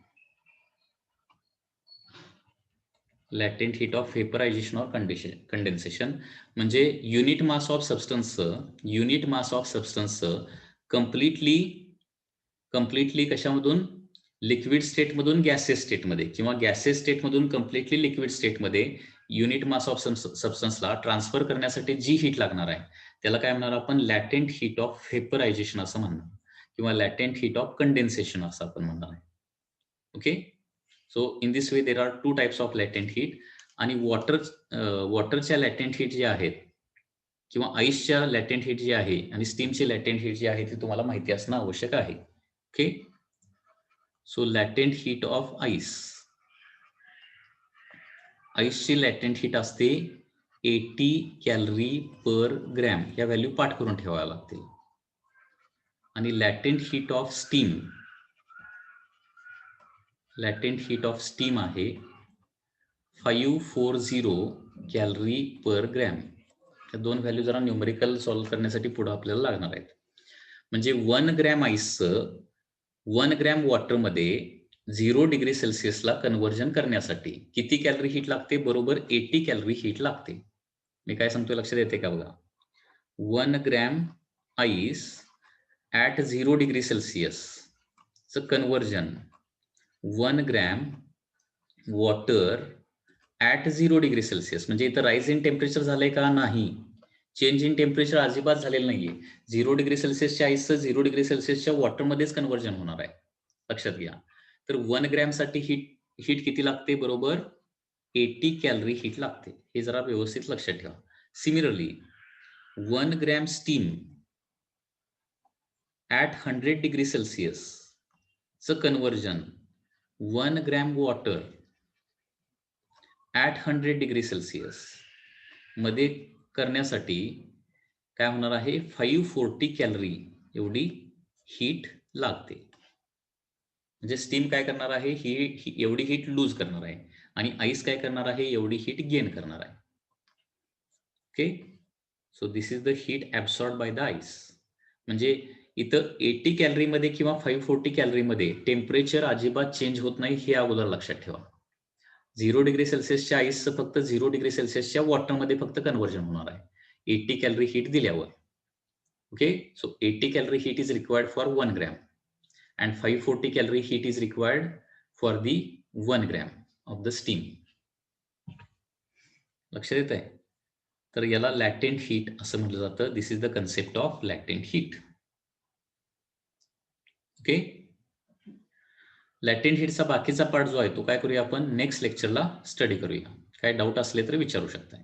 Latent heat of vaporization or condensation म्हणजे unit mass of substance completely कशामधून? Liquid स्टेटमधून gases स्टेटमध्ये किंवा गॅसेस स्टेटमधून कम्प्लिटली लिक्विड स्टेटमध्ये युनिट मास ऑफ सबस्टन्सला transfer करण्यासाठी जी हीट लागणार आहे त्याला काय म्हणणार आपण? लॅटेंट हीट ऑफ व्हेपरायझेशन असं म्हणणार किंवा लॅटेंट हीट ऑफ कंडेन्सेशन असं आपण म्हणणार आहे. Okay, so in this way there are two types of latent heat. आणि वॉटरच्या लॅटेंट हीट जे आहेत किंवा आईसच्या लॅटेंट हीट जी आहे आणि स्टीमची लॅटेंट हीट जी आहे ती तुम्हाला माहिती असणं आवश्यक आहे. Okay, so latent heat of ice. आईसची लॅटेंट हीट असते 80 कॅलरी पर ग्रॅम. या व्हॅल्यू पाठ करून ठेवाव्या लागतील. आणि लॅटेंट हीट ऑफ स्टीम आहे 540 कॅलरी पर ग्रॅम. या दोन व्हॅल्यू जरा न्यूमरिकल सॉल्व्ह करण्यासाठी पुढे आपल्याला लागणार आहेत. म्हणजे 1 ग्रॅम आईसचं 1 ग्रॅम वॉटरमध्ये 0 डिग्री सेल्सिअसला कन्व्हर्जन करण्यासाठी किती कॅलरी हीट लागते? बरोबर 80 कॅलरी हीट लागते. मी काय सांगतोय लक्षात येते का बघा. 1 gram ice at 0 degree Celsius चं conversion 1 gram water at 0 degree Celsius. म्हणजे इथं राईज इन टेम्परेचर झालंय का? नाही. चेंज इन टेम्परेचर अजिबात झालेलं नाहीये. 0 डिग्री सेल्सिअसच्या आईसचं 0 डिग्री सेल्सिअसच्या वॉटरमध्येच कन्व्हर्जन होणार आहे. लक्षात घ्या. तर 1 ग्रॅम साठी हीट किती लागते? बरोबर 80 कॅलरी हीट लागते. हे जरा व्यवस्थित लक्षात ठेवा. Similarly 1 gram steam at 100 degree Celsius चं conversion 1 gram water at 100 degree Celsius मध्ये करण्यासाठी काय होणार आहे? 540 कॅलरी एवढी हीट लागते. म्हणजे स्टीम काय करणार आहे? ही एवढी हीट लूज करणार आहे आणि आईस काय करणार आहे? एवढी हीट गेन करणार आहे. Okay, so this is the heat absorb by the ice. म्हणजे इथं 80 कॅलरीमध्ये किंवा 540 कॅलरीमध्ये टेम्परेचर अजिबात चेंज होत नाही, हे अगोदर लक्षात ठेवा. 0 डिग्री सेल्सिअसच्या आईसचं फक्त 0 डिग्री सेल्सिअसच्या वॉटरमध्ये फक्त कन्व्हर्जन होणार आहे 80 कॅलरी हीट दिल्यावर. Okay, so 80 calorie heat is required for 1 gram and 540 calorie heat is required for the 1 gram of the steam. लक्षात येत आहे? तर याला लॅटेंट हीट असं म्हटलं जातं. This is the concept of latent heat. Okay, latent हीटचा बाकीचा पार्ट जो आहे तो काय करूया आपण नेक्स्ट लेक्चरला स्टडी करूया. काय डाऊट असले तर विचारू शकता.